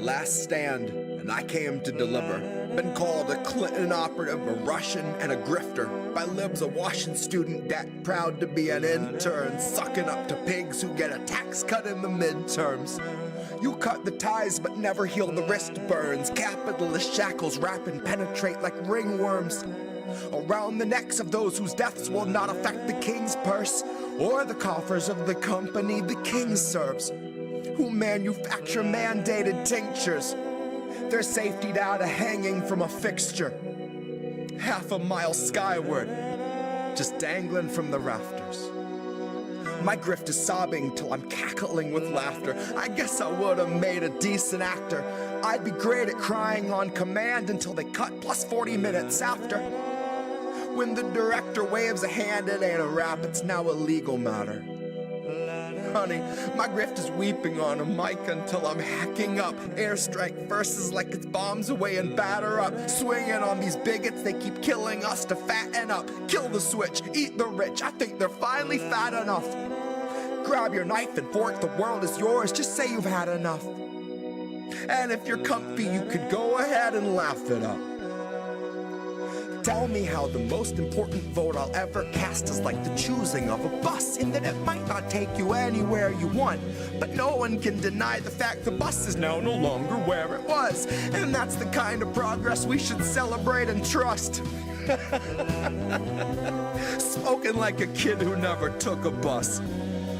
last stand, and I came to deliver. Been called a Clinton operative, a Russian, and a grifter. By libs, a Washington student debt, proud to be an intern, sucking up to pigs who get a tax cut in the midterms. You cut the ties but never heal the wrist burns. Capitalist shackles wrap and penetrate like ringworms around the necks of those whose deaths will not affect the king's purse or the coffers of the company the king serves, who manufacture mandated tinctures. Their safety data hanging from a fixture, half a mile skyward, just dangling from the rafters. My grift is sobbing till I'm cackling with laughter. I guess I would have made a decent actor. I'd be great at crying on command until they cut plus 40 minutes after. When the director waves a hand, it ain't a rap, it's now a legal matter. Honey, my grift is weeping on a mic until I'm hacking up airstrike verses like it's bombs away and batter up. Swinging on these bigots, they keep killing us to fatten up. Kill the switch, eat the rich, I think they're finally fat enough. Grab your knife and fork, the world is yours, just say you've had enough. And if you're comfy, you could go ahead and laugh it up. Tell me how the most important vote I'll ever cast is like the choosing of a bus, in that it might not take you anywhere you want, but no one can deny the fact the bus is now no longer where it was. And that's the kind of progress we should celebrate and trust. Spoken like a kid who never took a bus.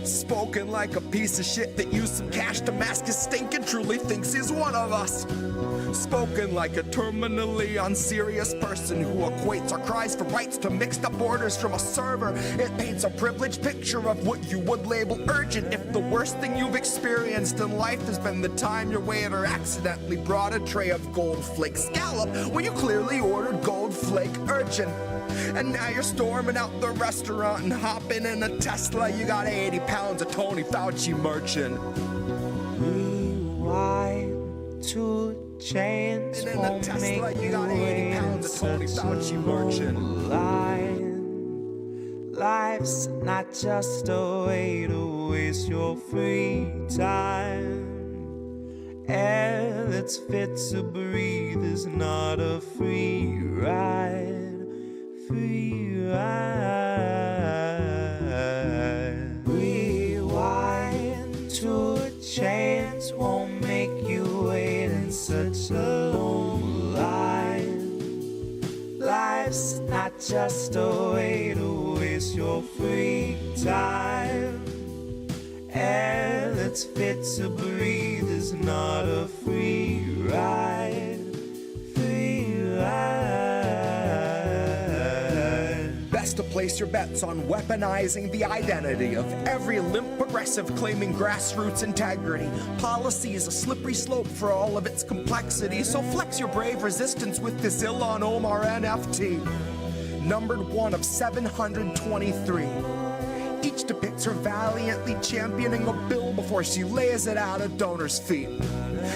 Spoken like a piece of shit that used some cash to mask his stink and truly thinks he's one of us. Spoken like a terminally unserious person who equates our cries for rights to mixed up orders from a server. It paints a privileged picture of what you would label urgent if the worst thing you've experienced in life has been the time your waiter accidentally brought a tray of gold flake scallop when you clearly ordered gold flake urchin. And now you're storming out the restaurant and hopping in a Tesla. You got 80 pounds of Tony Fauci merchant. Rewind to chains and in a Tesla, you got 80 pounds of Tony Fauci merchant. Life's not just a way to waste your free time. Air that's fit to breathe is not a free ride. Free ride. Rewind to a chance won't make you wait in such a long line. Life's not just a way to waste your free time. Air that's fit to breathe is not a free ride. Free ride. Best to place your bets on weaponizing the identity of every limp progressive claiming grassroots integrity. Policy is a slippery slope for all of its complexity, so flex your brave resistance with this Ilhan Omar NFT. Numbered one of 723. Each depicts her valiantly championing a bill before she lays it at a donor's feet.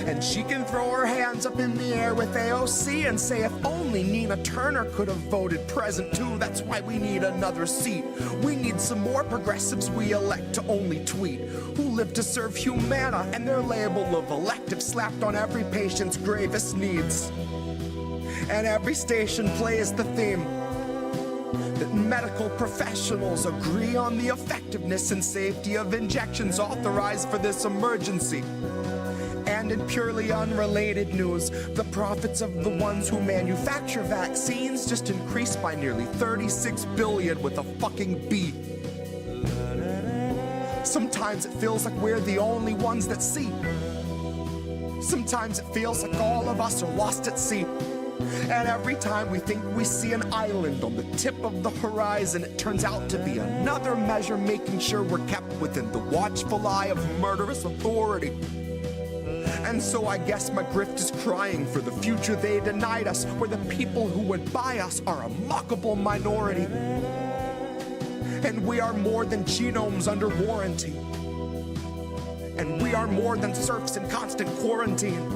And she can throw her hands up in the air with AOC and say if only Nina Turner could have voted present too, that's why we need another seat. We need some more progressives we elect to only tweet, who live to serve humana and their label of elective slapped on every patient's gravest needs. And every station plays the theme that medical professionals agree on the effectiveness and safety of injections authorized for this emergency. And in purely unrelated news, the profits of the ones who manufacture vaccines just increased by nearly 36 billion with a fucking B. Sometimes it feels like we're the only ones that see. Sometimes it feels like all of us are lost at sea. And every time we think we see an island on the tip of the horizon, it turns out to be another measure making sure we're kept within the watchful eye of murderous authority. And so I guess my grift is crying for the future they denied us, where the people who would buy us are a mockable minority. And we are more than genomes under warranty. And we are more than serfs in constant quarantine.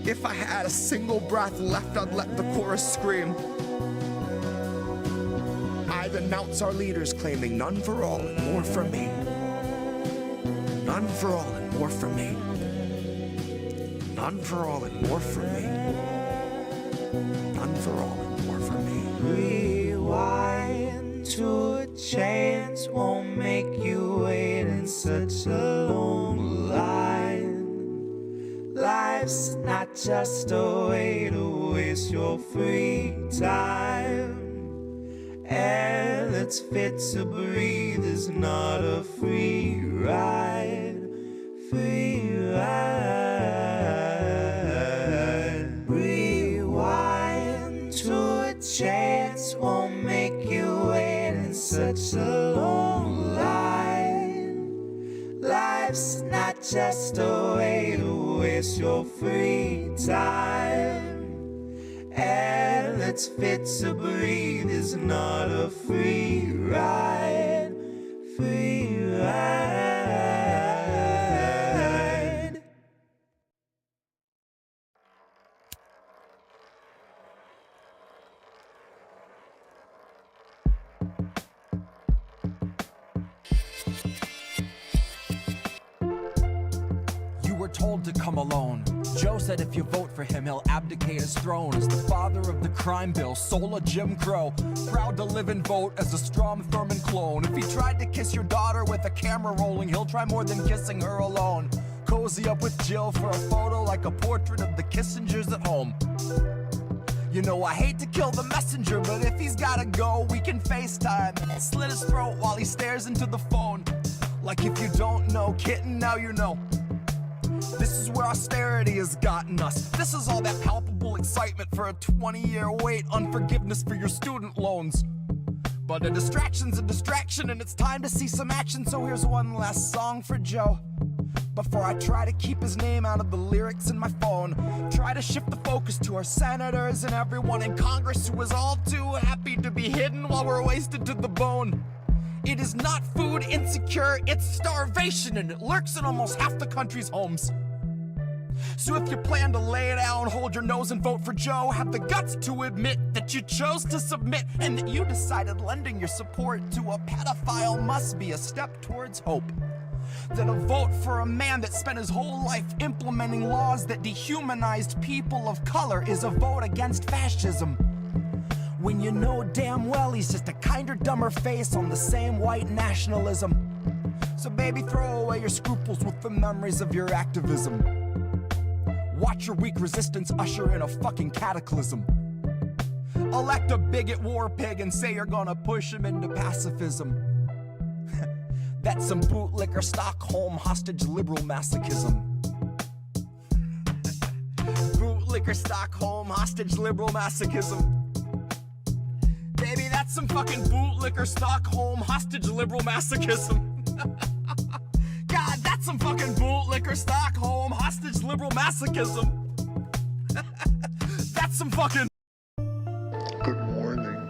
If I had a single breath left, I'd let the chorus scream. I'd announce our leaders claiming none for all and more for me. None for all and more for me. None for all and more for me. None for all and more for me. Rewind to a chance won't make you wait in such a long line. Life's not just a way to waste your free time. Air that's fit to breathe is not a free ride. Free ride. Rewind to a chance won't make you wait in such a long line. Life's not just a way to waste your free time. Air that's fit to breathe is not a free ride. Free ride. Told to come alone. Joe said if you vote for him, he'll abdicate his throne as the father of the crime bill, soul of Jim Crow. Proud to live and vote as a Strom Thurmond clone. If he tried to kiss your daughter with a camera rolling, he'll try more than kissing her alone. Cozy up with Jill for a photo like a portrait of the Kissingers at home. You know I hate to kill the messenger, but if he's gotta go, we can FaceTime. Slit his throat while he stares into the phone. Like if you don't know, kitten, now you know. This is where austerity has gotten us. This is all that palpable excitement for a 20-year wait on forgiveness for your student loans. But a distraction's a distraction and it's time to see some action. So here's one last song for Joe. Before I try to keep his name out of the lyrics in my phone. Try to shift the focus to our senators and everyone in Congress who is all too happy to be hidden while we're wasted to the bone. It is not food insecure, it's starvation, and it lurks in almost half the country's homes. So if you plan to lay down, hold your nose and vote for Joe, have the guts to admit that you chose to submit and that you decided lending your support to a pedophile must be a step towards hope. That a vote for a man that spent his whole life implementing laws that dehumanized people of color is a vote against fascism. When you know damn well he's just a kinder, dumber face on the same white nationalism. So baby, throw away your scruples with the memories of your activism. Watch your weak resistance usher in a fucking cataclysm. Elect a bigot war pig and say you're gonna push him into pacifism. That's some bootlicker Stockholm hostage liberal masochism. Bootlicker Stockholm hostage liberal masochism. Baby, that's some fucking bootlicker Stockholm hostage liberal masochism. God, that's some fucking bootlicker Stockholm hostage liberal masochism. That's some fucking. Good morning,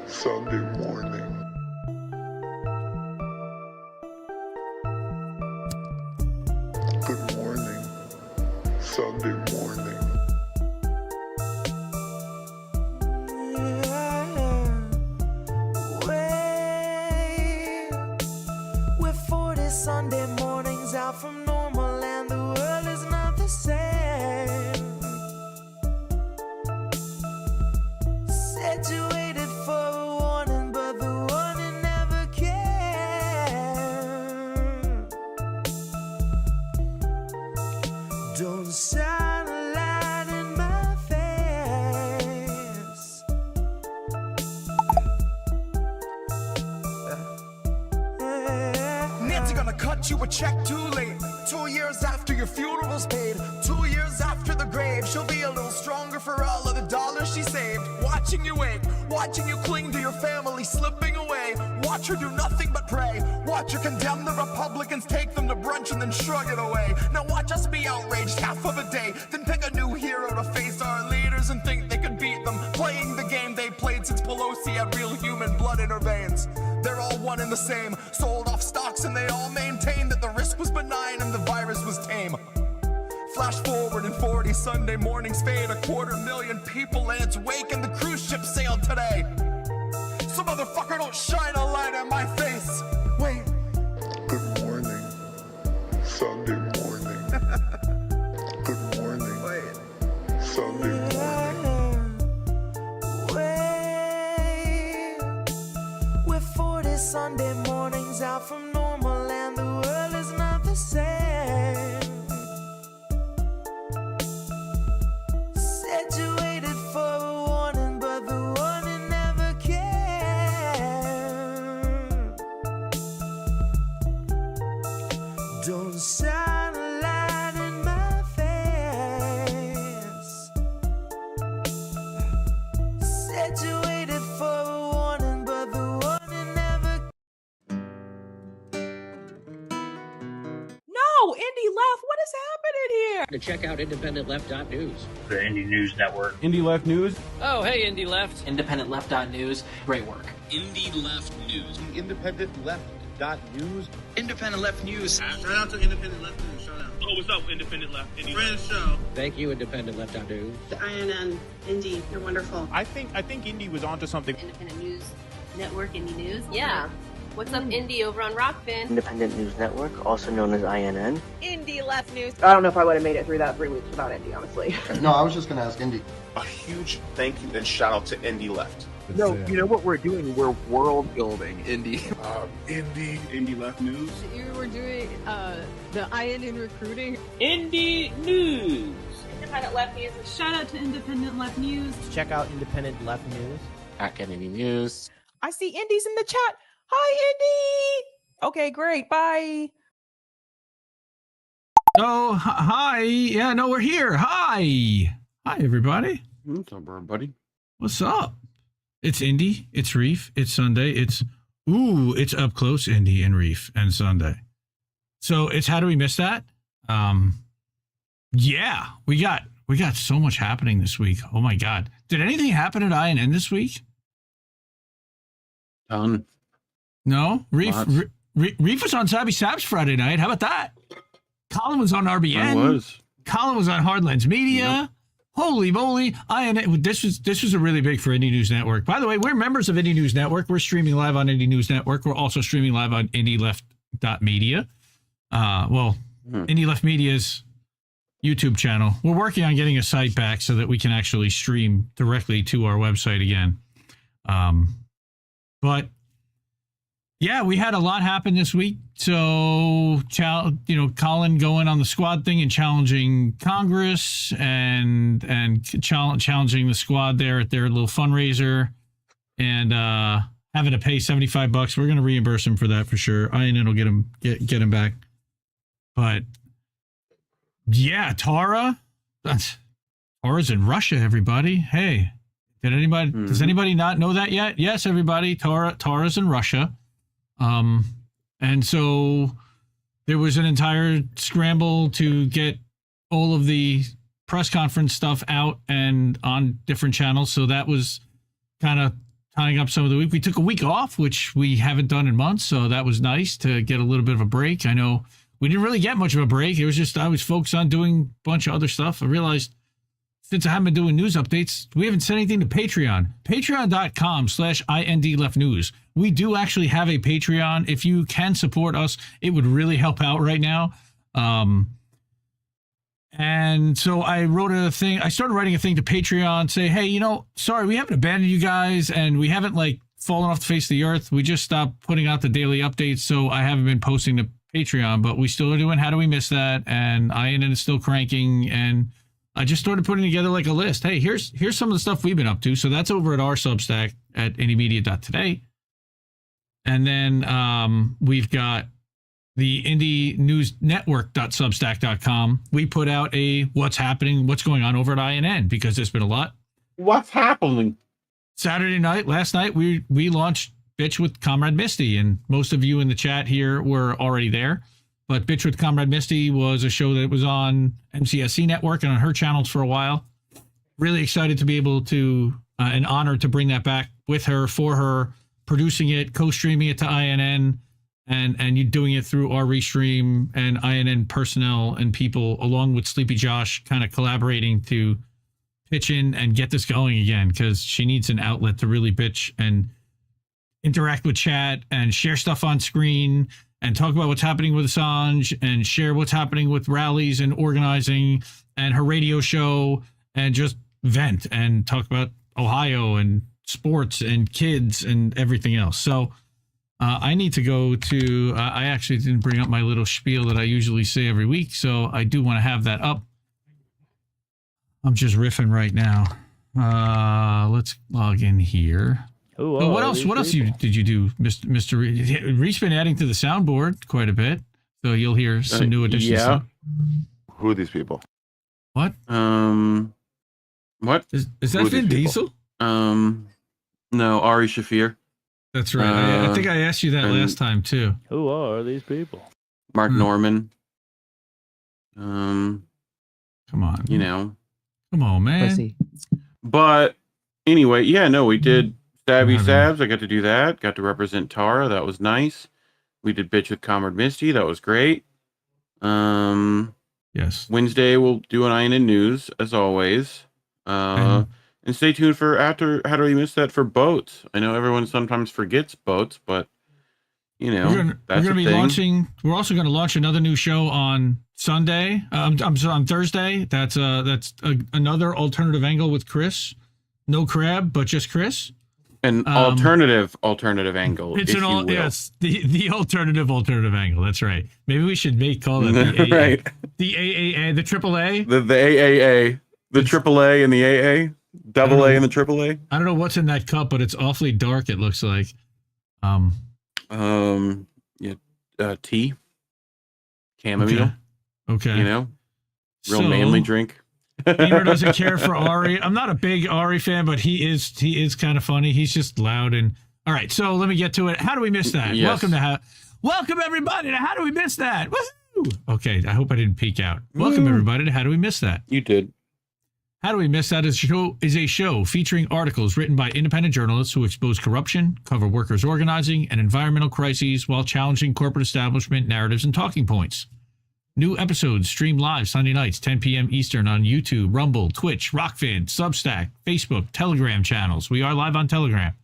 Sunday morning. Good morning, Sunday morning. Sunday mornings out from normal and the world is not the same. Said you waited for a warning, but the warning never came. Don't shine a light in my face. Nancy gonna cut you a check too late. 2 years after your funeral's paid, 2 years after the grave, she'll be a little stronger for all of the dollars she saved. Watching you wake, watching you cling to your family slipping away. Watch her do nothing but pray. Watch her condemn the Republicans, take them to brunch and then shrug it away. Now watch us be outraged half of a day, then pick a new hero to face our leaders and think they could beat them, playing the game they played since Pelosi had real human blood in her veins. They're all one and the same, sold off stocks and they all maintain that the risk was benign and the virus was tame. Flash forward and 40 Sunday mornings fade, 250,000 people in its wake and the cruise ship sailed today. So motherfucker, don't shine a light in my face. Wait. Good morning, Sunday morning. Good morning. Indie Left. What is happening here? To check out independentleft.news. The Indie News Network. Indie Left News. Oh, hey, Indie Left. IndependentLeft.news. Great work. Indie Left News. IndependentLeft.news. Independent Left News. Shout out to Independent Left News. Shout out. Oh, what's up, Independent Left? Friend show. Thank you, independentleft.news. The INN, Indie, you're wonderful. I think Indie was onto something. Independent News Network, Indie News. Yeah. What's up, Indie, over on Rockfin? Independent News Network, also known as INN. Indie Left News. I don't know if I would have made it through that 3 weeks without Indie, honestly. No, I was just going to ask Indie. A huge thank you and shout out to Indie Left. No, you know what we're doing? We're world building, Indie. Indie Left News. You were doing the INN recruiting. Indie News. Independent Left News. Shout out to Independent Left News. Check out Independent Left News. At Indie News. I see Indie's in the chat. Hi, Indy. Okay, great. Bye. Oh, hi. Yeah, no, we're here. Hi. Hi, everybody. What's up, everybody? What's up? It's Indy. It's Reef. It's Sunday. It's up close, Indy and Reef and Sunday. So it's How Do We Miss That? Yeah, we got so much happening this week. Oh my God. Did anything happen at INN this week? No? Reef was on Sabby Sab's Friday night. How about that? Colin was on RBN. I was. Colin was on Hardlands Media. Yep. Holy moly. This was a really big for Indie News Network. By the way, we're members of Indie News Network. We're streaming live on Indie News Network. We're also streaming live on IndieLeft.media. Indie Left Media's YouTube channel. We're working on getting a site back so that we can actually stream directly to our website again. But yeah, we had a lot happen this week. So, Colin going on the squad thing and challenging Congress and challenging the squad there at their little fundraiser and having to pay $75. We're going to reimburse him for that for sure. INN will get him back. But yeah, Tara's in Russia, everybody. Hey, does anybody not know that yet? Yes, everybody. Tara's in Russia. And so there was an entire scramble to get all of the press conference stuff out and on different channels. So that was kind of tying up some of the week. We took a week off, which we haven't done in months. So that was nice to get a little bit of a break. I know we didn't really get much of a break. It was just, I was focused on doing a bunch of other stuff. I realized since I haven't been doing news updates, we haven't said anything to Patreon. Patreon.com/INDLeftNews. We do actually have a Patreon. If you can support us, it would really help out right now. And so I started writing a thing to Patreon, say, hey, sorry, we haven't abandoned you guys and we haven't fallen off the face of the earth. We just stopped putting out the daily updates. So I haven't been posting to Patreon, but we still are doing How Do We Miss That? And INN is still cranking. And I just started putting together a list. Hey, here's some of the stuff we've been up to. So that's over at our Substack at indiemedia.today. And then we've got the Indie News Network.substack.com. We put out what's going on over at INN because there's been a lot. What's happening? Last night, we launched Bitch with Comrade Misty, and most of you in the chat here were already there. But Bitch with Comrade Misty was a show that was on MCSC Network and on her channels for a while. Really excited to be able to, an honor to bring that back with her, for her, producing it, co-streaming it to INN, and you doing it through our restream and INN personnel and people, along with Sleepy Josh, kind of collaborating to pitch in and get this going again, because she needs an outlet to really bitch and interact with chat and share stuff on screen and talk about what's happening with Assange and share what's happening with rallies and organizing and her radio show and just vent and talk about Ohio and sports and kids and everything else. So I need to go to, I actually didn't bring up my little spiel that I usually say every week. So I do want to have that up. I'm just riffing right now. Let's log in here. So what else did you do, Mr. Reed's been adding to the soundboard quite a bit, so you'll hear some new additions. Yeah. Who are these people? What? What? Is that Vin Diesel? No, Ari Shafir. That's right. I think I asked you that last time too. Who are these people? Mark Norman. Come on. You know. Come on, man. Pussy. But anyway, yeah, no, we did Stabby Stabs. I got to do that. Got to represent Tara. That was nice. We did Bitch with Comrade Misty. That was great. Yes. Wednesday we'll do an INN news as always. And stay tuned for after How Do We Miss That for boats. I know everyone sometimes forgets boats, but you know, we're gonna be launching. We're also going to launch another new show on Sunday. I'm sorry, on Thursday. That's another alternative angle with Chris. No crab, but just Chris. An alternative angle. It's yes, the alternative angle. That's right. Maybe we should call it the right. The AAA, the AAA, the AAA, the AAA and the AA, double A and the AAA. I don't know what's in that cup, but it's awfully dark. It looks like. Tea, chamomile. Okay. You know, real manly drink. Beaver doesn't care for Ari. I'm not a big Ari fan, but he is kind of funny. He's just loud and all right. So let me get to it. How do we miss that? Yes. Welcome everybody to How Do We Miss That? Woohoo! Okay, I hope I didn't peek out. Welcome everybody to How Do We Miss That? You did. How Do We Miss That is a show featuring articles written by independent journalists who expose corruption, cover workers' organizing, and environmental crises while challenging corporate establishment narratives and talking points. New episodes stream live Sunday nights, 10 p.m. Eastern on YouTube, Rumble, Twitch, Rockfin, Substack, Facebook, Telegram channels. We are live on Telegram.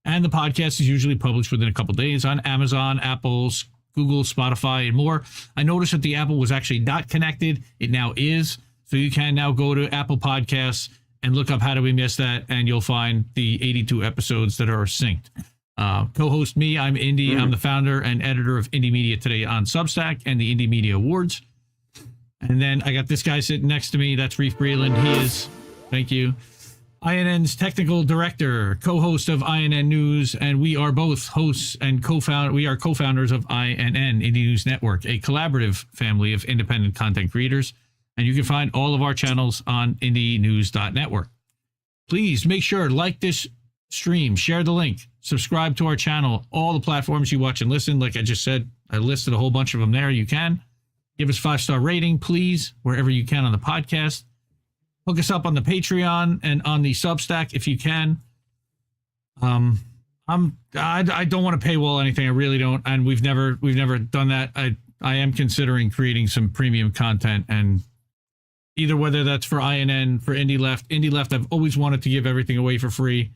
And the podcast is usually published within a couple days on Amazon, Apple, Google, Spotify, and more. I noticed that the Apple was actually not connected. It now is. So you can now go to Apple Podcasts and look up How Do We Miss That, and you'll find the 82 episodes that are synced. Co-host me, I'm Indy. I'm the founder and editor of Indie Media Today on Substack and the Indie Media Awards. And then I got this guy sitting next to me. That's Reef Breland. He is, thank you, INN's technical director, co-host of INN News, and we are both hosts and co-founders of INN, Indie News Network, a collaborative family of independent content creators. And you can find all of our channels on indienews.network. Please make sure to like this stream, share the link, subscribe to our channel, all the platforms you watch and listen. Like I just said, I listed a whole bunch of them there. You can give us 5-star rating, please, wherever you can on the podcast. Hook us up on the Patreon and on the Substack if you can. I don't want to paywall anything. I really don't, and we've never done that. I am considering creating some premium content, and either whether that's for INN, for Indie Left, I've always wanted to give everything away for free.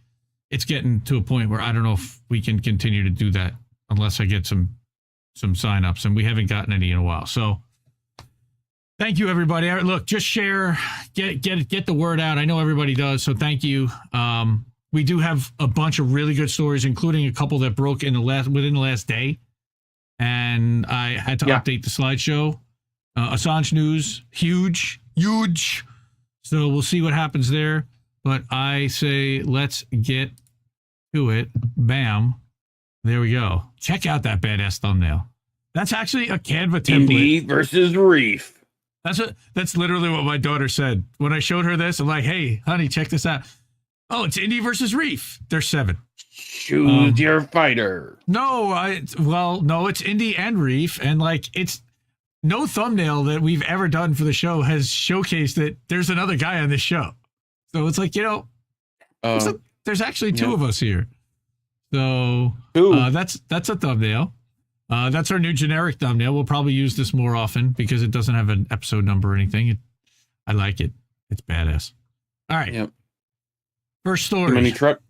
It's getting to a point where I don't know if we can continue to do that unless I get some signups, and we haven't gotten any in a while. So thank you, everybody. Look, just share, get the word out. I know everybody does, so thank you. We do have a bunch of really good stories, including a couple that broke within the last day, and I had to update the slideshow. Assange news, huge. So we'll see what happens there. But I say let's get to it. Bam. There we go. Check out that badass thumbnail. That's actually a Canva template. Indy versus Reef. That's literally what my daughter said. When I showed her this, I'm like, hey, honey, check this out. Oh, it's Indy versus Reef. There's 7. Choose your fighter. No, it's Indy and Reef. And like, it's no thumbnail that we've ever done for the show has showcased that there's another guy on this show. So it's like, there's actually 2 of us here. So that's a thumbnail. That's our new generic thumbnail. We'll probably use this more often because it doesn't have an episode number or anything. I like it. It's badass. All right. Yep. First story. Mini truck.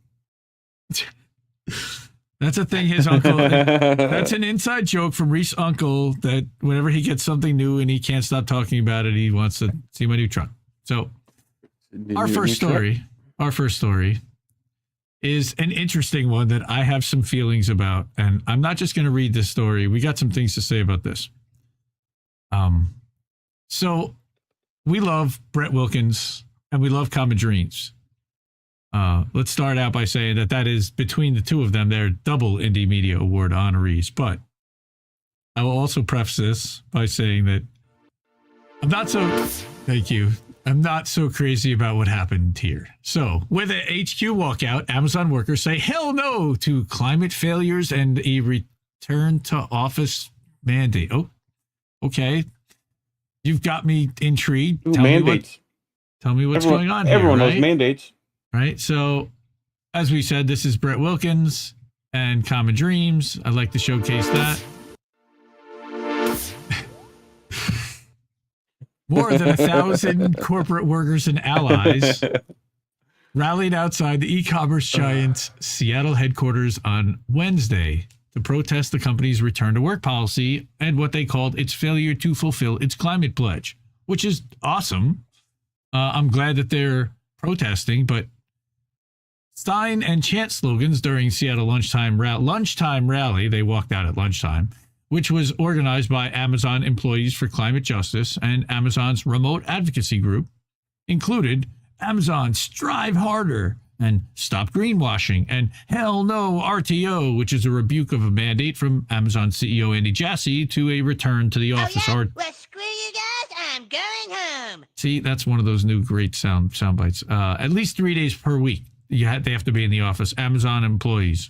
That's a thing his uncle. That's an inside joke from Reef's uncle that whenever he gets something new and he can't stop talking about it, he wants to see my new truck. So our first story is an interesting one that I have some feelings about, and I'm not just going to read this story. We got some things to say about this. So we love Brett Wilkins and we love Common Dreams. Let's start out by saying that is between the 2 of them, they're double Indie Media Award honorees. But I will also preface this by saying that I'm not so crazy about what happened here. So with an HQ walkout, Amazon workers say hell no to climate failures and a return to office mandate. Oh, okay. You've got me intrigued. Ooh, mandates. Tell me what's going on here. Everyone right? knows mandates. Right. So, as we said, this is Brett Wilkins and Common Dreams. I'd like to showcase that. More than 1,000 corporate workers and allies rallied outside the e-commerce giant's Seattle headquarters on Wednesday to protest the company's return to work policy and what they called its failure to fulfill its climate pledge, which is awesome. I'm glad that they're protesting, but sign and chant slogans during Seattle lunchtime rally. They walked out at lunchtime, which was organized by Amazon Employees for Climate Justice and Amazon's remote advocacy group, included Amazon Strive Harder and Stop Greenwashing and Hell No RTO, which is a rebuke of a mandate from Amazon CEO Andy Jassy to a return to the office. Well, screw you guys, I'm going home. See, that's one of those new great sound bites. At least 3 days per week, they have to be in the office. Amazon employees.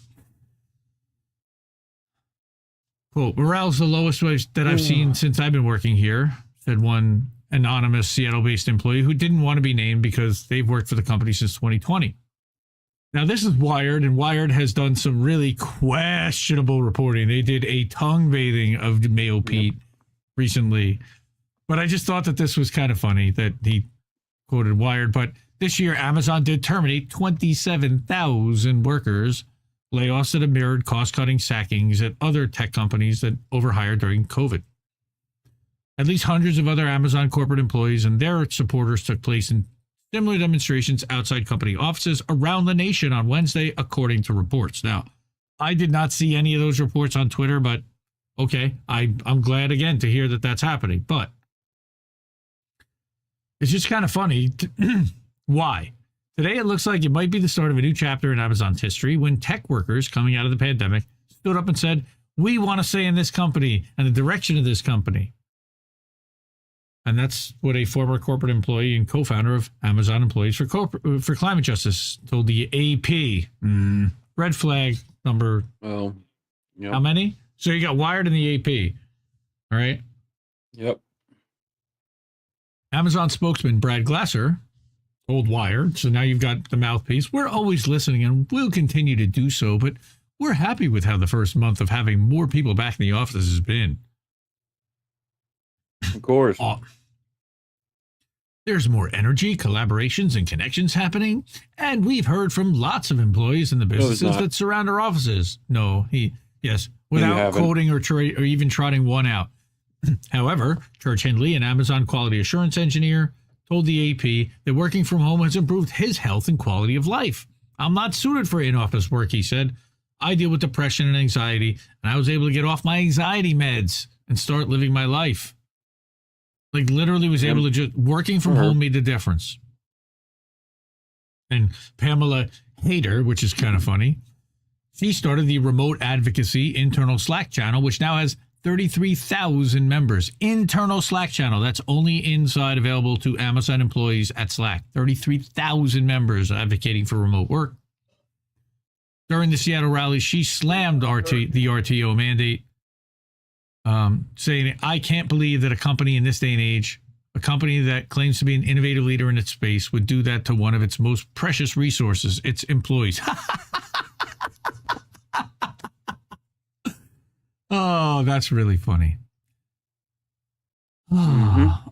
Quote, morale's the lowest that I've seen since I've been working here, said one anonymous Seattle-based employee who didn't want to be named because they've worked for the company since 2020. Now, this is Wired, and Wired has done some really questionable reporting. They did a tongue bathing of Mayo Pete recently, but I just thought that this was kind of funny that he quoted Wired. But this year, Amazon did terminate 27,000 workers. Layoffs that have mirrored cost-cutting sackings at other tech companies that overhired during COVID. At least hundreds of other Amazon corporate employees and their supporters took place in similar demonstrations outside company offices around the nation on Wednesday, according to reports. Now, I did not see any of those reports on Twitter, but okay, I'm glad again to hear that that's happening. But it's just kind of funny. Why? Today, it looks like it might be the start of a new chapter in Amazon's history when tech workers coming out of the pandemic stood up and said, we want to say in this company and the direction of this company. And that's what a former corporate employee and co-founder of Amazon Employees for Climate Justice told the AP. Red flag number. Oh, yep. How many? So you got Wired in the AP. All right. Yep. Amazon spokesman Brad Glasser told Wired, so now you've got the mouthpiece. We're always listening and we'll continue to do so, but we're happy with how the first month of having more people back in the office has been. Of course. There's more energy, collaborations, and connections happening, and we've heard from lots of employees in the businesses that surround our offices. Without quoting or even trotting one out. However, Church Hindley, an Amazon quality assurance engineer, told the AP that working from home has improved his health and quality of life. I'm not suited for in-office work, he said. I deal with depression and anxiety, and I was able to get off my anxiety meds and start living my life. Like, literally was able to just, working from home made the difference. And Pamela Hayter, which is kind of funny, she started the remote advocacy internal Slack channel, which now has 33,000 members. Internal Slack channel. That's only inside, available to Amazon employees at Slack. 33,000 members advocating for remote work. During the Seattle rally, she slammed the RTO mandate, saying, I can't believe that a company in this day and age, a company that claims to be an innovative leader in its space, would do that to one of its most precious resources, its employees. Oh, that's really funny.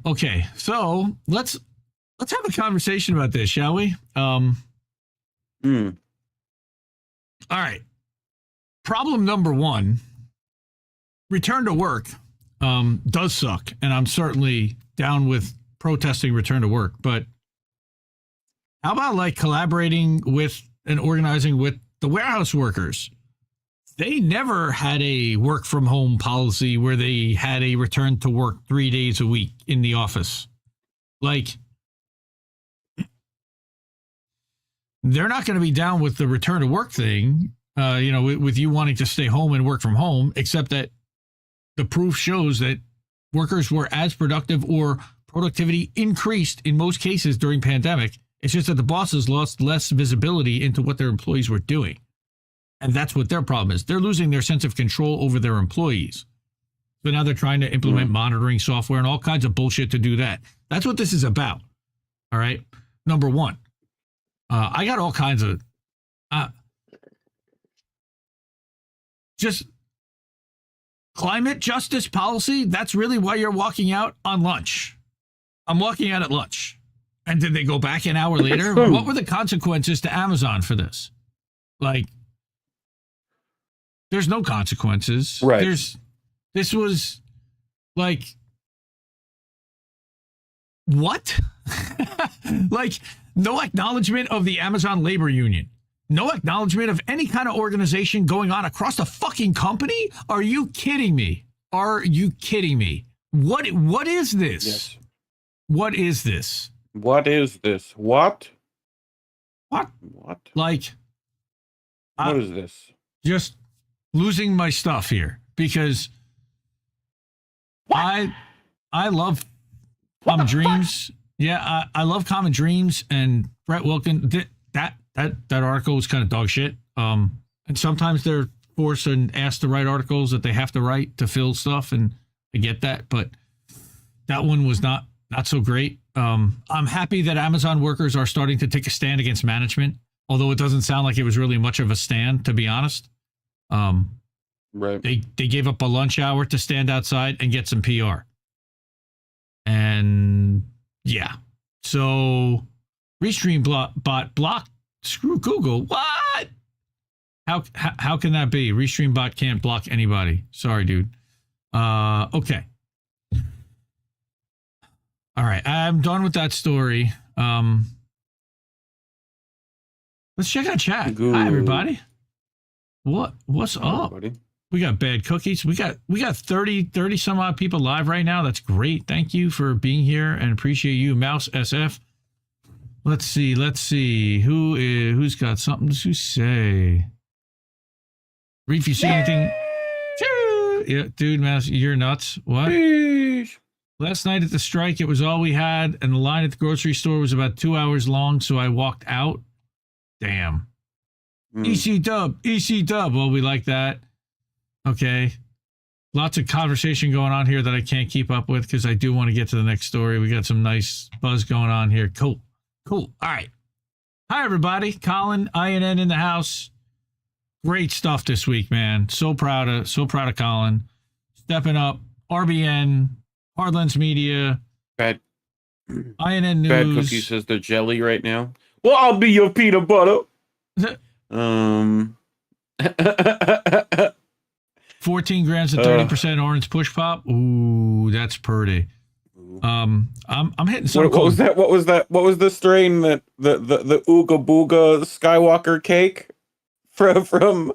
Okay, so let's have a conversation about this, shall we? All right. Problem number one, return to work does suck, and I'm certainly down with protesting return to work, but how about like collaborating with and organizing with the warehouse workers? They never had a work from home policy where they had a return to work 3 days a week in the office. Like, they're not going to be down with the return to work thing, with you wanting to stay home and work from home, except that the proof shows that workers were as productive or productivity increased in most cases during pandemic. It's just that the bosses lost less visibility into what their employees were doing. And that's what their problem is. They're losing their sense of control over their employees. So now they're trying to implement monitoring software and all kinds of bullshit to do that. That's what this is about. All right. Number one, I got all kinds of just climate justice policy. That's really why you're walking out on lunch. I'm walking out at lunch. And did they go back an hour later? What were the consequences to Amazon for this? Like, there's no consequences. Right. This was like, what? Like, no acknowledgement of the Amazon labor union. No acknowledgement of any kind of organization going on across the fucking company? Are you kidding me? Are you kidding me? What is this? Yes. What is this? What is this? What? What? Like, what is this? Just losing my stuff here because I love Common Dreams. Yeah, I love Common Dreams and Brett Wilkins. That article was kind of dog shit. And sometimes they're forced and asked to write articles that they have to write to fill stuff, and I get that, but that one was not so great. I'm happy that Amazon workers are starting to take a stand against management, although it doesn't sound like it was really much of a stand, to be honest. Right. They gave up a lunch hour to stand outside and get some PR. And yeah. So Restream bot blocked. Screw Google. What? How can that be? Restream bot can't block anybody. Sorry, dude. Okay. All right, I'm done with that story. Let's check out chat. Good. Hi, everybody. What's up? Everybody. We got bad cookies. We got 30 some odd people live right now. That's great. Thank you for being here and appreciate you, Mouse SF. Let's see. Who's got something to say? Read if you see anything. Yeah, dude, Mouse, you're nuts. What? Sheesh. Last night at the strike, it was all we had, and the line at the grocery store was about 2 hours long, so I walked out. Damn. EC dub. Well, we like that. Okay. Lots of conversation going on here that I can't keep up with because I do want to get to the next story. We got some nice buzz going on here. Cool. All right. Hi, everybody. Colin, INN in the house. Great stuff this week, man. So proud of Colin. Stepping up. RBN. Hardlands Media. Bad. INN News. Bad Cookie says they're jelly right now. Well, I'll be your peanut butter. 14 grams of 30% orange push pop. Ooh, that's pretty. I'm hitting some. What was that? What was the strain that the Ooga Booga Skywalker cake from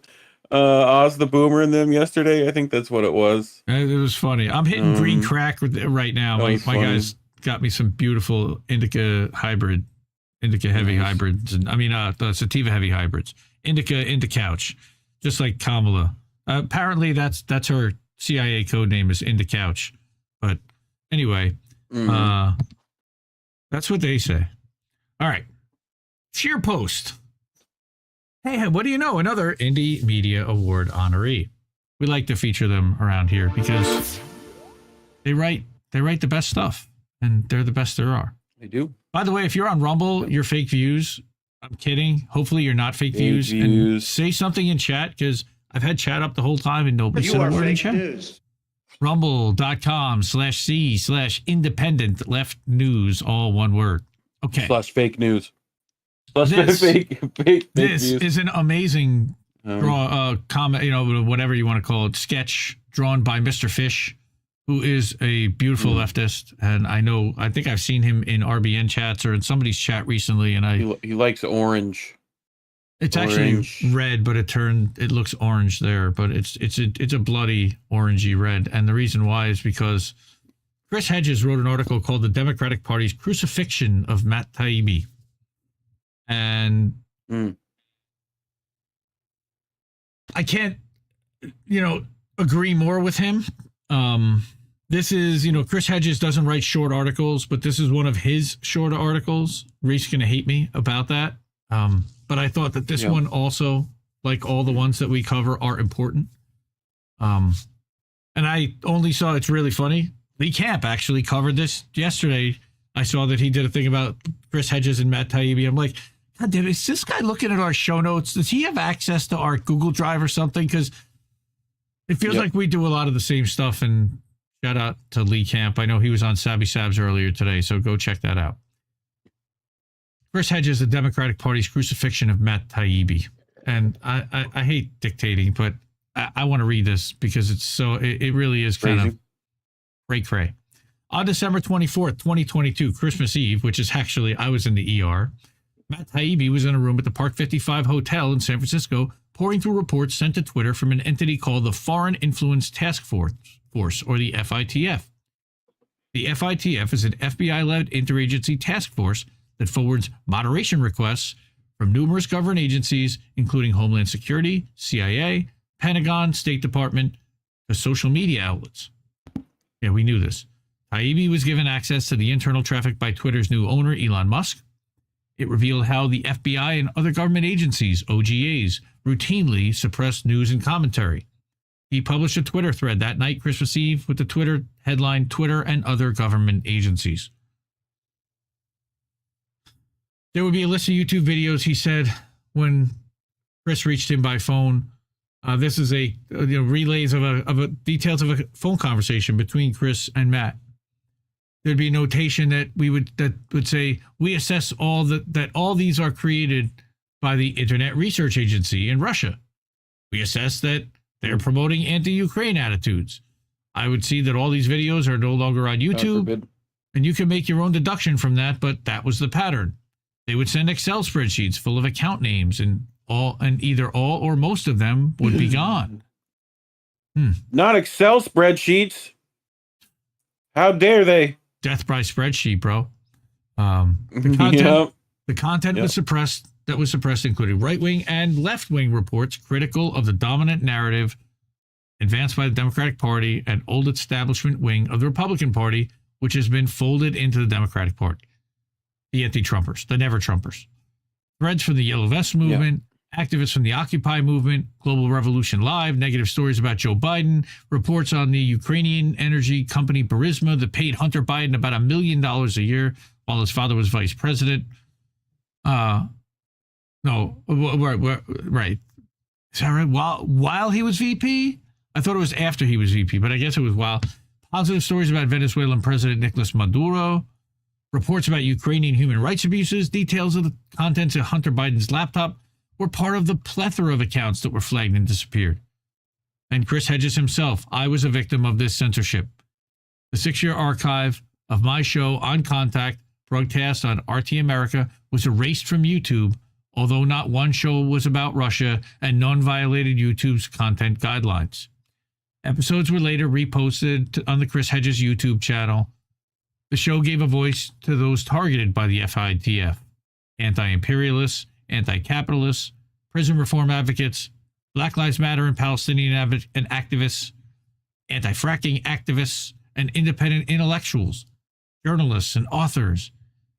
Oz the Boomer and them yesterday? I think that's what it was. It was funny. I'm hitting green crack right now. My guys got me some beautiful indica heavy hybrids, and the sativa heavy hybrids. Indica couch, just like Kamala. Apparently that's her CIA code name is Indica Couch. But anyway, that's what they say. All right, ScheerPost. Hey, what do you know? Another Indie Media Award honoree. We like to feature them around here because they write the best stuff, and they're the best there are. They do. By the way, if you're on Rumble, you're fake views. I'm kidding. Hopefully you're not fake views. And say something in chat because I've had chat up the whole time and nobody said a word in chat. News. Rumble.com/C/independent left news, all one word. Okay. /fake news. This fake is an amazing comment, whatever you want to call it, sketch drawn by Mr. Fish, who is a beautiful leftist. And I think I've seen him in RBN chats or in somebody's chat recently. And he likes orange. It's actually red, but it looks orange there, but it's a bloody orangey red. And the reason why is because Chris Hedges wrote an article called "The Democratic Party's Crucifixion of Matt Taibbi," and I can't, agree more with him. This is, Chris Hedges doesn't write short articles, but this is one of his short articles. Reese gonna hate me about that. But I thought that this one also, like all the ones that we cover, are important. And I only saw, it's really funny, Lee Camp actually covered this yesterday. I saw that he did a thing about Chris Hedges and Matt Taibbi. I'm like, God damn, is this guy looking at our show notes? Does he have access to our Google Drive or something? Because it feels like we do a lot of the same stuff. And shout out to Lee Camp. I know he was on Sabby Sabs earlier today, so go check that out. Chris Hedges, the Democratic Party's crucifixion of Matt Taibbi. And I hate dictating, but I want to read this because it's so, it really is kind of cray-cray. On December 24th, 2022, Christmas Eve, which is actually, I was in the ER, Matt Taibbi was in a room at the Park 55 Hotel in San Francisco, pouring through reports sent to Twitter from an entity called the Foreign Influence Task Force, or the FITF. The FITF is an FBI-led interagency task force that forwards moderation requests from numerous government agencies, including Homeland Security, CIA, Pentagon, State Department, to social media outlets. Yeah, we knew this. Taibbi was given access to the internal traffic by Twitter's new owner, Elon Musk. It revealed how the FBI and other government agencies, OGAs, routinely suppress news and commentary. He published a Twitter thread that night, Christmas Eve, with the Twitter headline, Twitter and other government agencies. There would be a list of YouTube videos, he said, when Chris reached him by phone. This is a relays of details of a phone conversation between Chris and Matt. There'd be a notation that would say, we assess that all these are created by the Internet Research Agency in Russia. We assess that they're promoting anti-Ukraine attitudes. I would see that all these videos are no longer on YouTube, and you can make your own deduction from that, but that was the pattern. They would send Excel spreadsheets full of account names, and either all or most of them would be gone. Not Excel spreadsheets. How dare they? Death by spreadsheet, bro. The content was suppressed. That was suppressed, including right-wing and left-wing reports critical of the dominant narrative advanced by the Democratic Party and old establishment wing of the Republican Party, which has been folded into the Democratic Party. The anti-Trumpers, the never-Trumpers. Threads from the Yellow Vest movement, activists from the Occupy movement, Global Revolution Live, negative stories about Joe Biden, reports on the Ukrainian energy company Burisma that paid Hunter Biden about $1 million a year while his father was vice president. Right. Is that right? While he was VP? I thought it was after he was VP, but I guess it was while. Positive stories about Venezuelan President Nicolas Maduro. Reports about Ukrainian human rights abuses. Details of the contents of Hunter Biden's laptop were part of the plethora of accounts that were flagged and disappeared. And Chris Hedges himself, I was a victim of this censorship. The 6-year archive of my show On Contact, broadcast on RT America, was erased from YouTube, although not one show was about Russia and none violated YouTube's content guidelines. Episodes were later reposted on the Chris Hedges YouTube channel. The show gave a voice to those targeted by the FITF, anti-imperialists, anti-capitalists, prison reform advocates, Black Lives Matter and Palestinian and activists, anti-fracking activists, and independent intellectuals, journalists and authors,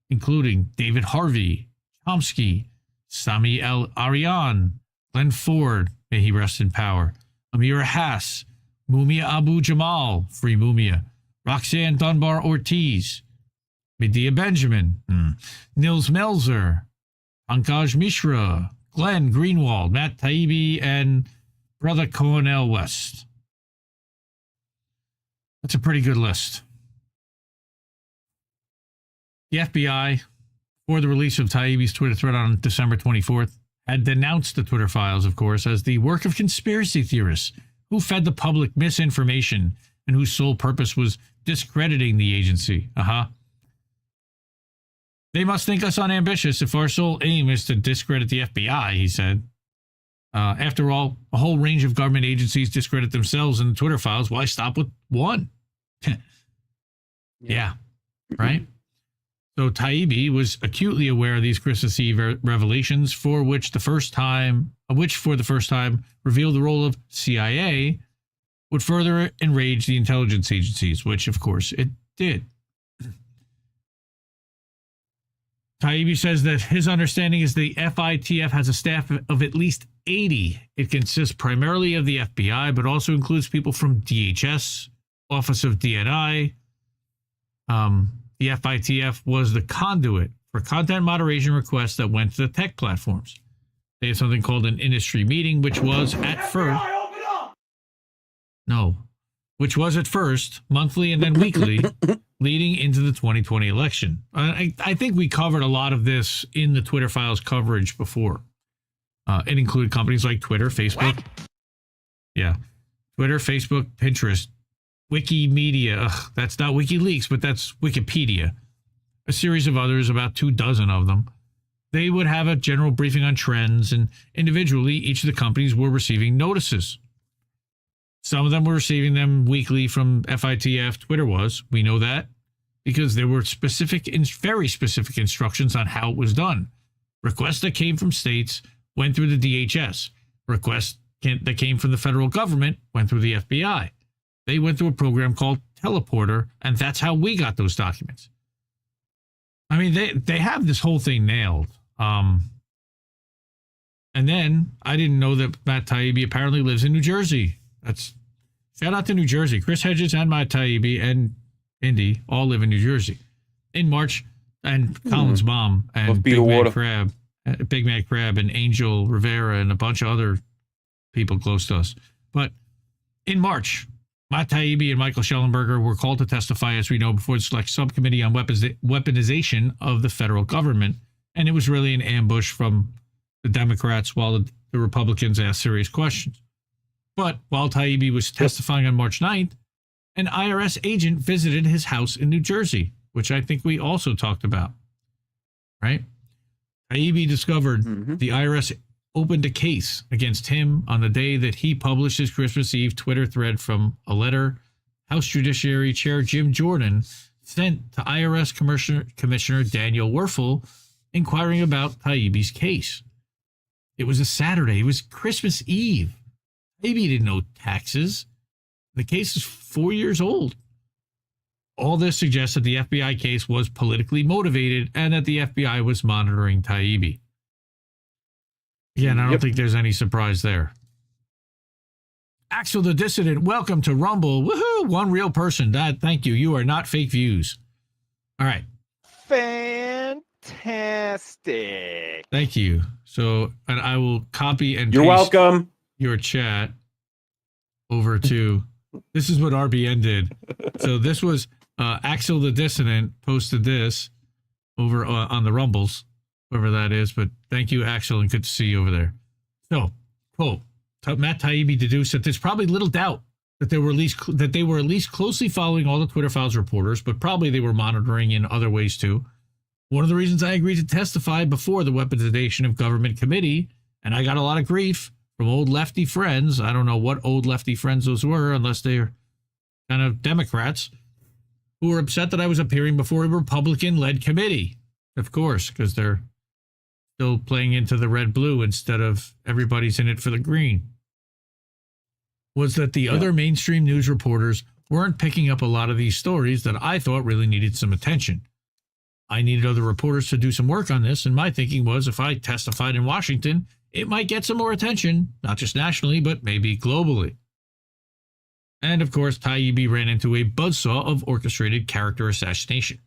including David Harvey, Chomsky, Sami El-Arian, Glenn Ford, may he rest in power, Amira Hass, Mumia Abu-Jamal, Free Mumia, Roxanne Dunbar Ortiz, Medea Benjamin, Nils Melzer, Pankaj Mishra, Glenn Greenwald, Matt Taibbi, and Brother Cornel West. That's a pretty good list. The FBI, before the release of Taibbi's Twitter thread on December 24th, had denounced the Twitter files, of course, as the work of conspiracy theorists who fed the public misinformation and whose sole purpose was discrediting the agency. They must think us unambitious if our sole aim is to discredit the FBI, he said. After all, a whole range of government agencies discredit themselves in the Twitter files. Why stop with one? Yeah, right? So Taibbi was acutely aware of these Christmas Eve revelations, for which for the first time revealed the role of CIA would further enrage the intelligence agencies, which of course it did. Taibbi says that his understanding is the FITF has a staff of at least 80. It consists primarily of the FBI, but also includes people from DHS, Office of DNI. The FITF was the conduit for content moderation requests that went to the tech platforms. They had something called an industry meeting, which was at first monthly and then weekly, leading into the 2020 election. I think we covered a lot of this in the Twitter Files coverage before. It included companies like Twitter, Facebook. What? Yeah. Twitter, Facebook, Pinterest, Wikimedia. Ugh, that's not WikiLeaks, but that's Wikipedia. A series of others, about 24 of them. They would have a general briefing on trends, and individually, each of the companies were receiving notices. Some of them were receiving them weekly from FITF. Twitter was. We know that because there were very specific instructions on how it was done. Requests that came from states went through the DHS. Requests that came from the federal government went through the FBI. They went through a program called Teleporter, and that's how we got those documents. I mean, they have this whole thing nailed. And then I didn't know that Matt Taibbi apparently lives in New Jersey. That's shout out to New Jersey. Chris Hedges and Matt Taibbi and Indy all live in New Jersey. In March, and Colin's mom and Big Mad Crab and Angel Rivera and a bunch of other people close to us. But in March, Matt Taibbi and Michael Schellenberger were called to testify, as we know, before the Select Subcommittee on Weaponization of the Federal Government. And it was really an ambush from the Democrats while the Republicans asked serious questions. But while Taibbi was testifying on March 9th, an IRS agent visited his house in New Jersey, which I think we also talked about, right? Taibbi discovered the IRS opened a case against him on the day that he published his Christmas Eve Twitter thread from a letter House Judiciary Chair Jim Jordan sent to IRS Commissioner Daniel Werfel inquiring about Taibbi's case. It was a Saturday. It was Christmas Eve. Taibbi didn't know taxes. The case is 4 years old. All this suggests that the FBI case was politically motivated and that the FBI was monitoring Taibbi. Again, I don't think there's any surprise there. Axel the Dissident, welcome to Rumble. Woohoo! One real person. Thank you. You are not fake views. All right. Fantastic. Thank you. So, and I will copy and You're paste welcome. Your chat over to, this is what RBN did. So this was Axel the Dissident posted this over on the Rumbles, whoever that is. But thank you, Axel, and good to see you over there. So, quote, Matt Taibbi deduced that there's probably little doubt that they were at least closely following all the Twitter Files reporters, but probably they were monitoring in other ways too. One of the reasons I agreed to testify before the Weaponization of Government Committee, and I got a lot of grief from old lefty friends. I don't know what old lefty friends those were, unless they're kind of Democrats, who were upset that I was appearing before a Republican-led committee. Of course, because they're still playing into the red-blue instead of everybody's in it for the green. Was that the other mainstream news reporters weren't picking up a lot of these stories that I thought really needed some attention. I needed other reporters to do some work on this, and my thinking was if I testified in Washington, it might get some more attention, not just nationally, but maybe globally. And of course, Taibbi ran into a buzzsaw of orchestrated character assassination.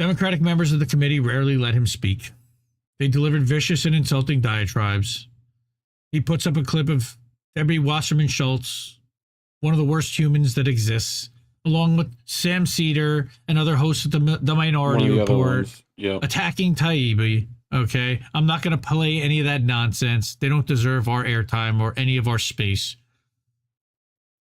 Democratic members of the committee rarely let him speak. They delivered vicious and insulting diatribes. He puts up a clip of Debbie Wasserman Schultz, one of the worst humans that exists, along with Sam Cedar and other hosts of the Minority Report, attacking Taibbi. Okay, I'm not going to play any of that nonsense. They don't deserve our airtime or any of our space.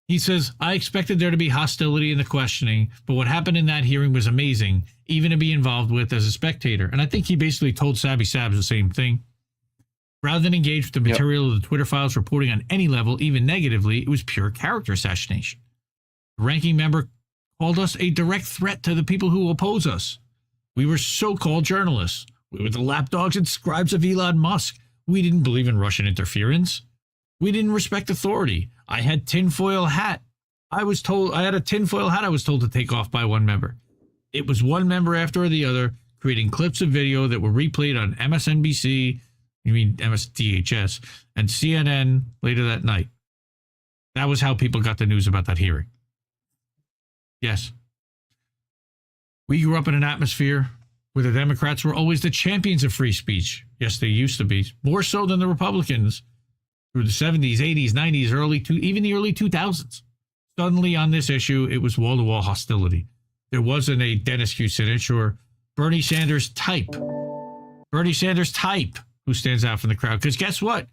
He says, I expected there to be hostility in the questioning, but what happened in that hearing was amazing, even to be involved with as a spectator. And I think he basically told Sabby Sabs the same thing. Rather than engage with the material of the Twitter Files reporting on any level, even negatively, it was pure character assassination. The ranking member called us a direct threat to the people who oppose us. We were so-called journalists. We were the lapdogs and scribes of Elon Musk. We didn't believe in Russian interference. We didn't respect authority. I had tinfoil hat. I had a tinfoil hat I was told to take off by one member. It was one member after the other creating clips of video that were replayed on MSNBC, MSDHS, and CNN later that night. That was how people got the news about that hearing. Yes. We grew up in an atmosphere where the Democrats were always the champions of free speech. Yes, they used to be. More so than the Republicans through the 70s, 80s, 90s, even the early 2000s. Suddenly on this issue, it was wall-to-wall hostility. There wasn't a Dennis Kucinich or Bernie Sanders type. Bernie Sanders type who stands out from the crowd. Because guess what?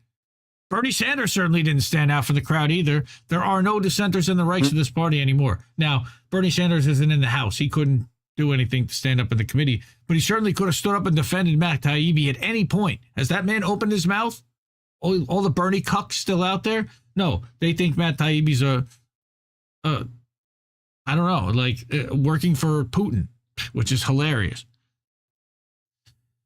Bernie Sanders certainly didn't stand out from the crowd either. There are no dissenters in the ranks of this party anymore. Now, Bernie Sanders isn't in the House. He couldn't do anything to stand up in the committee, but he certainly could have stood up and defended Matt Taibbi at any point. Has that man opened his mouth? All the Bernie cucks still out there? No, they think Matt Taibbi's I don't know, working for Putin, which is hilarious.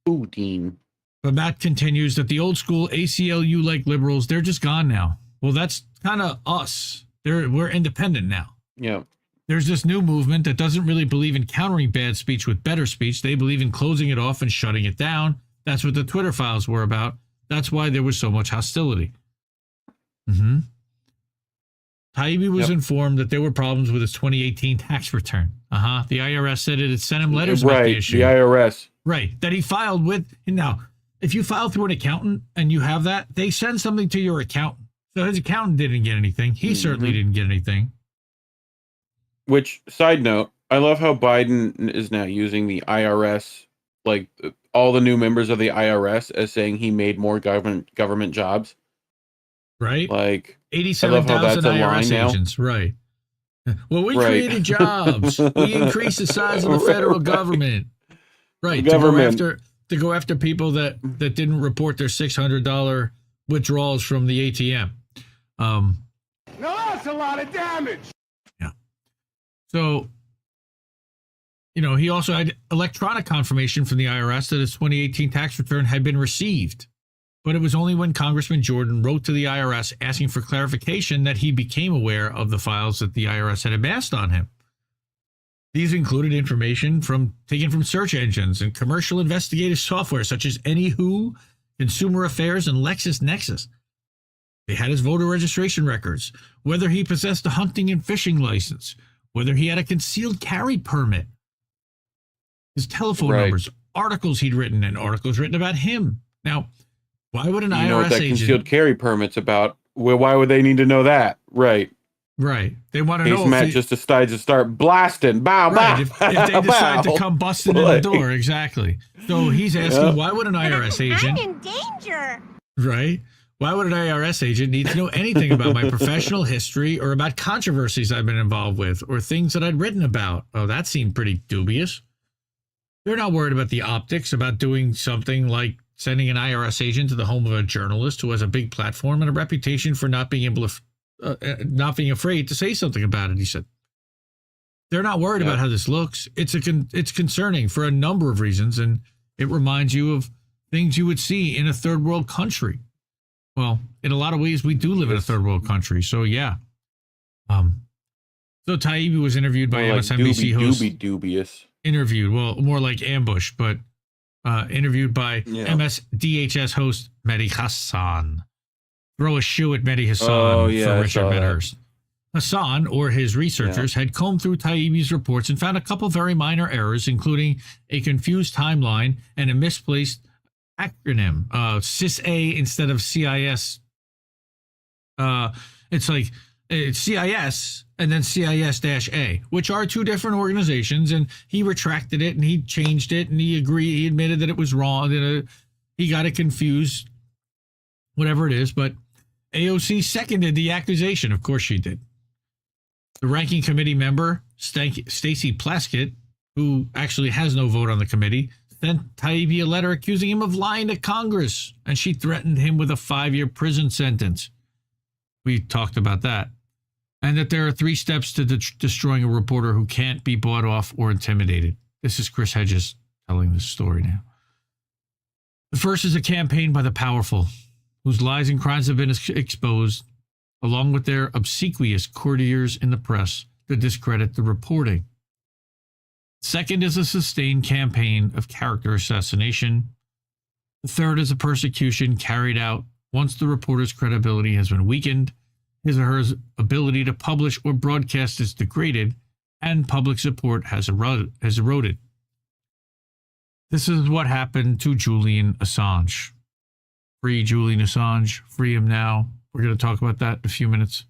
Putin. But Matt continues that the old school ACLU-like liberals, they're just gone now. Well, that's kind of us. We're independent now. Yeah. There's this new movement that doesn't really believe in countering bad speech with better speech. They believe in closing it off and shutting it down. That's what the Twitter files were about. That's why there was so much hostility. Mm-hmm. Taibbi was informed that there were problems with his 2018 tax return. The IRS said it had sent him letters about the issue. The IRS. Right, that he filed with. Now, if you file through an accountant and you have that, they send something to your accountant. So his accountant didn't get anything. He certainly didn't get anything. Which, side note, I love how Biden is now using the IRS, like all the new members of the IRS, as saying he made more government jobs. Right? Like 87,000 IRS agents. Right. Well, we created jobs. We increased the size of the federal government. Right. To go after people that didn't report their $600 withdrawals from the ATM. Now that's a lot of damage. Yeah. So, he also had electronic confirmation from the IRS that his 2018 tax return had been received. But it was only when Congressman Jordan wrote to the IRS asking for clarification that he became aware of the files that the IRS had amassed on him. These included information taken from search engines and commercial investigative software such as Anywho, Consumer Affairs, and LexisNexis. They had his voter registration records, whether he possessed a hunting and fishing license, whether he had a concealed carry permit, his telephone numbers, articles he'd written, and articles written about him. Now, why would an IRS know what that agent... concealed carry permit's about? Well, why would they need to know that? Right. They want to know if Matt just decides to start blasting. Bow, bow. If they decide to come busting in the door, exactly. So he's asking, why would an IRS agent... I'm in danger. Right? Why would an IRS agent need to know anything about my professional history or about controversies I've been involved with or things that I'd written about? Oh, that seemed pretty dubious. They're not worried about the optics, about doing something like sending an IRS agent to the home of a journalist who has a big platform and a reputation for not being able to, not being afraid to say something about it, he said. They're not worried about how this looks. It's concerning for a number of reasons, and it reminds you of things you would see in a third world country. Well, in a lot of ways, we do live in a third world country, so yeah. So Taibbi was interviewed by MSNBC host. Dubious. Interviewed, well, more like ambush, but interviewed by MSDHS host Mehdi Hassan. Throw a shoe at Mehdi Hassan for Richard Medhurst. Hassan, or his researchers, had combed through Taibbi's reports and found a couple very minor errors, including a confused timeline and a misplaced acronym, CIS-A instead of CIS. It's like it's CIS and then CIS-A, which are two different organizations, and he retracted it and he changed it and he admitted that it was wrong, that he got it confused, whatever it is, but AOC seconded the accusation. Of course she did. The ranking committee member, Stacey Plaskett, who actually has no vote on the committee, sent Taibbi a letter accusing him of lying to Congress, and she threatened him with a 5-year prison sentence. We talked about that. And that there are 3 steps to destroying a reporter who can't be bought off or intimidated. This is Chris Hedges telling this story now. The first is a campaign by the powerful, whose lies and crimes have been exposed, along with their obsequious courtiers in the press, to discredit the reporting. Second is a sustained campaign of character assassination. The third is a persecution carried out once the reporter's credibility has been weakened, his or her ability to publish or broadcast is degraded, and public support has eroded. This is what happened to Julian Assange. Free Julian Assange. Free him now. We're going to talk about that in a few minutes.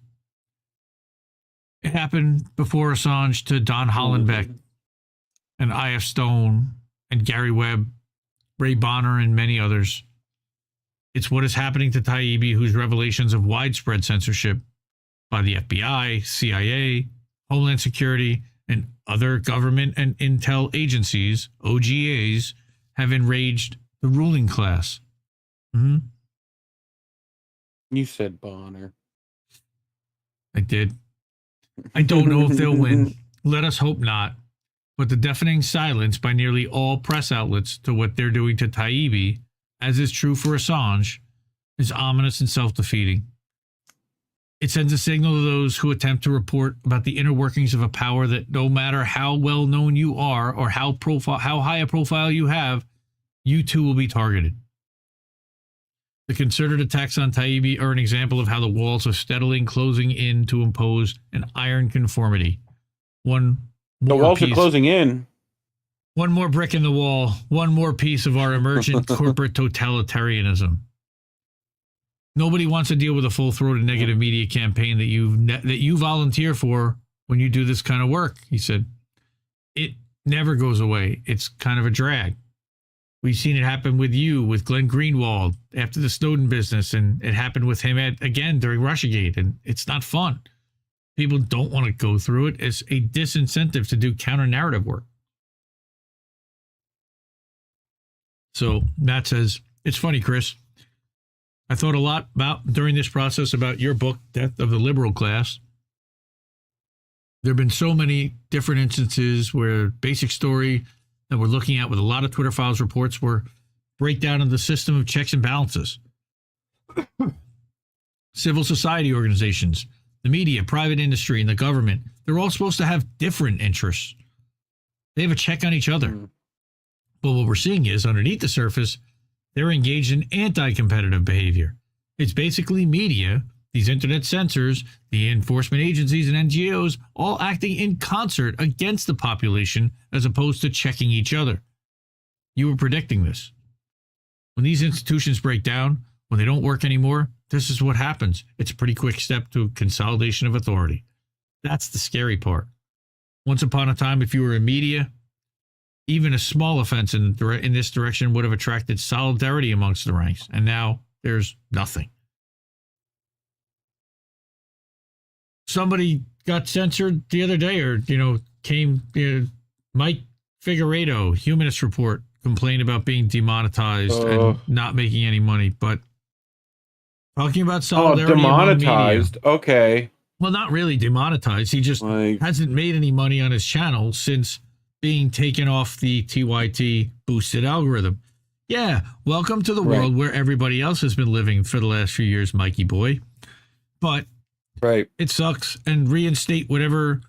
It happened before Assange to Don Hollenbeck and I.F. Stone and Gary Webb, Ray Bonner, and many others. It's what is happening to Taibbi, whose revelations of widespread censorship by the FBI, CIA, Homeland Security, and other government and intel agencies, OGAs, have enraged the ruling class. Mm-hmm. You said Bonner. I did. I don't know if they'll win. Let us hope not. But the deafening silence by nearly all press outlets to what they're doing to Taibbi, as is true for Assange, is ominous and self-defeating. It sends a signal to those who attempt to report about the inner workings of a power that no matter how well known you are or how high a profile you have, you too will be targeted. The concerted attacks on Taibbi are an example of how the walls are steadily closing in to impose an iron conformity. The walls are closing in. One more brick in the wall, one more piece of our emergent corporate totalitarianism. Nobody wants to deal with a full-throated negative media campaign that you volunteer for when you do this kind of work, he said. It never goes away. It's kind of a drag. We've seen it happen with Glenn Greenwald after the Snowden business, and it happened with him again during Russiagate, and it's not fun. People don't want to go through it. It's a disincentive to do counter-narrative work. So Matt says, it's funny, Chris. I thought a lot during this process about your book, Death of the Liberal Class. There have been so many different instances where basic story that we're looking at with a lot of Twitter Files reports were breakdown of the system of checks and balances. Civil society organizations, the media, private industry, and the government, they're all supposed to have different interests. They have a check on each other. But what we're seeing is, underneath the surface, they're engaged in anti-competitive behavior. It's basically media, these internet censors, the enforcement agencies and NGOs, all acting in concert against the population as opposed to checking each other. You were predicting this. When these institutions break down, when they don't work anymore, this is what happens. It's a pretty quick step to consolidation of authority. That's the scary part. Once upon a time, if you were in media, even a small offense in this direction would have attracted solidarity amongst the ranks, and now there's nothing. Somebody got censored the other day, or Mike Figueredo, Humanist Report, complained about being demonetized and not making any money. But talking about solidarity, demonetized. Media, okay. Well, not really demonetized. He just hasn't made any money on his channel since being taken off the TYT boosted algorithm. Yeah, welcome to the world where everybody else has been living for the last few years, Mikey boy. But it sucks, and reinstate whatever.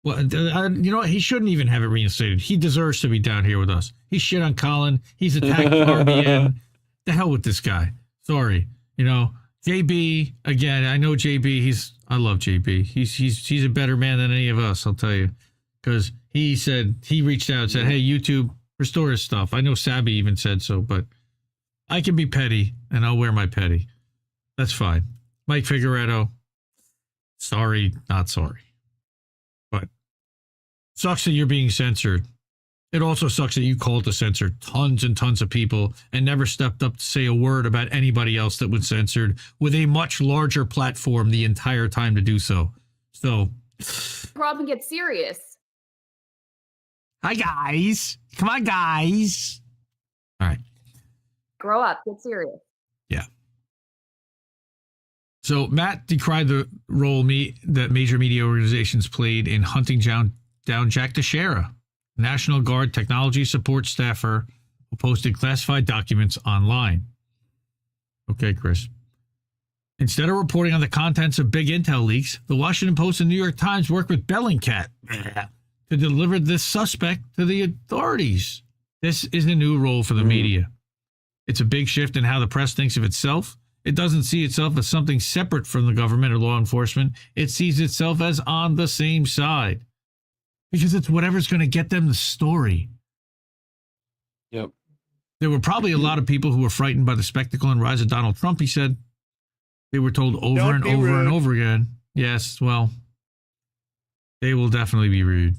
Well, you know what? He shouldn't even have it reinstated. He deserves to be down here with us. He shit on Colin. He's attacked RBN. The hell with this guy. Sorry. JB, again, I know JB, I love JB. He's a better man than any of us, I'll tell you. Because he reached out and said, hey, YouTube, restore his stuff. I know Sabby even said so, but I can be petty, and I'll wear my petty. That's fine. Mike Figueredo, sorry, not sorry. But sucks that you're being censored. It also sucks that you called to censor tons and tons of people and never stepped up to say a word about anybody else that was censored with a much larger platform the entire time to do so. So, problem gets serious. Hi, guys. Come on, guys. All right. Grow up. Get serious. Yeah. So Matt decried the role that major media organizations played in hunting down Jack Teixeira, National Guard technology support staffer who posted classified documents online. Okay, Chris. Instead of reporting on the contents of big intel leaks, the Washington Post and New York Times worked with Bellingcat to deliver this suspect to the authorities. This is a new role for the media. It's a big shift in how the press thinks of itself. It doesn't see itself as something separate from the government or law enforcement. It sees itself as on the same side because it's whatever's going to get them the story. Yep. There were probably a lot of people who were frightened by the spectacle and rise of Donald Trump, he said. They were told over and over and over again. Yes, well, they will definitely be rude.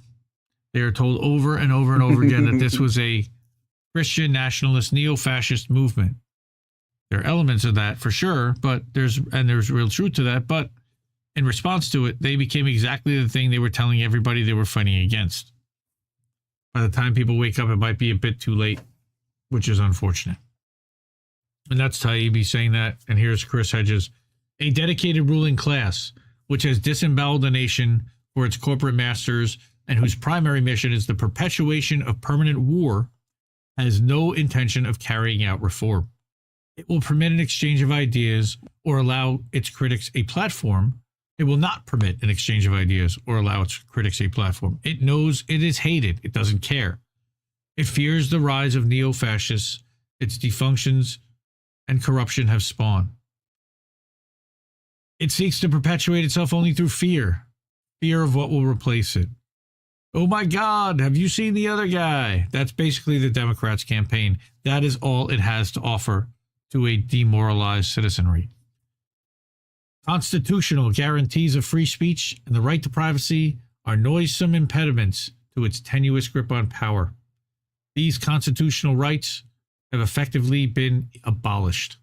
They are told over and over and over again that this was a Christian nationalist neo-fascist movement. There are elements of that for sure, but there's real truth to that. But in response to it, they became exactly the thing they were telling everybody they were fighting against. By the time people wake up, it might be a bit too late, which is unfortunate. And that's Taibbi saying that. And here's Chris Hedges. A dedicated ruling class, which has disemboweled the nation for its corporate masters and whose primary mission is the perpetuation of permanent war, has no intention of carrying out reform. It will permit an exchange of ideas or allow its critics a platform. It will not permit an exchange of ideas or allow its critics a platform. It knows it is hated. It doesn't care. It fears the rise of neo-fascists. Its defunctions and corruption have spawned. It seeks to perpetuate itself only through fear. Fear of what will replace it. Oh my God, have you seen the other guy? That's basically the Democrats' campaign. That is all it has to offer to a demoralized citizenry. Constitutional guarantees of free speech and the right to privacy are noisome impediments to its tenuous grip on power. These constitutional rights have effectively been abolished.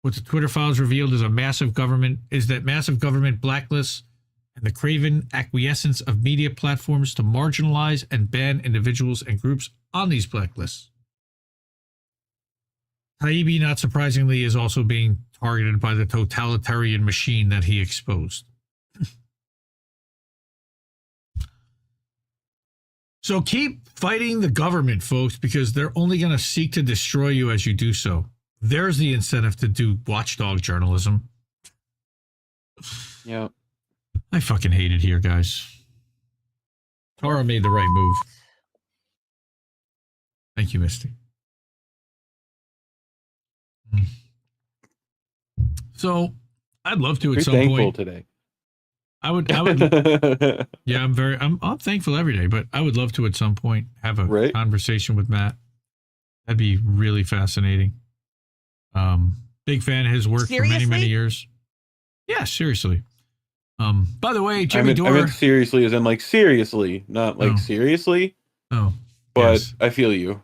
What the Twitter files revealed is that massive government blacklists and the craven acquiescence of media platforms to marginalize and ban individuals and groups on these blacklists. Taibbi, not surprisingly, is also being targeted by the totalitarian machine that he exposed. So keep fighting the government, folks, because they're only going to seek to destroy you as you do so. There's the incentive to do watchdog journalism. Yep. I fucking hate it here, guys. Tara made the right move. Thank you, Misty. So, I'd love to at some point. Today. I would. Yeah, I'm thankful every day, but I would love to at some point have a conversation with Matt. That'd be really fascinating. Big fan of his work for many years. Yeah, seriously. By the way, Jimmy Dore. I meant seriously as in like seriously, not like seriously. Oh. But yes. I feel you.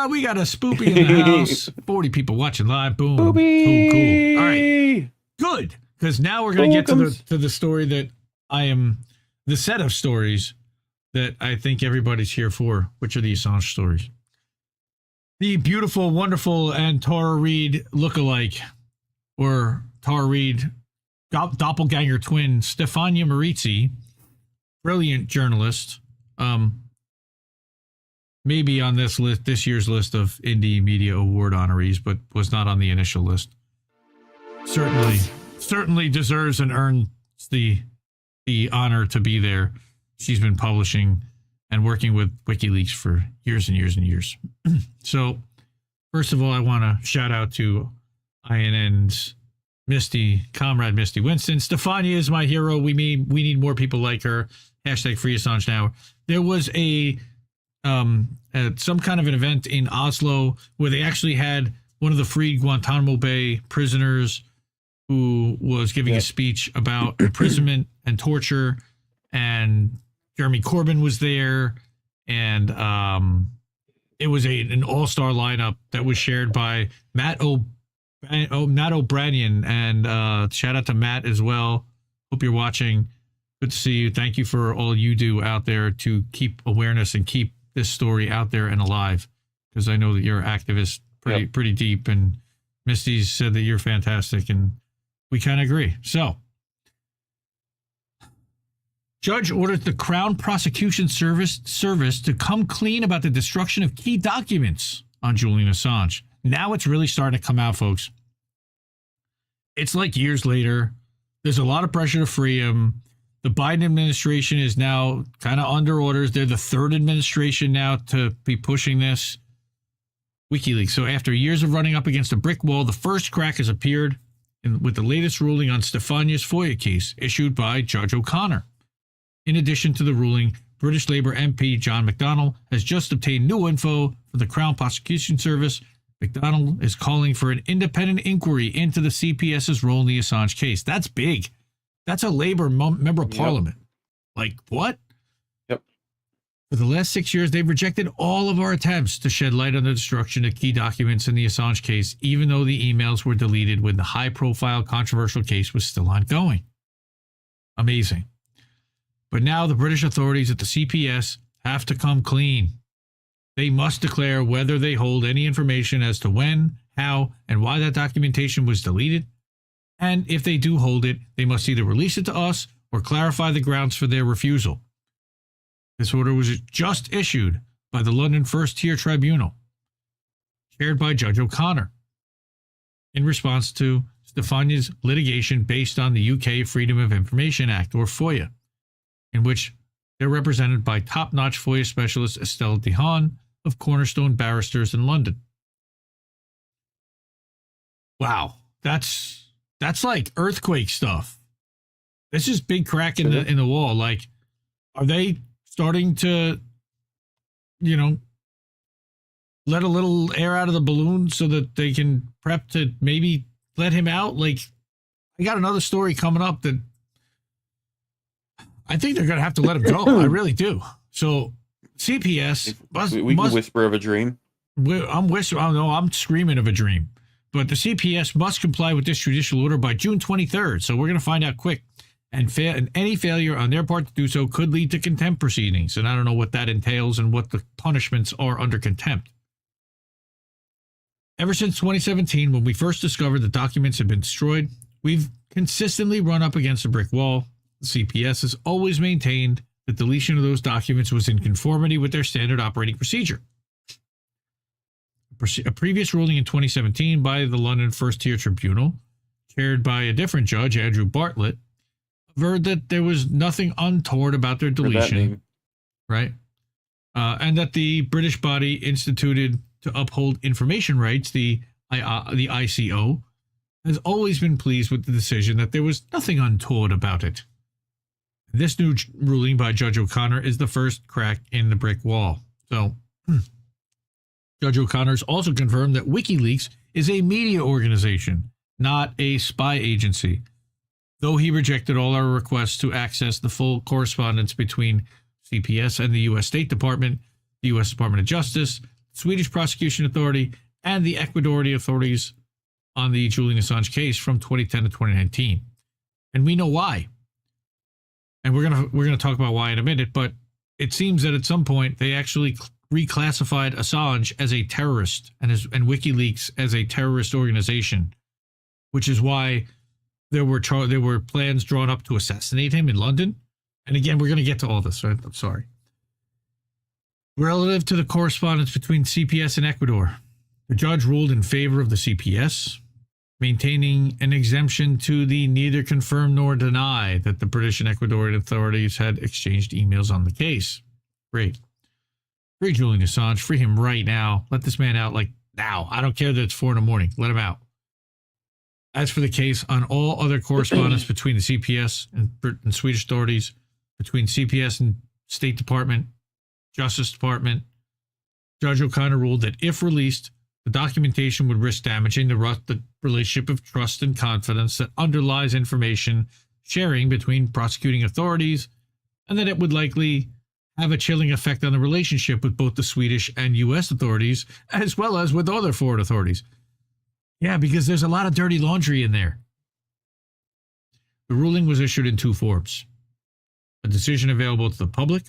We got a spoopy in the house. 40 people watching live. Boom. Cool. All right. Good. Because now we're going to get to the story that the set of stories that I think everybody's here for, which are the Assange stories. The beautiful, wonderful, and Tara Reid lookalike, or Tara Reid doppelganger twin, Stefania Maurizi, brilliant journalist, maybe on this year's list of Indie Media Award honorees, but was not on the initial list. Certainly deserves and earns the honor to be there. She's been publishing and working with WikiLeaks for years and years and years. So, first of all, I want to shout out to INN's Comrade Misty Winston. Stefania is my hero. We need more people like her. Hashtag Free Assange Now. There was some kind of an event in Oslo where they actually had one of the freed Guantanamo Bay prisoners who was giving a speech about imprisonment and torture, and Jeremy Corbyn was there, and it was an all-star lineup that was shared by Matt O'Brien, and shout out to Matt as well. Hope you're watching. Good to see you. Thank you for all you do out there to keep awareness and keep this story out there and alive, because I know that you're activist pretty deep, and Misty's said that you're fantastic, and we kind of agree. So, judge orders the Crown Prosecution Service to come clean about the destruction of key documents on Julian Assange. Now it's really starting to come out, folks. It's like years later. There's a lot of pressure to free him. The Biden administration is now kind of under orders. They're the third administration now to be pushing this. WikiLeaks. So after years of running up against a brick wall, the first crack has appeared with the latest ruling on Stefania's FOIA case issued by Judge O'Connor. In addition to the ruling, British Labour MP John McDonnell has just obtained new info for the Crown Prosecution Service. McDonnell is calling for an independent inquiry into the CPS's role in the Assange case. That's big. That's a Labour member of Parliament. Like, what? Yep. For the last 6 years, they've rejected all of our attempts to shed light on the destruction of key documents in the Assange case, even though the emails were deleted when the high-profile controversial case was still ongoing. Amazing. But now the British authorities at the CPS have to come clean. They must declare whether they hold any information as to when, how, and why that documentation was deleted. And if they do hold it, they must either release it to us or clarify the grounds for their refusal. This order was just issued by the London First Tier Tribunal, chaired by Judge O'Connor, in response to Stefania's litigation based on the UK Freedom of Information Act, or FOIA, in which they're represented by top-notch FOIA specialist Estelle Dehaene of Cornerstone Barristers in London. Wow, that's like earthquake stuff. This is big crack in the wall. Like, are they starting to, let a little air out of the balloon so that they can prep to maybe let him out? Like, I got another story coming up that I think they're going to have to let him go. I really do. So CPS we can whisper of a dream. I'm whispering. Oh no, I'm screaming of a dream. But the CPS must comply with this judicial order by June 23rd. So we're going to find out quick. And any failure on their part to do so could lead to contempt proceedings. And I don't know what that entails and what the punishments are under contempt. Ever since 2017, when we first discovered the documents had been destroyed, we've consistently run up against a brick wall. The CPS has always maintained that deletion of those documents was in conformity with their standard operating procedure. A previous ruling in 2017 by the London First Tier Tribunal, chaired by a different judge, Andrew Bartlett, averred that there was nothing untoward about their deletion, right? And that the British body instituted to uphold information rights, the ICO, has always been pleased with the decision that there was nothing untoward about it. This new ruling by Judge O'Connor is the first crack in the brick wall. So, Judge O'Connor's also confirmed that WikiLeaks is a media organization, not a spy agency, though he rejected all our requests to access the full correspondence between CPS and the U.S. State Department, the U.S. Department of Justice, Swedish Prosecution Authority, and the Ecuadorian authorities on the Julian Assange case from 2010 to 2019. And we know why. And we're gonna talk about why in a minute, but it seems that at some point they actually reclassified Assange as a terrorist and WikiLeaks as a terrorist organization, which is why there were plans drawn up to assassinate him in London. And again, we're going to get to all this, right? I'm sorry. Relative to the correspondence between CPS and Ecuador, the judge ruled in favor of the CPS, maintaining an exemption to the neither confirm nor deny that the British and Ecuadorian authorities had exchanged emails on the case. Great. Free Julian Assange. Free him right now. Let this man out like now. I don't care that it's 4 a.m. Let him out. As for the case on all other correspondence between the CPS and Swedish authorities, between CPS and State Department, Justice Department, Judge O'Connor ruled that if released, the documentation would risk damaging the relationship of trust and confidence that underlies information sharing between prosecuting authorities, and that it would likely have a chilling effect on the relationship with both the Swedish and U.S. authorities, as well as with other foreign authorities. Yeah, because there's a lot of dirty laundry in there. The ruling was issued in 2 forms: a decision available to the public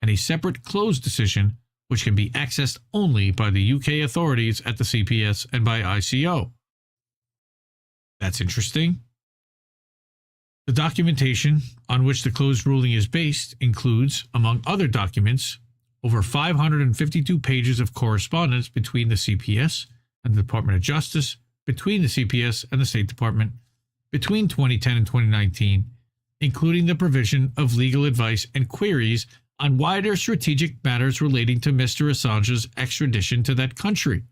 and a separate closed decision which can be accessed only by the UK authorities at the CPS and by ICO. That's interesting. The documentation on which the closed ruling is based includes, among other documents, over 552 pages of correspondence between the CPS and the Department of Justice, between the CPS and the State Department, between 2010 and 2019, including the provision of legal advice and queries on wider strategic matters relating to Mr. Assange's extradition to that country.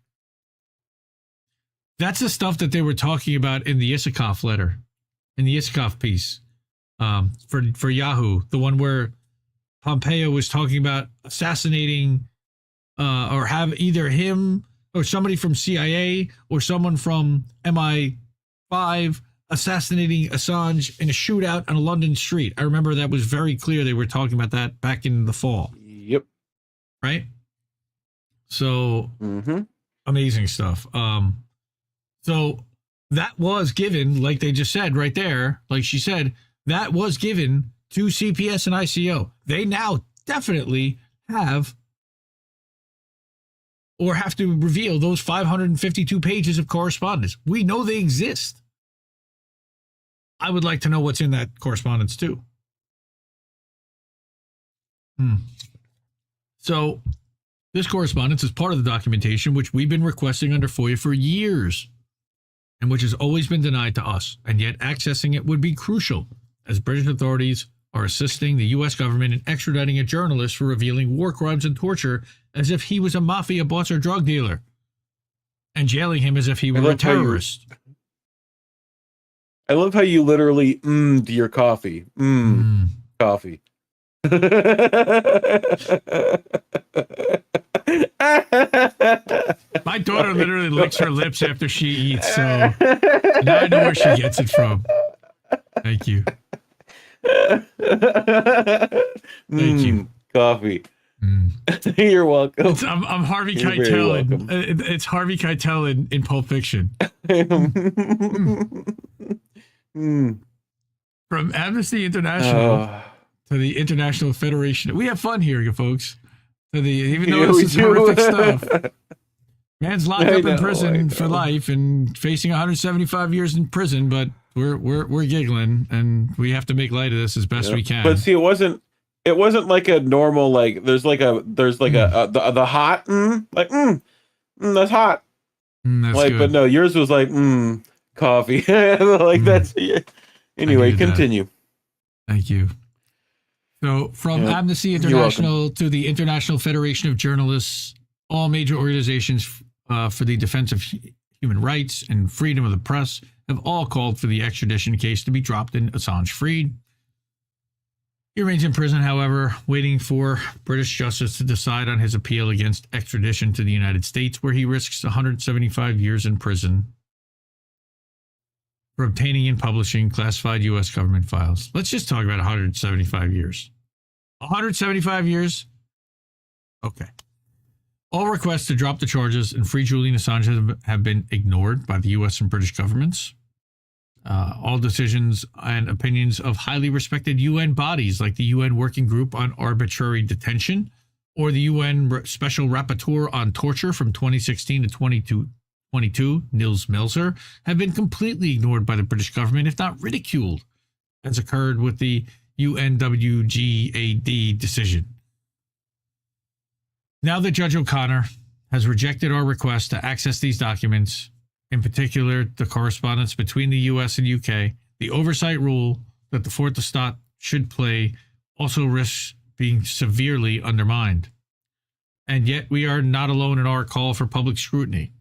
That's the stuff that they were talking about in the Isikoff letter, in the Isikoff piece for Yahoo, the one where Pompeo was talking about assassinating or have either him or somebody from CIA or someone from MI5 assassinating Assange in a shootout on a London street. I remember that was very clear. They were talking about that back in the fall. Yep. Right? So, amazing stuff. So that was given, like they just said right there, like she said, that was given to CPS and ICO. They now definitely have or have to reveal those 552 pages of correspondence. We know they exist. I would like to know what's in that correspondence too. So this correspondence is part of the documentation which we've been requesting under FOIA for years and which has always been denied to us, and yet accessing it would be crucial as British authorities are assisting the U.S. government in extraditing a journalist for revealing war crimes and torture as if he was a mafia boss or drug dealer, and jailing him as if he were a terrorist. I love how you literally to your coffee. Coffee. My daughter literally licks her lips after she eats, so now I know where she gets it from. Thank you. Thank you. Coffee. You're welcome. I'm Harvey Keitel. It's Harvey Keitel in Pulp Fiction. From Amnesty International to the International Federation. We have fun here, you folks. To the even though this is horrific stuff. Man's locked up in prison for life and facing 175 years in prison, but we're giggling and we have to make light of this as best we can. But see, it wasn't like a normal there's the hot that's hot. That's like good. But no, yours was like coffee. That's anyway, continue. Thank you. So from Amnesty International to the International Federation of Journalists, all major organizations for the defense of human rights and freedom of the press have all called for the extradition case to be dropped and Assange freed. He remains in prison, however, waiting for British justice to decide on his appeal against extradition to the United States, where he risks 175 years in prison for obtaining and publishing classified U.S. government files. Let's just talk about 175 years. 175 years? Okay. All requests to drop the charges and free Julian Assange have been ignored by the U.S. and British governments. All decisions and opinions of highly respected UN bodies like the UN Working Group on Arbitrary Detention or the UN Special Rapporteur on Torture from 2016 to 2022, Nils Melzer, have been completely ignored by the British government, if not ridiculed, as occurred with the UNWGAD decision. Now that Judge O'Connor has rejected our request to access these documents, in particular the correspondence between the U.S. and UK, the oversight rule that the Fourth Estate should play also risks being severely undermined. And yet we are not alone in our call for public scrutiny.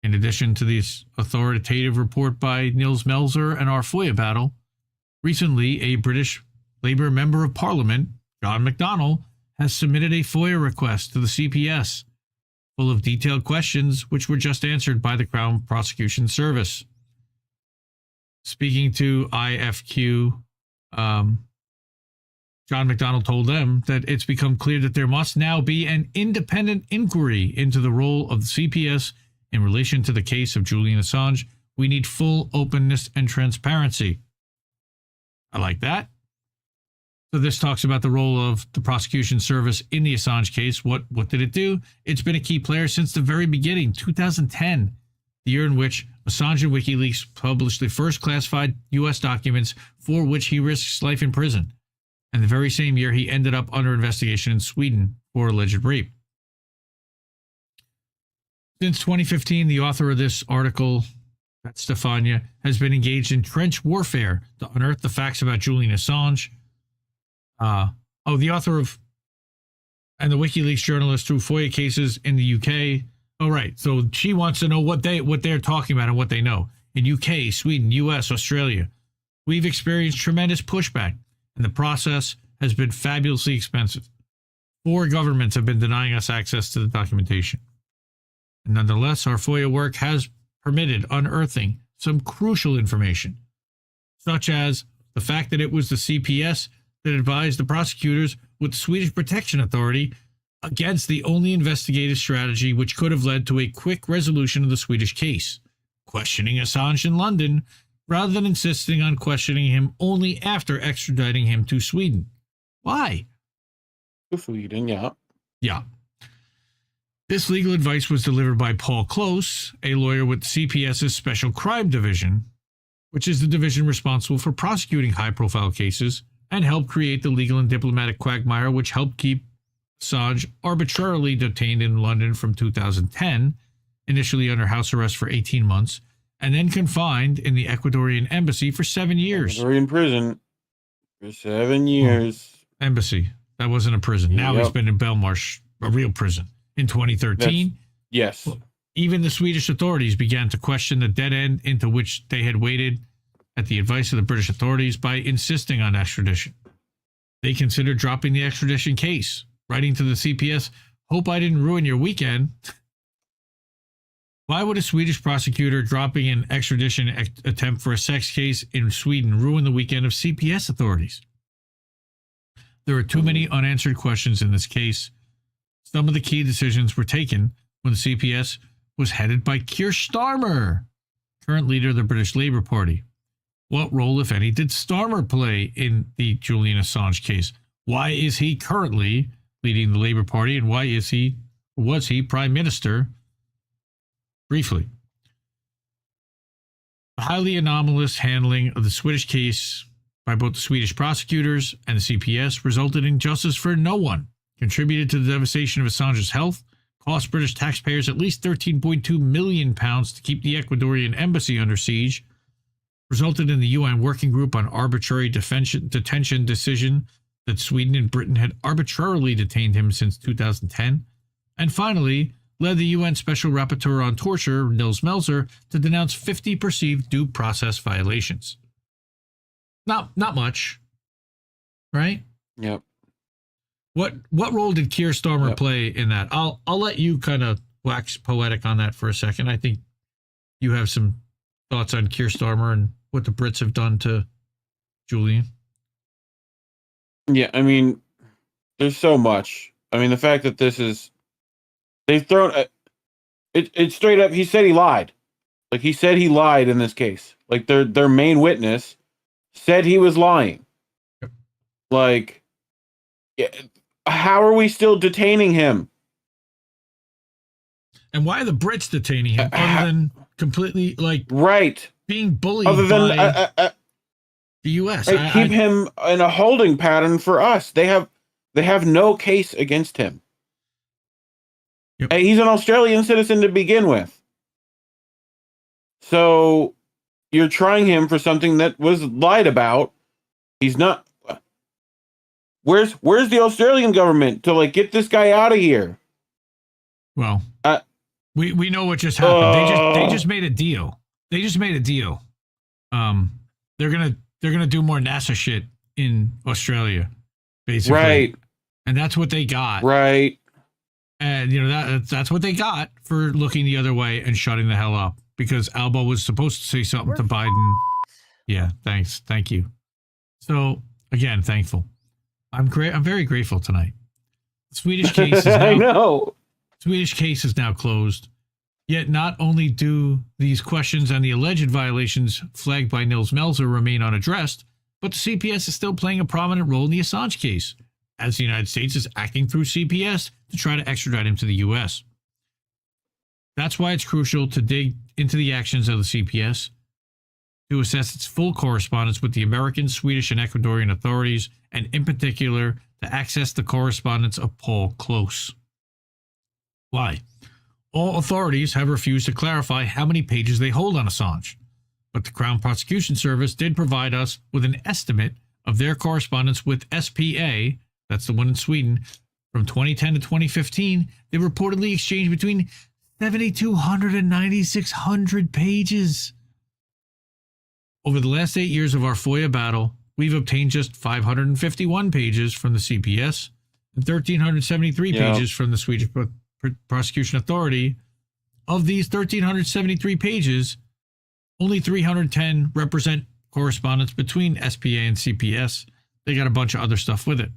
In addition to this authoritative report by Nils Melzer and our FOIA battle, recently a British Labour Member of Parliament, John McDonnell, has submitted a FOIA request to the CPS, full of detailed questions which were just answered by the Crown Prosecution Service. Speaking to IFQ, John McDonnell told them that it's become clear that there must now be an independent inquiry into the role of the CPS in relation to the case of Julian Assange. We need full openness and transparency. I like that. So this talks about the role of the prosecution service in the Assange case. What did it do? It's been a key player since the very beginning, 2010, the year in which Assange and WikiLeaks published the first classified U.S. documents for which he risks life in prison. And the very same year, he ended up under investigation in Sweden for alleged rape. Since 2015, the author of this article, that Stefania has been engaged in trench warfare to unearth the facts about Julian Assange. The author of and the WikiLeaks journalist through FOIA cases in the UK. Oh, right. So she wants to know what they're talking about and what they know. In UK, Sweden, US, Australia, we've experienced tremendous pushback, and the process has been fabulously expensive. 4 governments have been denying us access to the documentation. And nonetheless, our FOIA work has permitted unearthing some crucial information, such as the fact that it was the CPS that advised the prosecutors with the Swedish Protection Authority against the only investigative strategy which could have led to a quick resolution of the Swedish case, questioning Assange in London rather than insisting on questioning him only after extraditing him to Sweden. Why? To Sweden, yeah. Yeah. This legal advice was delivered by Paul Close, a lawyer with CPS's Special Crime Division, which is the division responsible for prosecuting high-profile cases and helped create the legal and diplomatic quagmire which helped keep Assange arbitrarily detained in London from 2010, initially under house arrest for 18 months, and then confined in the Ecuadorian embassy for 7 years. In prison for 7 years. Embassy. That wasn't a prison. Now he's been in Belmarsh, a real prison. In 2013, yes, even the Swedish authorities began to question the dead end into which they had waded at the advice of the British authorities by insisting on extradition. They considered dropping the extradition case, writing to the CPS, "Hope I didn't ruin your weekend." Why would a Swedish prosecutor dropping an extradition attempt for a sex case in Sweden ruin the weekend of CPS authorities? There are too many unanswered questions in this case. Some of the key decisions were taken when the CPS was headed by Keir Starmer, current leader of the British Labour Party. What role, if any, did Starmer play in the Julian Assange case? Why is he currently leading the Labour Party, and why was he Prime Minister? Briefly, the highly anomalous handling of the Swedish case by both the Swedish prosecutors and the CPS resulted in justice for no one, contributed to the devastation of Assange's health, cost British taxpayers at least £13.2 million to keep the Ecuadorian embassy under siege, resulted in the UN Working Group on Arbitrary Detention decision that Sweden and Britain had arbitrarily detained him since 2010, and finally led the UN Special Rapporteur on Torture, Nils Melzer, to denounce 50 perceived due process violations. Not much, right? Yep. What role did Keir Starmer play in that? I'll let you kind of wax poetic on that for a second. I think you have some thoughts on Keir Starmer and what the Brits have done to Julian. Yeah, I mean, there's so much. I mean, the fact that they've thrown it straight up. He said he lied. Like, he said he lied in this case. Like, their main witness said he was lying. Like, how are we still detaining him? And why are the Brits detaining him other than completely, like, being bullied other than by the U.S.? Keep him in a holding pattern for us. They have no case against him. Yep. He's an Australian citizen to begin with. So you're trying him for something that was lied about. He's not. Where's the Australian government to, like, get this guy out of here? Well, we know what just happened. They just made a deal. They just made a deal. They're gonna do more NASA shit in Australia, basically. Right. And that's what they got. Right. And that's what they got for looking the other way and shutting the hell up, because Alba was supposed to say something to Biden. Yeah, thanks. Thank you. So again, thankful. I'm very grateful tonight. The Swedish case is now, I know. Swedish case is now closed. Yet not only do these questions on the alleged violations flagged by Nils Melzer remain unaddressed, but the CPS is still playing a prominent role in the Assange case, as the United States is acting through CPS to try to extradite him to the U.S. That's why it's crucial to dig into the actions of the CPS, to assess its full correspondence with the American, Swedish, and Ecuadorian authorities, and in particular, to access the correspondence of Paul Close. Why? All authorities have refused to clarify how many pages they hold on Assange, but the Crown Prosecution Service did provide us with an estimate of their correspondence with SPA, that's the one in Sweden, from 2010 to 2015. They reportedly exchanged between 7,200 and 9,600 pages. Over the last 8 years of our FOIA battle, we've obtained just 551 pages from the CPS and 1,373 pages from the Swedish Prosecution Authority. Of these 1,373 pages, only 310 represent correspondence between SPA and CPS. They got a bunch of other stuff with it.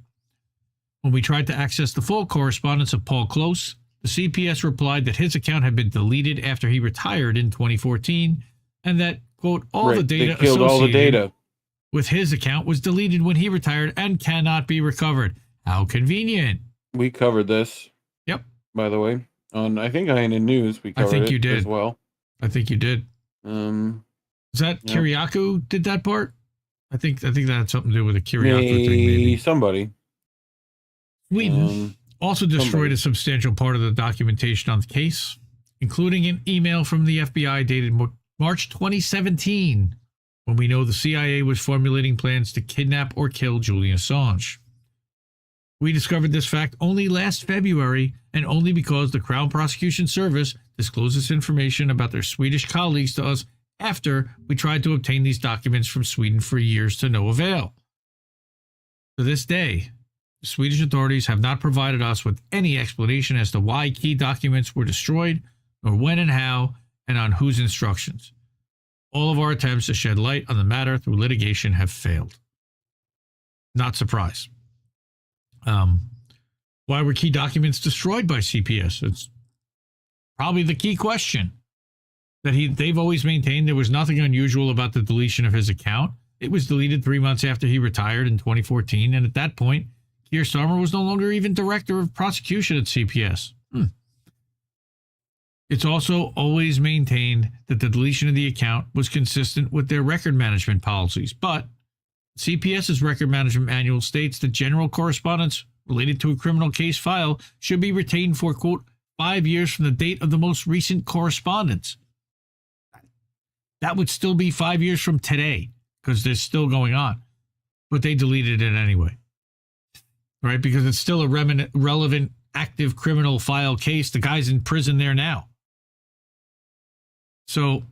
When we tried to access the full correspondence of Paul Close, the CPS replied that his account had been deleted after he retired in 2014, and that, quote, all the data associated with his account was deleted when he retired and cannot be recovered. How convenient. We covered this. Yep. By the way, on I think INN News we covered you did as well. I think you did. Is that Kiriakou did that part? I think that had something to do with the Kiriakou thing. Maybe somebody. Sweden also destroyed a substantial part of the documentation on the case, including an email from the FBI dated March 2017, when we know the CIA was formulating plans to kidnap or kill Julian Assange. We discovered this fact only last February, and only because the Crown Prosecution Service disclosed this information about their Swedish colleagues to us after we tried to obtain these documents from Sweden for years to no avail. To this day, the Swedish authorities have not provided us with any explanation as to why key documents were destroyed, or when and how, and on whose instructions. All of our attempts to shed light on the matter through litigation have failed. Not surprised. Why were key documents destroyed by CPS? It's probably the key question. They've always maintained there was nothing unusual about the deletion of his account. It was deleted 3 months after he retired in 2014, and at that point, Keir Starmer was no longer even director of prosecution at CPS. It's also always maintained that the deletion of the account was consistent with their record management policies, but CPS's record management manual states that general correspondence related to a criminal case file should be retained for, quote, 5 years from the date of the most recent correspondence. That would still be 5 years from today, because they're still going on. But they deleted it anyway. Right? Because it's still a relevant active criminal file case. The guy's in prison there now. So,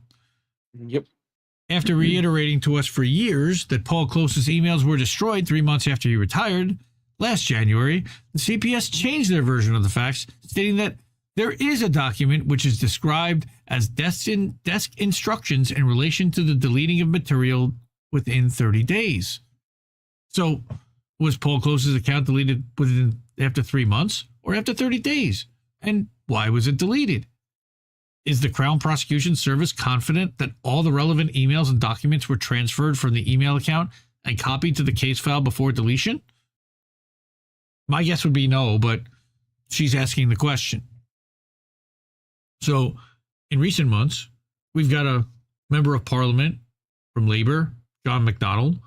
after reiterating to us for years that Paul Close's emails were destroyed 3 months after he retired, last January, the CPS changed their version of the facts, stating that there is a document which is described as desk instructions in relation to the deleting of material within 30 days. So, was Paul Close's account deleted after 3 months or after 30 days? And why was it deleted? Is the Crown Prosecution Service confident that all the relevant emails and documents were transferred from the email account and copied to the case file before deletion? My guess would be no, but she's asking the question. So, in recent months, we've got a member of Parliament from Labour, John McDonnell.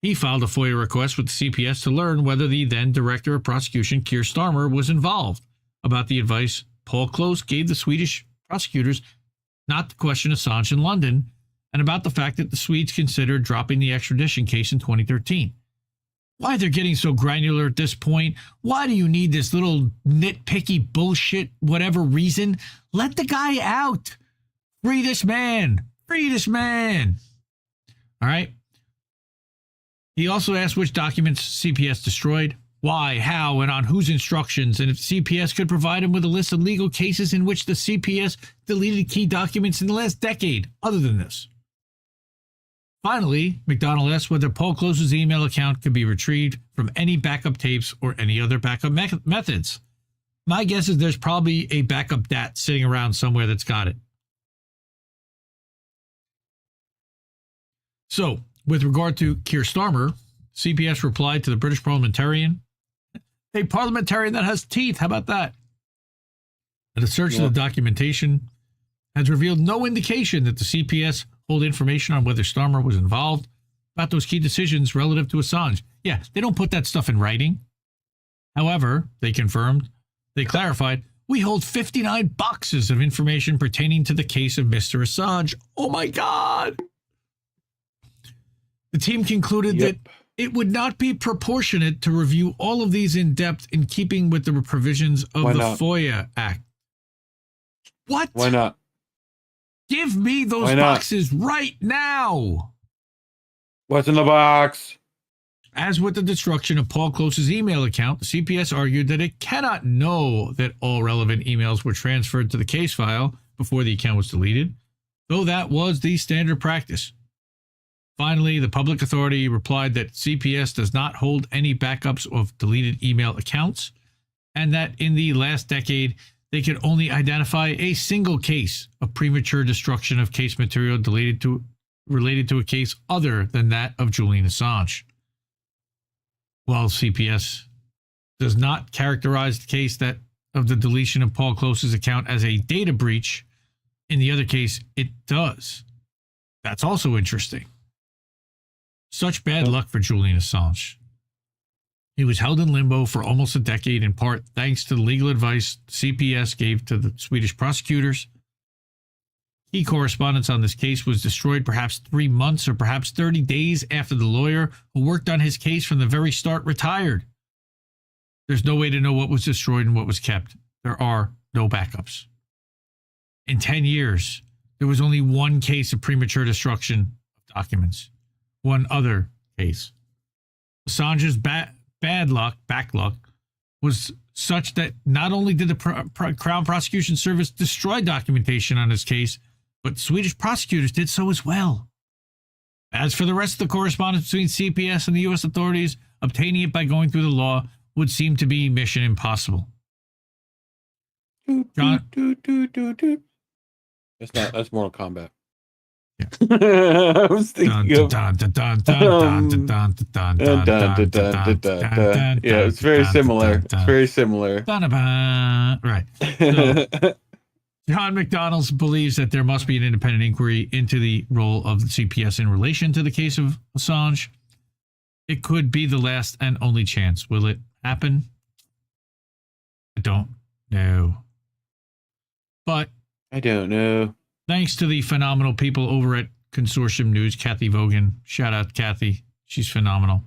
He filed a FOIA request with the CPS to learn whether the then Director of Prosecution, Keir Starmer, was involved about the advice Paul Close gave the Swedish prosecutors not to question Assange in London, and about the fact that the Swedes considered dropping the extradition case in 2013. Why they're getting so granular at this point? Why do you need this little nitpicky bullshit, whatever reason? Let the guy out. Free this man. Free this man. All right. He also asked which documents CPS destroyed, why, how, and on whose instructions, and if CPS could provide him with a list of legal cases in which the CPS deleted key documents in the last decade, other than this. Finally, McDonnell asked whether Paul Close's email account could be retrieved from any backup tapes or any other backup methods. My guess is there's probably a backup DAT sitting around somewhere that's got it. So, with regard to Keir Starmer, CPS replied to the British parliamentarian, a parliamentarian that has teeth, how about that? And a search of the documentation has revealed no indication that the CPS hold information on whether Starmer was involved about those key decisions relative to Assange. Yeah, they don't put that stuff in writing. However, they clarified, We hold 59 boxes of information pertaining to the case of Mr. Assange. Oh my God. The team concluded that it would not be proportionate to review all of these in depth in keeping with the provisions of the FOIA Act. What? Why not? Give me those boxes right now. What's in the box? As with the destruction of Paul Close's email account, the CPS argued that it cannot know that all relevant emails were transferred to the case file before the account was deleted, though that was the standard practice. Finally, the public authority replied that CPS does not hold any backups of deleted email accounts, and that in the last decade, they could only identify a single case of premature destruction of case material related to a case other than that of Julian Assange. While CPS does not characterize the case of the deletion of Paul Close's account as a data breach, in the other case, it does. That's also interesting. Such bad luck for Julian Assange. He was held in limbo for almost a decade, in part thanks to the legal advice CPS gave to the Swedish prosecutors. Key correspondence on this case was destroyed perhaps 3 months or perhaps 30 days after the lawyer who worked on his case from the very start retired. There's no way to know what was destroyed and what was kept. There are no backups. In 10 years, there was only one case of premature destruction of documents. One other case. Assange's backlog was such that not only did the Crown Prosecution Service destroy documentation on his case, but Swedish prosecutors did so as well. As for the rest of the correspondence between CPS and the U.S. authorities, obtaining it by going through the law would seem to be mission impossible. John? That's Mortal Kombat. Yeah. I was thinking yeah, it's very similar. It's very similar. Right. So, John McDonald believes that there must be an independent inquiry into the role of the CPS in relation to the case of Assange. It could be the last and only chance. Will it happen? I don't know. But I don't know. Thanks to the phenomenal people over at Consortium News, Kathy Vogan. Shout out Kathy. She's phenomenal.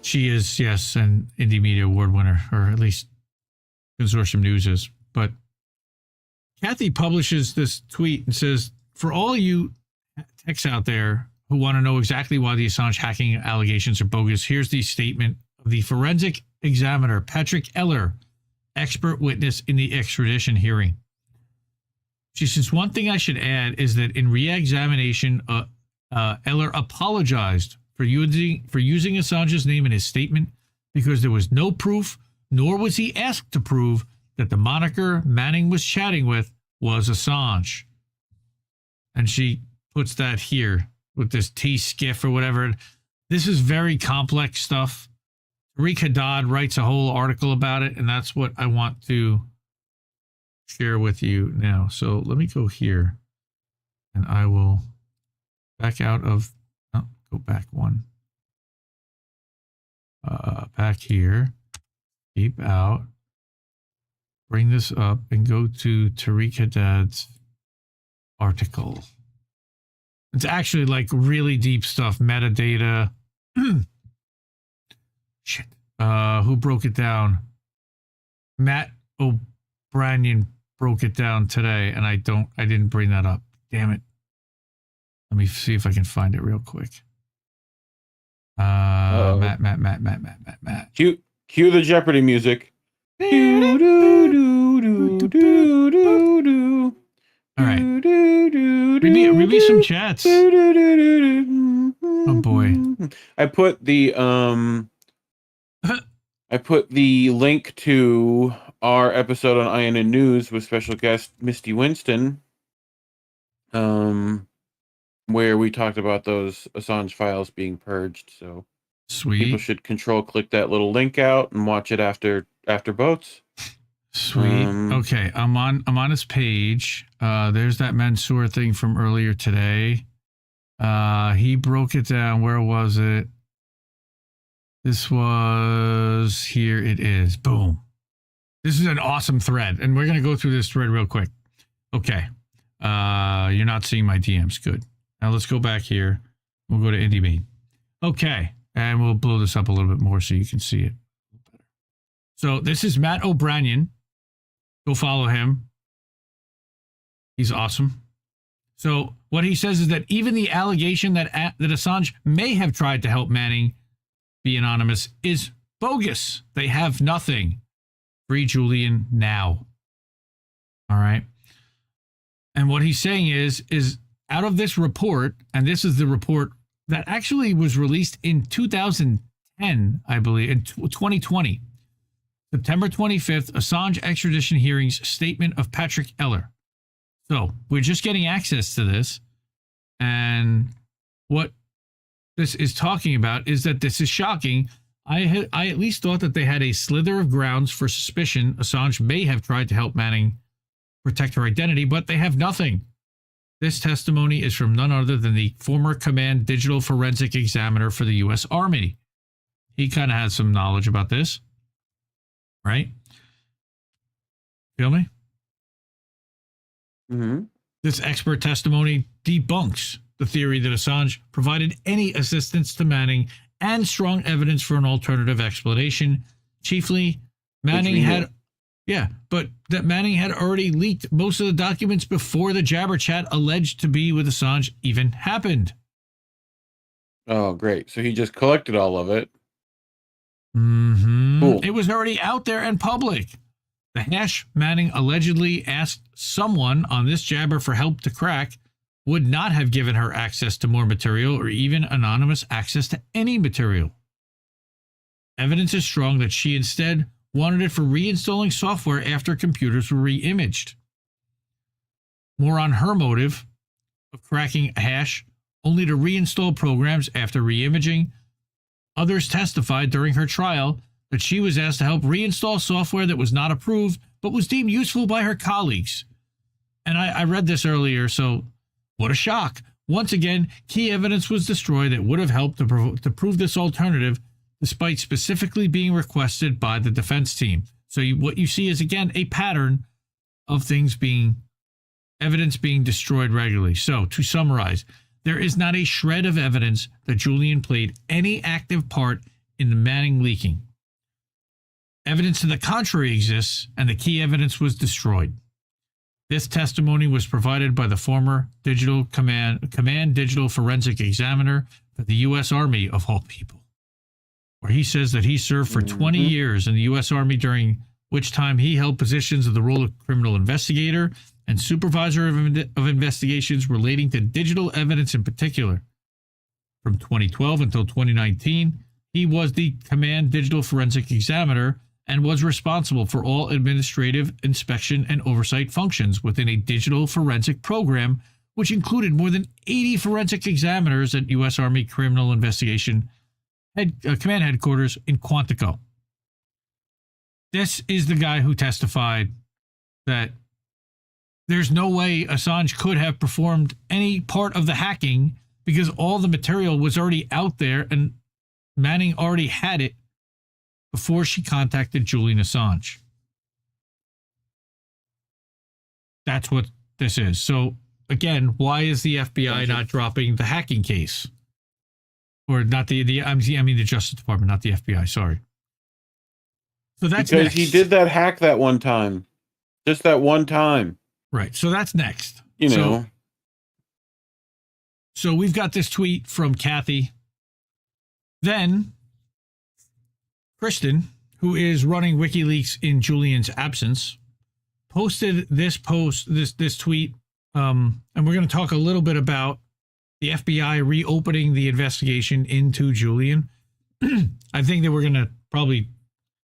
She is, yes, an Indie Media Award winner, or at least Consortium News is. But Kathy publishes this tweet and says, for all you techs out there who want to know exactly why the Assange hacking allegations are bogus, here's the statement of the forensic examiner, Patrick Eller, expert witness in the extradition hearing. She says, one thing I should add is that in re-examination, Eller apologized for using Assange's name in his statement because there was no proof, nor was he asked to prove that the moniker Manning was chatting with was Assange. And she puts that here with this T-skiff or whatever. This is very complex stuff. Tareq Haddad writes a whole article about it, and that's what I want to share with you now. So let me go here, and I will back out of, go back one. Back here, keep out, bring this up, and go to Tareq Haddad's article. It's actually like really deep stuff, metadata. Shit. Who broke it down? Matt O'Brien broke it down today, and I didn't bring that up. Damn it. Let me see if I can find it real quick. Matt. Cue the Jeopardy music. All right. Read me some chats. Oh boy. I put the link to our episode on INN News with special guest Misty Winston, where we talked about those Assange files being purged. So sweet. People should click that little link out and watch it after boats. Sweet. Okay, I'm on his page. There's that Mansour thing from earlier today. He broke it down. Where was it? This was here. It is. Boom. This is an awesome thread, and we're going to go through this thread real quick. Okay. You're not seeing my DMs. Good. Now let's go back here. We'll go to IndieMain. Okay. And we'll blow this up a little bit more so you can see it. So this is Matt O'Brien. Go follow him. He's awesome. So what he says is that even the allegation that Assange may have tried to help Manning be anonymous is bogus. They have nothing. Free Julian now. All right. And what he's saying is out of this report, and this is the report that actually was released in 2010, I believe, in 2020. September 25th, Assange extradition hearings, statement of Patrick Eller. So we're just getting access to this. And what this is talking about is that this is shocking. I at least thought that they had a slither of grounds for suspicion Assange may have tried to help Manning protect her identity, but they have nothing. This testimony is from none other than the former command digital forensic examiner for the U.S. Army. He kind of has some knowledge about this. Right? Feel me? Mm-hmm. This expert testimony debunks the theory that Assange provided any assistance to Manning and strong evidence for an alternative explanation. Chiefly, Manning had already leaked most of the documents before the Jabber chat alleged to be with Assange even happened. Oh, great. So he just collected all of it. Mm-hmm. Cool. It was already out there and public. The hash Manning allegedly asked someone on this Jabber for help to crack would not have given her access to more material or even anonymous access to any material. Evidence is strong that she instead wanted it for reinstalling software after computers were re-imaged. More on her motive of cracking a hash only to reinstall programs after re-imaging. Others testified during her trial that she was asked to help reinstall software that was not approved but was deemed useful by her colleagues. And I read this earlier, so what a shock. Once again, key evidence was destroyed that would have helped to prove this alternative, despite specifically being requested by the defense team. So what you see is, again, a pattern of evidence being destroyed regularly. So to summarize, there is not a shred of evidence that Julian played any active part in the Manning leaking. Evidence to the contrary exists, and the key evidence was destroyed. This testimony was provided by the former Command Digital Forensic Examiner for the U.S. Army, of all people, where he says that he served for 20 years in the U.S. Army, during which time he held positions of the role of criminal investigator and supervisor of investigations relating to digital evidence in particular. From 2012 until 2019, he was the Command Digital Forensic Examiner and was responsible for all administrative, inspection, and oversight functions within a digital forensic program, which included more than 80 forensic examiners at U.S. Army Criminal Investigation Command Headquarters in Quantico. This is the guy who testified that there's no way Assange could have performed any part of the hacking because all the material was already out there and Manning already had it before she contacted Julian Assange. That's what this is. So, again, why is the FBI not dropping the hacking case? Or not the Justice Department, not the FBI, sorry. So that's because next. He did that hack that one time. Just that one time. Right. So that's next. You know. So we've got this tweet from Kathy. Then Kristen, who is running WikiLeaks in Julian's absence, posted this tweet. And we're going to talk a little bit about the FBI reopening the investigation into Julian. I think that we're going to probably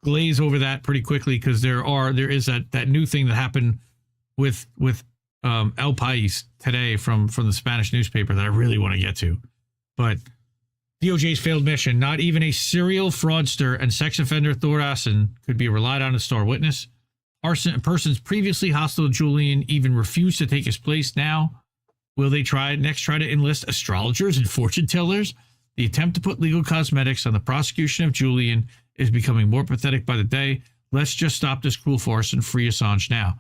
glaze over that pretty quickly because there is that new thing that happened with El Pais today from the Spanish newspaper that I really want to get to. But DOJ's failed mission. Not even a serial fraudster and sex offender Thorasen could be relied on as star witness. Persons previously hostile to Julian even refused to take his place. Now, will they try to enlist astrologers and fortune tellers? The attempt to put legal cosmetics on the prosecution of Julian is becoming more pathetic by the day. let's just stop this cruel farce and free Assange now.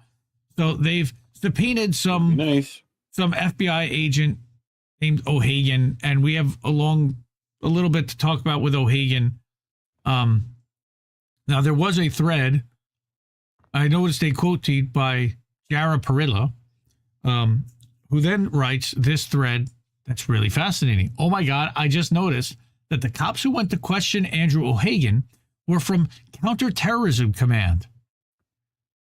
So they've subpoenaed some FBI agent named O'Hagan, and we have a little bit to talk about with O'Hagan. Now, there was a thread, I noticed a quote tweet by Jara Parilla, who then writes this thread that's really fascinating. Oh my God, I just noticed that the cops who went to question Andrew O'Hagan were from Counter-Terrorism Command.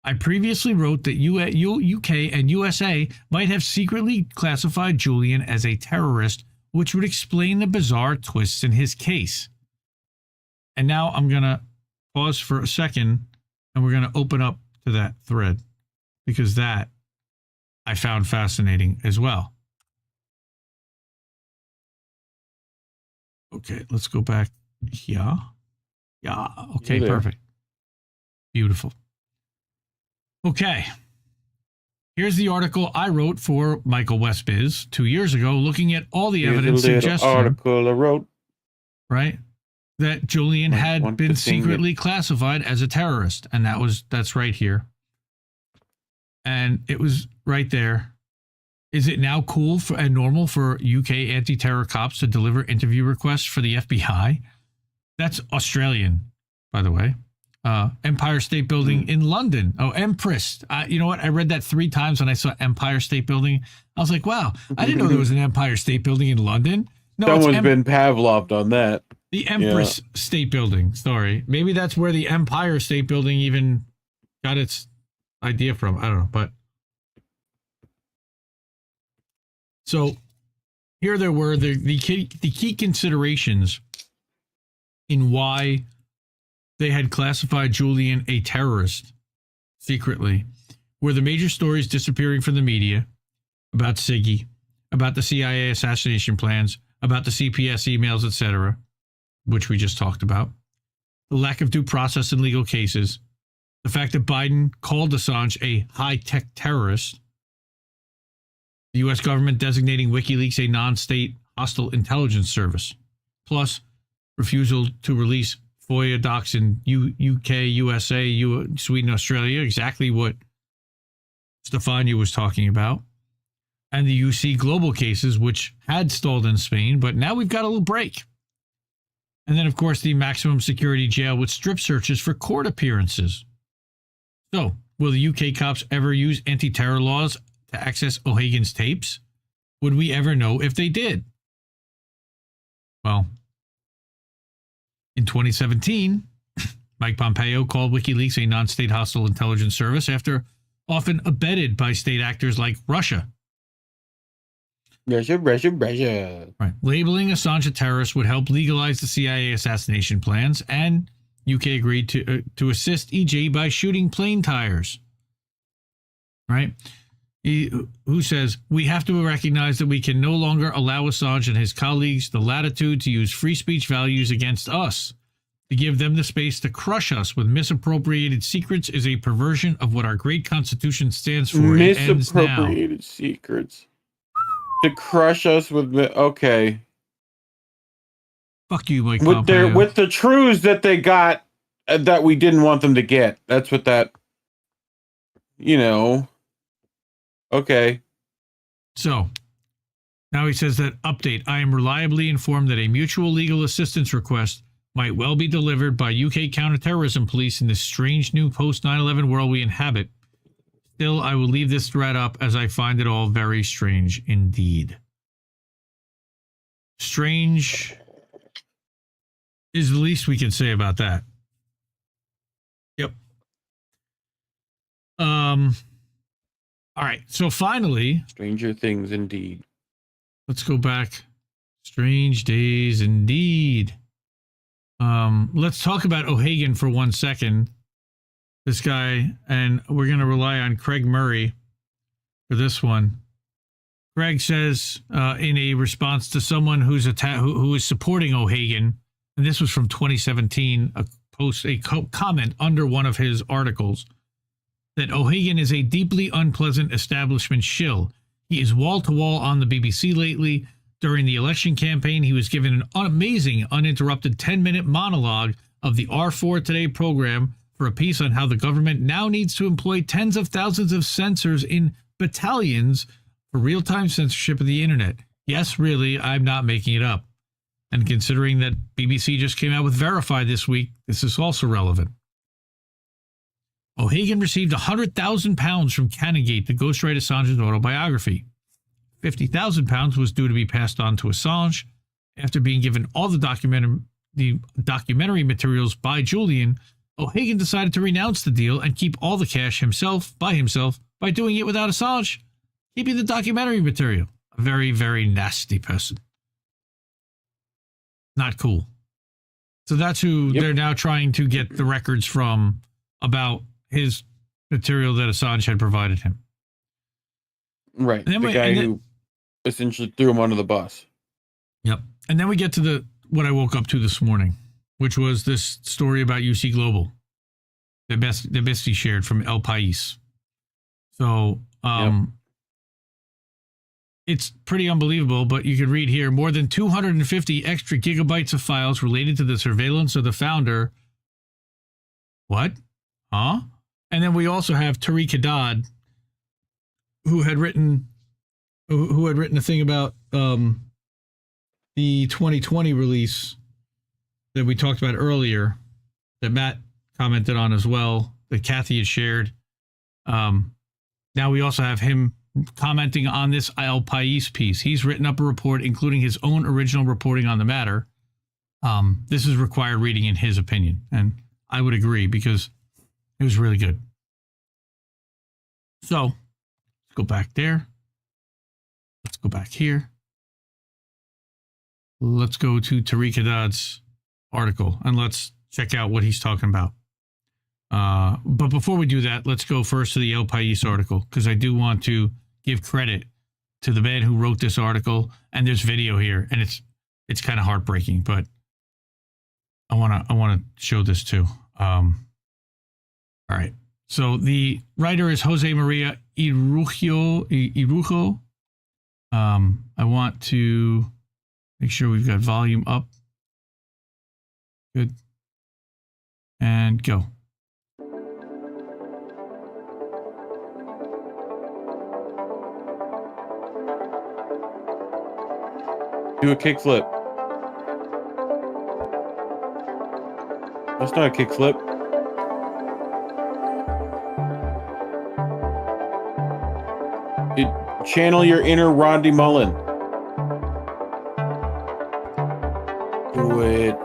I previously wrote that UK and USA might have secretly classified Julian as a terrorist, which would explain the bizarre twists in his case. And now I'm going to pause for a second, and we're going to open up to that thread, because that I found fascinating as well. Okay, let's go back. Yeah. Okay, perfect. Beautiful. Okay. Here's the article I wrote for Michael Westbiz 2 years ago, looking at all the evidence suggesting article I wrote, right, that Julian had been secretly classified as a terrorist, and that's right here. And it was right there. Is it now cool and normal for UK anti-terror cops to deliver interview requests for the FBI? That's Australian, by the way. Empire State Building in London. Oh, Empress. You know what? I read that 3 times when I saw Empire State Building. I was like, wow, I didn't know there was an Empire State Building in London. No, someone's been Pavloved on that. The Empress State Building. Sorry. Maybe that's where the Empire State Building even got its idea from. I don't know. But so here there were the key considerations in why they had classified Julian a terrorist secretly were the major stories disappearing from the media about Siggy, about the CIA assassination plans, about the CPS emails, etc., which we just talked about, the lack of due process in legal cases, the fact that Biden called Assange a high-tech terrorist, the U.S. government designating WikiLeaks a non-state hostile intelligence service, plus refusal to release FOIA docs in UK, USA, Sweden, Australia, exactly what Stefania was talking about, and the UC global cases, which had stalled in Spain, but now we've got a little break. And then, of course, the maximum security jail with strip searches for court appearances. So, will the UK cops ever use anti-terror laws to access O'Hagan's tapes? Would we ever know if they did? Well, in 2017, Mike Pompeo called WikiLeaks a non-state hostile intelligence service after often abetted by state actors like Russia. Russia. Right. Labeling Assange a terrorist would help legalize the CIA assassination plans, and UK agreed to assist EJ by shooting plane tires. Right? Who says, we have to recognize that we can no longer allow Assange and his colleagues the latitude to use free speech values against us. To give them the space to crush us with misappropriated secrets is a perversion of what our great Constitution stands for. Misappropriated secrets. To crush us with... Okay. Fuck you, Mike Pompeo. With the truths that they got that we didn't want them to get. That's what that... Okay. So, now he says that, update, I am reliably informed that a mutual legal assistance request might well be delivered by UK counterterrorism police in this strange new post-9/11 world we inhabit. Still, I will leave this thread up as I find it all very strange indeed. Strange is the least we can say about that. Yep. All right, so finally... Stranger things indeed. Let's go back. Strange days indeed. Let's talk about O'Hagan for 1 second. This guy, and we're going to rely on Craig Murray for this one. Craig says, in a response to someone who is supporting O'Hagan, and this was from 2017, a comment under one of his articles, that O'Hagan is a deeply unpleasant establishment shill. He is wall-to-wall on the BBC lately. During the election campaign, he was given an amazing, uninterrupted 10-minute monologue of the R4 Today program for a piece on how the government now needs to employ tens of thousands of censors in battalions for real-time censorship of the internet. Yes, really, I'm not making it up. And considering that BBC just came out with Verify this week, this is also relevant. O'Hagan received £100,000 from Canongate to ghostwrite Assange's autobiography. £50,000 was due to be passed on to Assange after being given all the documentary materials by Julian. O'Hagan decided to renounce the deal and keep all the cash by himself by doing it without Assange, keeping the documentary material. A very, very nasty person. Not cool. So that's who they're now trying to get the records from about his material that Assange had provided him. Right. The guy who essentially threw him under the bus. Yep. And then we get to what I woke up to this morning, which was this story about UC Global that Misty shared from El Pais. So it's pretty unbelievable, but you could read here, more than 250 extra gigabytes of files related to the surveillance of the founder. What? Huh? And then we also have Tareq Haddad, who had written a thing about the 2020 release that we talked about earlier, that Matt commented on as well, that Kathy had shared. Now we also have him commenting on this El Pais piece. He's written up a report, including his own original reporting on the matter. This is required reading in his opinion, and I would agree because it was really good. So let's go back there. Let's go back here. Let's go to Tareq Haddad's article and let's check out what he's talking about. But before we do that, let's go first to the El Pais article, because I do want to give credit to the man who wrote this article. And there's video here, and it's kind of heartbreaking, but I want to show this too. All right. So the writer is JOSÉ MARÍA IRUJO. I want to make sure we've got volume up. Good. And go. Do a kickflip. That's not a kickflip. Channel your inner Rodney Mullen. Do it.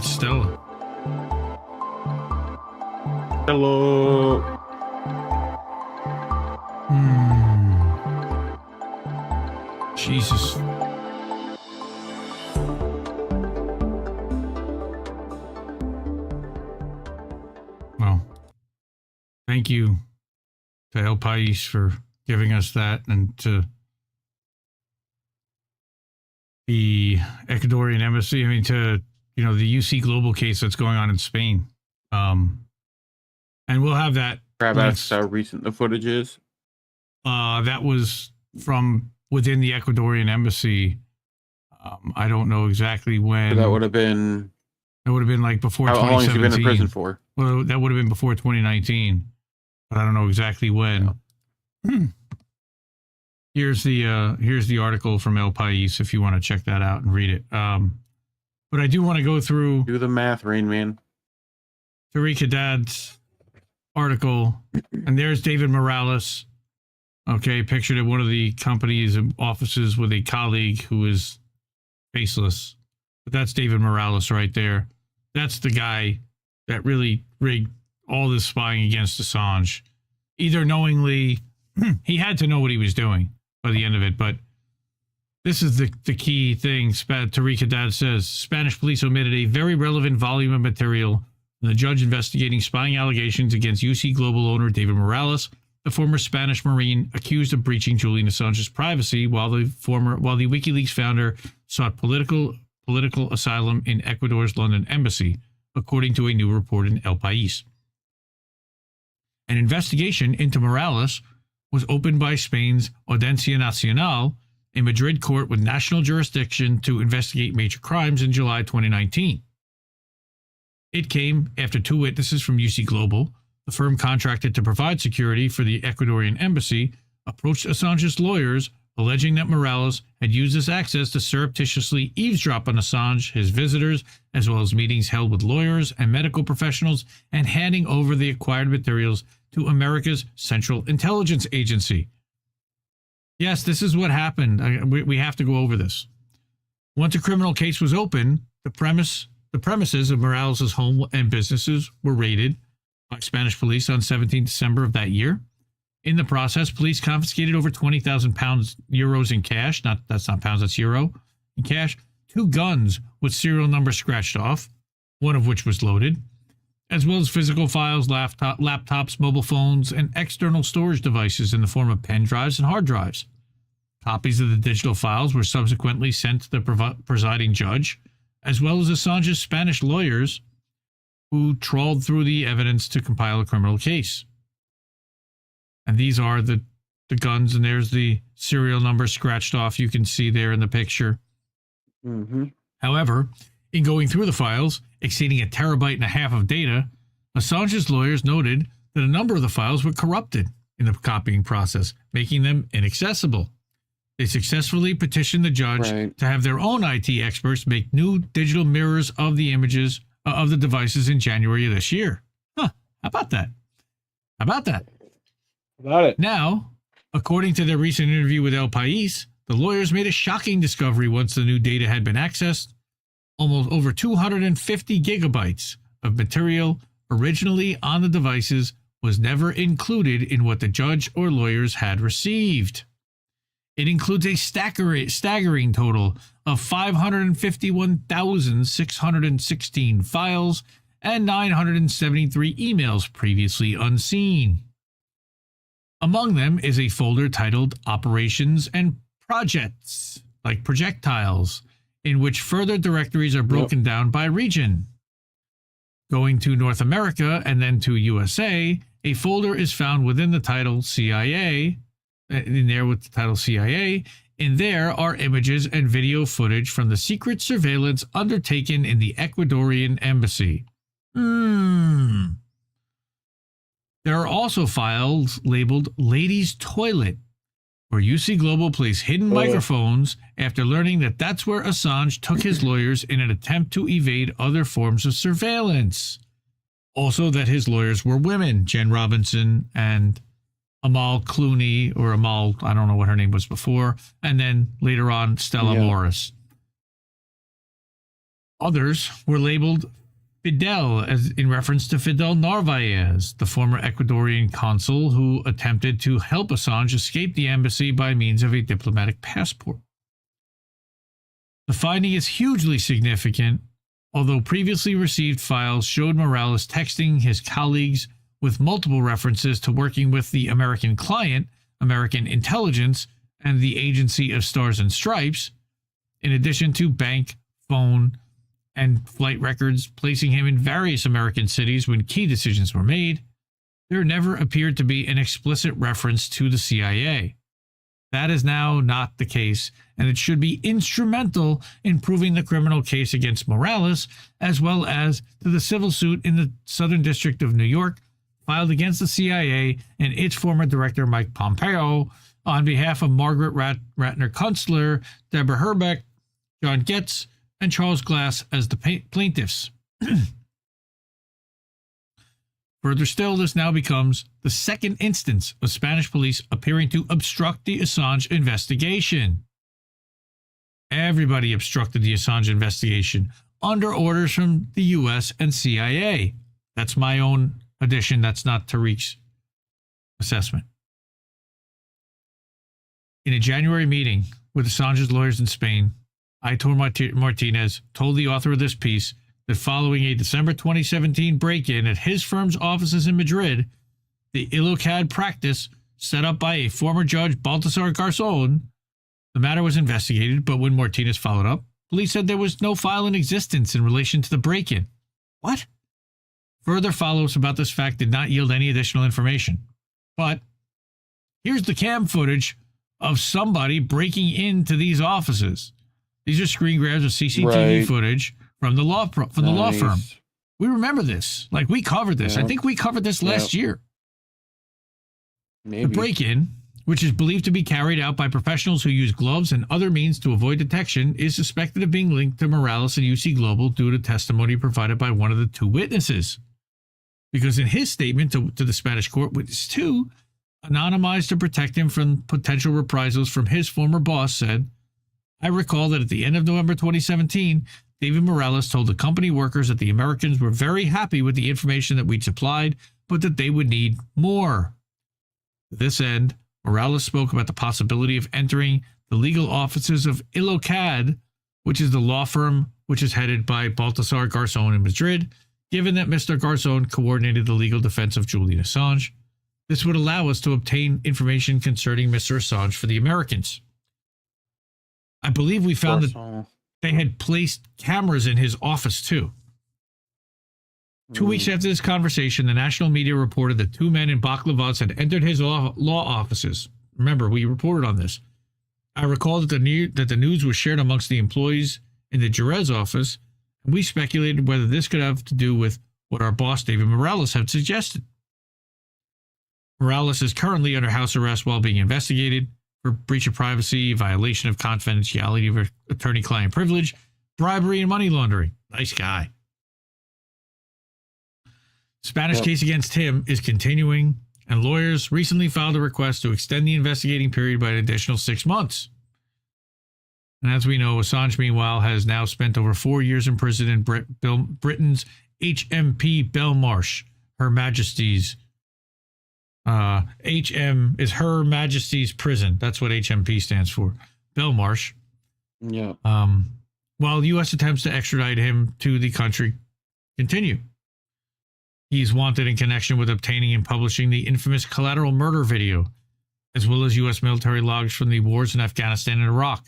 Stella. Hello. Jesus. Well, thank you to El Pais for giving us that, and to the Ecuadorian embassy. I mean, to the UC Global case that's going on in Spain. And we'll have that. Crab asks how recent the footage is. That was from within the Ecuadorian embassy. I don't know exactly when. So that would have been. That would have been like before. How long has he been in prison for? Well, that would have been before 2019, but I don't know exactly when. Yeah. Here's the article from El Pais if you want to check that out and read it. But I do want to go through. Do the math, Rain Man. Tareq Haddad's article, and there's David Morales. Okay, pictured at one of the company's offices with a colleague who is faceless. But that's David Morales right there. That's the guy that really rigged all this spying against Assange. Either knowingly, he had to know what he was doing by the end of it, but this is the key thing. Tareq Haddad says, Spanish police omitted a very relevant volume of material from the judge investigating spying allegations against UC Global owner David Morales, the former Spanish Marine accused of breaching Julian Assange's privacy while the WikiLeaks founder sought political asylum in Ecuador's London embassy, according to a new report in El Pais. An investigation into Morales was opened by Spain's Audiencia Nacional, a Madrid court with national jurisdiction to investigate major crimes in July 2019. It came after two witnesses from UC Global, the firm contracted to provide security for the Ecuadorian embassy, approached Assange's lawyers, alleging that Morales had used this access to surreptitiously eavesdrop on Assange, his visitors, as well as meetings held with lawyers and medical professionals, and handing over the acquired materials to America's Central Intelligence Agency. Yes, this is what happened. We have to go over this. Once a criminal case was open, the premises of Morales' home and businesses were raided by Spanish police on 17 December of that year. In the process, police confiscated over 20,000 euros in cash. That's not pounds, that's euro in cash. 2 guns with serial numbers scratched off, one of which was loaded, as well as physical files, laptops, mobile phones, and external storage devices in the form of pen drives and hard drives. Copies of the digital files were subsequently sent to the presiding judge, as well as Assange's Spanish lawyers, who trawled through the evidence to compile a criminal case. And these are the guns, and there's the serial number scratched off. You can see there in the picture. Mm-hmm. However, in going through the files, exceeding 1.5 terabytes of data, Assange's lawyers noted that a number of the files were corrupted in the copying process, making them inaccessible. They successfully petitioned the judge to have their own IT experts make new digital mirrors of the images of the devices in January of this year. Huh, how about that? How about that? About it. Now, according to their recent interview with El Pais, the lawyers made a shocking discovery once the new data had been accessed. Almost over 250 gigabytes of material originally on the devices was never included in what the judge or lawyers had received. It includes a staggering total of 551,616 files and 973 emails previously unseen. Among them is a folder titled Operations and Projects, like projectiles, in which further directories are broken down by region. Going to North America and then to USA, a folder is found within the title CIA. In there with the title CIA, in there are images and video footage from the secret surveillance undertaken in the Ecuadorian embassy. There are also files labeled Ladies' Toilet, where UC Global placed hidden microphones after learning that that's where Assange took his lawyers in an attempt to evade other forms of surveillance. Also that his lawyers were women, Jen Robinson and Amal Clooney, or Amal, I don't know what her name was before, and then later on, Stella Morris. Others were labeled Fidel, as in reference to Fidel Narvaez, the former Ecuadorian consul who attempted to help Assange escape the embassy by means of a diplomatic passport. The finding is hugely significant, although previously received files showed Morales texting his colleagues with multiple references to working with the American client, American Intelligence, and the Agency of Stars and Stripes, in addition to bank, phone, and flight records placing him in various American cities when key decisions were made, there never appeared to be an explicit reference to the CIA. That is now not the case, and it should be instrumental in proving the criminal case against Morales, as well as to the civil suit in the Southern District of New York filed against the CIA and its former director, Mike Pompeo, on behalf of Margaret Ratner Kunstler, Deborah Herbeck, John Getz, and Charles Glass as the plaintiffs. Further still, this now becomes the second instance of Spanish police appearing to obstruct the Assange investigation. Everybody obstructed the Assange investigation under orders from the U.S. and CIA. That's my own addition. That's not Tareq's assessment. In a January meeting with Assange's lawyers in Spain, Aitor Martinez told the author of this piece that following a December 2017 break-in at his firm's offices in Madrid, the ILOCAD practice set up by a former judge, Baltasar Garzón, the matter was investigated, but when Martinez followed up, police said there was no file in existence in relation to the break-in. What? Further follow-ups about this fact did not yield any additional information. But here's the cam footage of somebody breaking into these offices. These are screen grabs of CCTV footage from the law firm. We remember this. Like, we covered this. I think we covered this last year. Maybe. The break-in, which is believed to be carried out by professionals who use gloves and other means to avoid detection, is suspected of being linked to Morales and UC Global due to testimony provided by one of the two witnesses. Because in his statement to the Spanish court, witness 2, anonymized to protect him from potential reprisals from his former boss, said, I recall that at the end of November 2017, David Morales told the company workers that the Americans were very happy with the information that we'd supplied, but that they would need more. To this end, Morales spoke about the possibility of entering the legal offices of ILOCAD, which is the law firm which is headed by Baltasar Garzón in Madrid, given that Mr. Garzón coordinated the legal defense of Julian Assange. This would allow us to obtain information concerning Mr. Assange for the Americans. I believe we found that they had placed cameras in his office, too. 2 weeks after this conversation, the national media reported that 2 men in baklavas had entered his law offices. Remember, we reported on this. I recall that the news was shared amongst the employees in the Jerez office, and we speculated whether this could have to do with what our boss, David Morales, had suggested. Morales is currently under house arrest while being investigated for breach of privacy, violation of confidentiality of attorney-client privilege, bribery, and money laundering. Nice guy. Spanish case against him is continuing, and lawyers recently filed a request to extend the investigating period by an additional 6 months. And as we know, Assange, meanwhile, has now spent over 4 years in prison in Britain's HMP Belmarsh, Her Majesty's. HM is Her Majesty's Prison. That's what HMP stands for. Belmarsh. Yeah. While U.S. attempts to extradite him to the country continue. He's wanted in connection with obtaining and publishing the infamous collateral murder video, as well as U.S. military logs from the wars in Afghanistan and Iraq.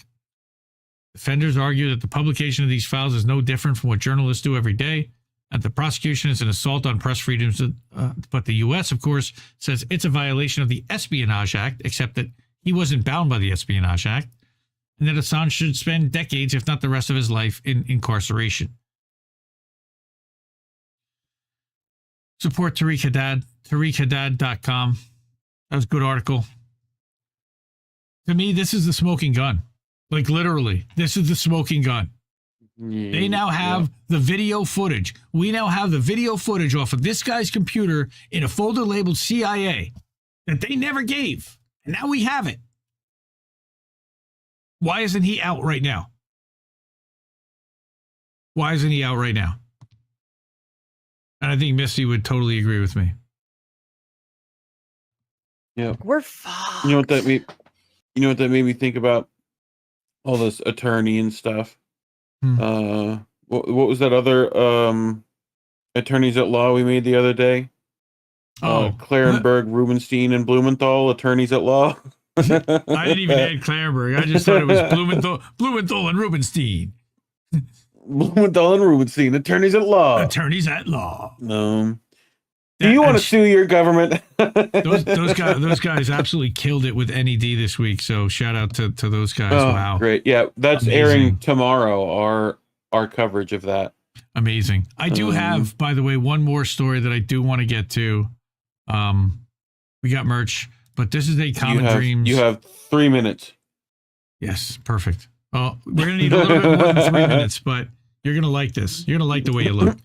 Defenders argue that the publication of these files is no different from what journalists do every day, and the prosecution is an assault on press freedoms. But the U.S., of course, says it's a violation of the Espionage Act, except that he wasn't bound by the Espionage Act, and that Assange should spend decades, if not the rest of his life, in incarceration. Support Tareq Haddad, TareqHaddad.com. That was a good article. To me, this is the smoking gun. Like, literally, this is the smoking gun. They now have the video footage. We now have the video footage off of this guy's computer in a folder labeled CIA that they never gave. And now we have it. Why isn't he out right now? Why isn't he out right now? And I think Misty would totally agree with me. Yeah. We're fucked. You know what that made me think about? All this attorney and stuff. What was that other attorneys at law we made the other day? Clarenberg, Rubenstein, and Blumenthal, attorneys at law. I didn't even add Clarenberg. I just thought it was Blumenthal and Rubenstein. Blumenthal and Rubenstein, attorneys at law. Attorneys at law. Do you want to sue your government? those guys absolutely killed it with NED this week. So shout out to those guys. Oh, wow. Great. Yeah, that's amazing. Airing tomorrow, our coverage of that. Amazing. I do have, by the way, one more story that I do want to get to. We got merch, but this is a Common Dreams. You have 3 minutes. Yes, perfect. Well, we're going to need a little bit more than 3 minutes, but you're going to like this. You're going to like the way you look.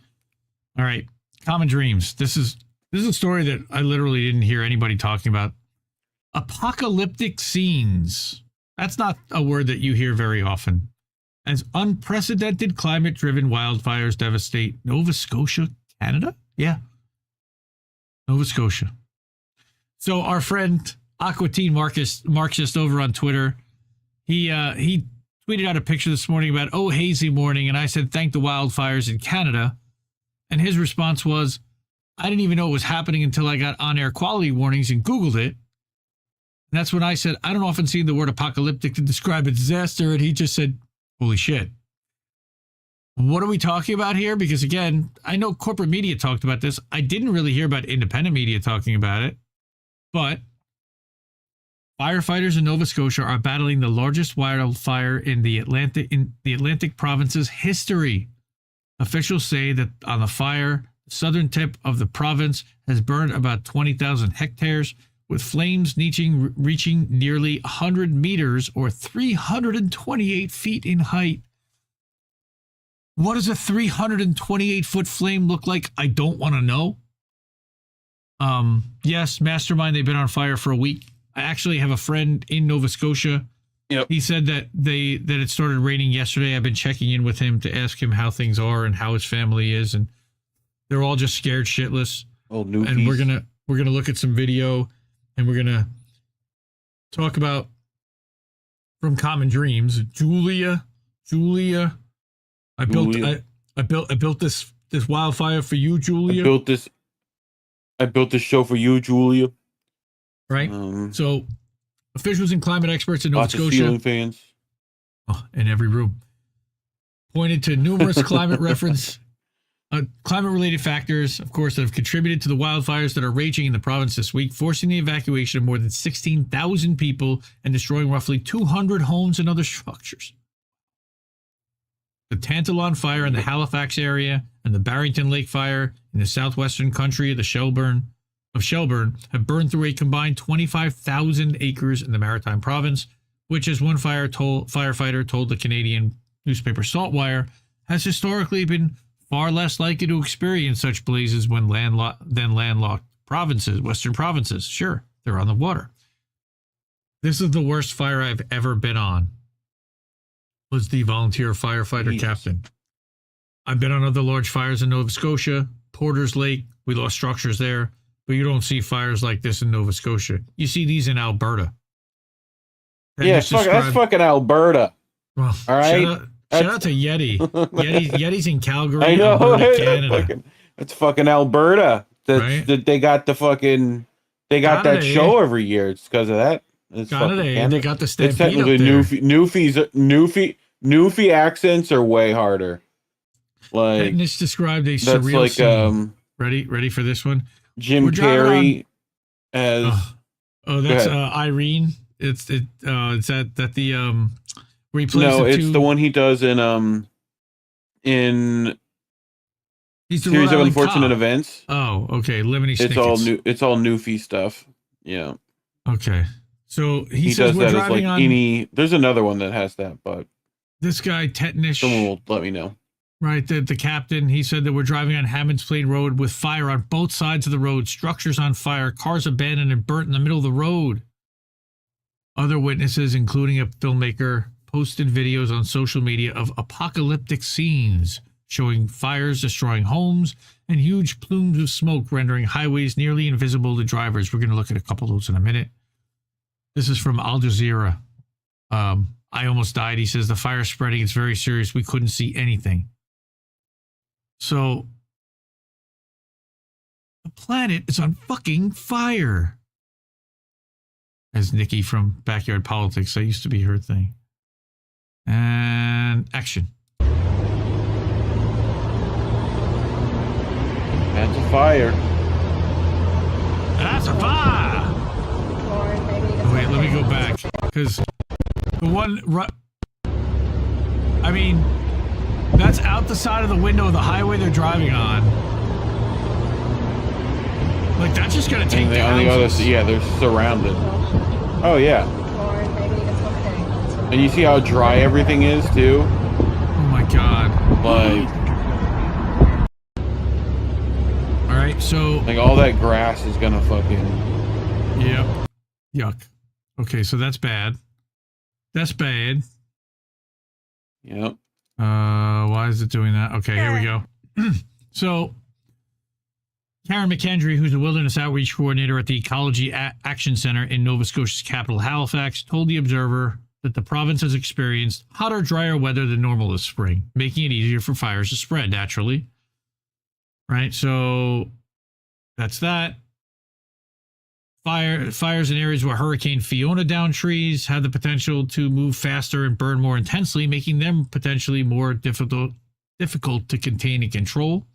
All right. Common Dreams. This is a story that I literally didn't hear anybody talking about. Apocalyptic scenes. That's not a word that you hear very often. As unprecedented climate-driven wildfires devastate Nova Scotia, Canada? Yeah. Nova Scotia. So our friend Aquatine Marxist over on Twitter, he tweeted out a picture this morning about, oh, hazy morning, and I said, thank the wildfires in Canada. And his response was, I didn't even know it was happening until I got on-air quality warnings and Googled it. And that's when I said, I don't often see the word apocalyptic to describe a disaster. And he just said, holy shit. What are we talking about here? Because again, I know corporate media talked about this. I didn't really hear about independent media talking about it. But firefighters in Nova Scotia are battling the largest wildfire in the Atlantic province's history. Officials say that on the fire, the southern tip of the province has burned about 20,000 hectares, with flames reaching nearly 100 meters or 328 feet in height. What does a 328-foot flame look like? I don't want to know. Yes, Mastermind, they've been on fire for a week. I actually have a friend in Nova Scotia. Yep. He said that it started raining yesterday. I've been checking in with him to ask him how things are and how his family is, and they're all just scared shitless. Old newbies. And we're gonna look at some video, and we're gonna talk about from Common Dreams. Julia. I built this wildfire for you, Julia. I built this show for you, Julia. Right. So, officials and climate experts in Nova Lots Scotia, of ceiling fans, in every room, pointed to numerous climate-related factors, of course, that have contributed to the wildfires that are raging in the province this week, forcing the evacuation of more than 16,000 people and destroying roughly 200 homes and other structures. The Tantalon fire in the Halifax area and the Barrington Lake fire in the southwestern country of Shelburne have burned through a combined 25,000 acres in the Maritime Province, which, as one firefighter told the Canadian newspaper Saltwire, has historically been far less likely to experience such blazes than landlocked provinces, western provinces. Sure, they're on the water. This is the worst fire I've ever been on, was the volunteer firefighter captain. I've been on other large fires in Nova Scotia, Porter's Lake. We lost structures there, but you don't see fires like this in Nova Scotia. You see these in Alberta. That's fucking Alberta. Well, all right. Shout out to Yeti. Yeti's in Calgary, I know. Alberta, Canada. It's fucking Alberta. Right? They got that show every year. It's because of that. It's and they got the Stampede. It's technically Newfie accents are way harder. Like, and it's described a surreal scene. Ready for this one? Jim Carrey as that's Irene. It's the where he plays it's the one he does in Series of Unfortunate Events. Oh, okay. Lemony Snicket's. It's all Newfie stuff. Yeah. Okay. So he says does we're that driving as like there's another one that has that, but this guy Tetnish. Someone will let me know. Right, the captain, he said that we're driving on Hammonds Plain Road with fire on both sides of the road, structures on fire, cars abandoned and burnt in the middle of the road. Other witnesses, including a filmmaker, posted videos on social media of apocalyptic scenes showing fires destroying homes and huge plumes of smoke rendering highways nearly invisible to drivers. We're going to look at a couple of those in a minute. This is from Al Jazeera. I almost died. He says the fire spreading. It's very serious. We couldn't see anything. So the planet is on fucking fire. As Nikki from Backyard Politics, that used to be her thing. And action. That's a fire. That's a fire. Oh, wait, let me go back because the one. I mean, that's out the side of the window of the highway they're driving on. Like that's just gonna take the houses. Yeah, they're surrounded. Oh yeah. And you see how dry everything is too? Oh my god. Like alright, so like all that grass is gonna fucking yep. Yuck. Okay, so that's bad. That's bad. Yep. Why is it doing that? Okay, here we go. So Karen McKendry, who's a wilderness outreach coordinator at the Ecology Action Center in Nova Scotia's capital, Halifax, told the Observer that the province has experienced hotter, drier weather than normal this spring, making it easier for fires to spread naturally. Right, so that's that. Fires in areas where Hurricane Fiona downed trees had the potential to move faster and burn more intensely, making them potentially more difficult to contain and control.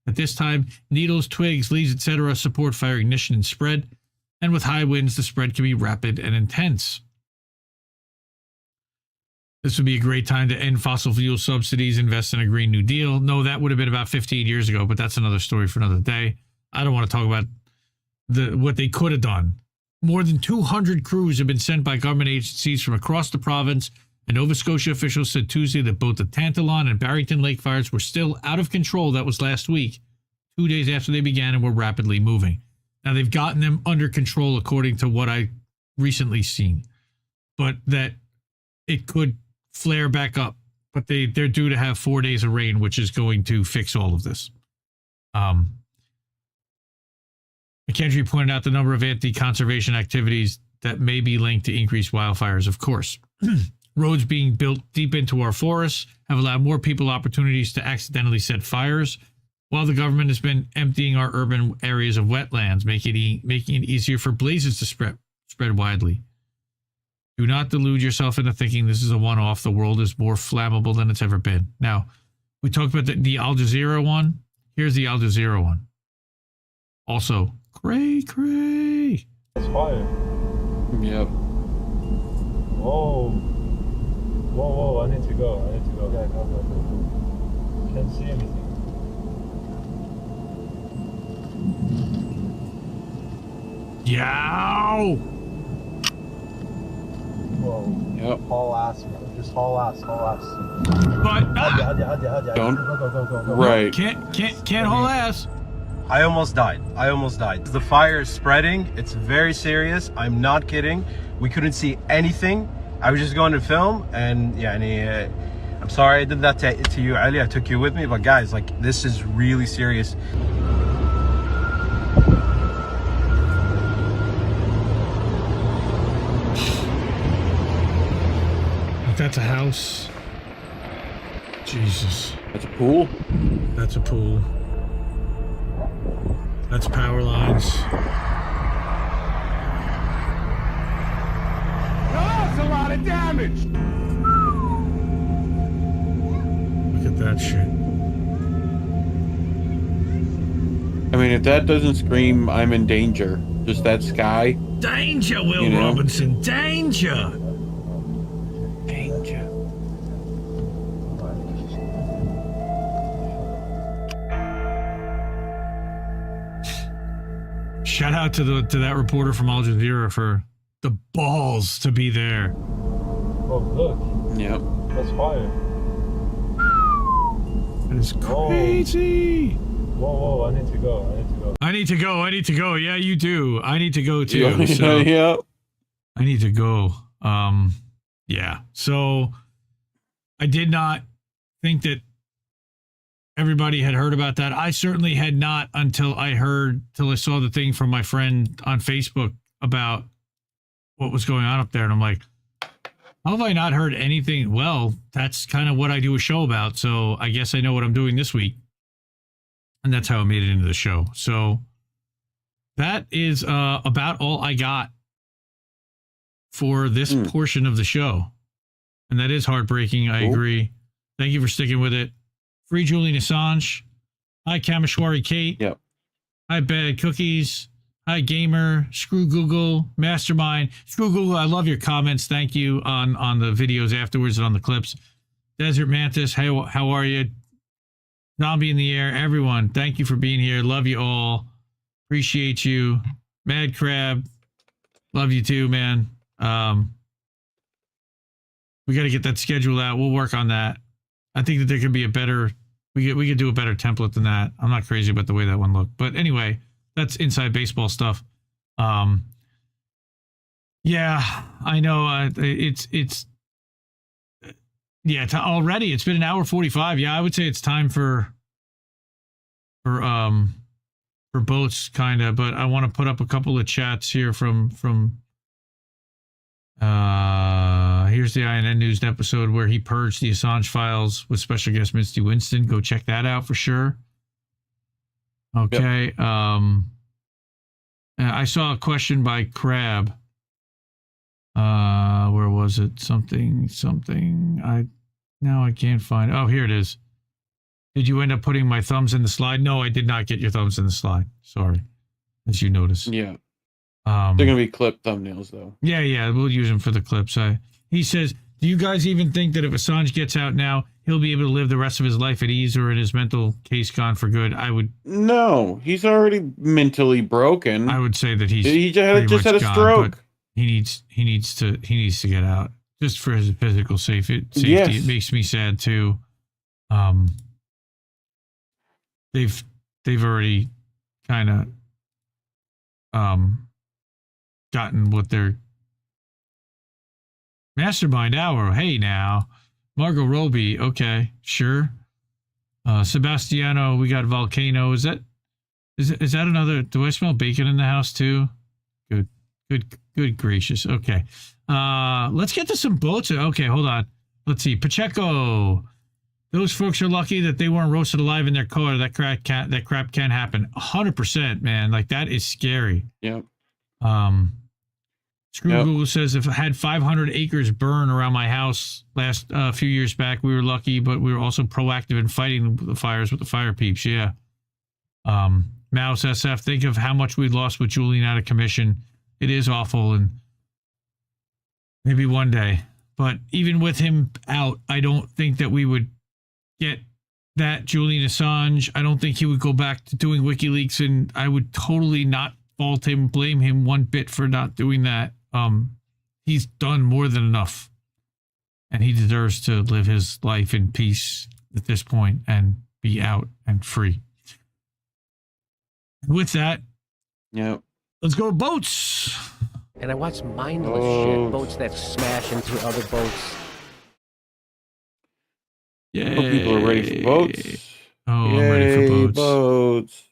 At this time, needles, twigs, leaves, etc. support fire ignition and spread, and with high winds, the spread can be rapid and intense. This would be a great time to end fossil fuel subsidies, invest in a Green New Deal. No, that would have been about 15 years ago, but that's another story for another day. I don't want to talk about what they could have done. More than 200 crews have been sent by government agencies from across the province, and Nova Scotia officials said Tuesday that both the Tantalon and Barrington Lake fires were still out of control. That was last week, 2 days after they began, and were rapidly moving. Now, they've gotten them under control according to what I recently seen, but that it could flare back up. But they're due to have 4 days of rain, which is going to fix all of this. McKendry pointed out the number of anti-conservation activities that may be linked to increased wildfires, of course. Roads being built deep into our forests have allowed more people opportunities to accidentally set fires, while the government has been emptying our urban areas of wetlands, making it easier for blazes to spread widely. Do not delude yourself into thinking this is a one-off. The world is more flammable than it's ever been. Now, we talked about the Al Jazeera one. Here's the Al Jazeera one. Also, cray. It's fire. Yep. Whoa, I need to go. Okay, go. Can't see anything. Yow! Whoa. Yep. Haul ass, bro. Just haul ass. But Don't. Go. Right. Can't haul ass. I almost died. The fire is spreading. It's very serious. I'm not kidding. We couldn't see anything. I was just going to film, and I'm sorry I did that to you, Ali. I took you with me, but guys, like, this is really serious. That's a house. Jesus. That's a pool? That's a pool. That's power lines. That's a lot of damage. Look at that shit. I mean, if that doesn't scream, I'm in danger. Just that sky. Danger, Will Robinson. Danger. Shout out to that reporter from Al Jazeera for the balls to be there. Oh, look. Yep. That's fire. That is crazy. Whoa, I need to go. I need to go. Yeah, you do. I need to go too. Yeah. I need to go. Yeah. So I did not think that everybody had heard about that. I certainly had not until I saw the thing from my friend on Facebook about what was going on up there. And I'm like, how have I not heard anything? Well, that's kind of what I do a show about. So I guess I know what I'm doing this week. And that's how I made it into the show. So that is about all I got for this portion of the show. And that is heartbreaking. I agree. Thank you for sticking with it. Free Julian Assange. Hi, Kameshwari Kate. Yep. Hi, Bad Cookies. Hi, Gamer. Screw Google. Mastermind. Screw Google, I love your comments. Thank you on the videos afterwards and on the clips. Desert Mantis, hey, how are you? Zombie in the Air, everyone, thank you for being here. Love you all. Appreciate you. Mad Crab, love you too, man. We got to get that schedule out. We'll work on that. I think that there could be a better, we could do a better template than that. I'm not crazy about the way that one looked. But anyway, that's inside baseball stuff. Yeah, I know. Yeah, already it's been an hour 45. Yeah, I would say it's time for boats, kind of. But I want to put up a couple of chats here from here's the INN News episode where he purged the Assange files with special guest Misty Winston. Go check that out for sure. Okay. Yep. I saw a question by Crab. Where was it? Something. Now I can't find. Oh, here it is. Did you end up putting my thumbs in the slide? No, I did not get your thumbs in the slide. Sorry, as you noticed. Yeah. They're gonna be clip thumbnails though. Yeah, we'll use them for the clips. He says, do you guys even think that if Assange gets out now, he'll be able to live the rest of his life at ease, or in his mental case gone for good? I would. No, he's already mentally broken. I would say that he just had a stroke. He needs to get out just for his physical safety. Yes. It makes me sad too. They've already kind of gotten what their mastermind hour. Hey now, Margot Robbie. Okay, sure. Sebastiano, we got Volcano. Is that another? Do I smell bacon in the house too? Good gracious. Okay. Let's get to some boats. Okay, hold on. Let's see. Pacheco. Those folks are lucky that they weren't roasted alive in their car. That crap can happen. 100%, man. Like, that is scary. Yep. Google says, if I had 500 acres burn around my house last few years back, we were lucky, but we were also proactive in fighting the fires with the fire peeps. Yeah. Mouse SF, think of how much we lost with Julian out of commission. It is awful, and maybe one day. But even with him out, I don't think that we would get that Julian Assange. I don't think he would go back to doing WikiLeaks, and I would totally not fault him, blame him one bit for not doing that. He's done more than enough, and he deserves to live his life in peace at this point and be out and free. With that, let's go boats. And I watch mindless shit. Boats that smash into other boats. Yeah. People are ready for boats. Oh, I'm ready for boats.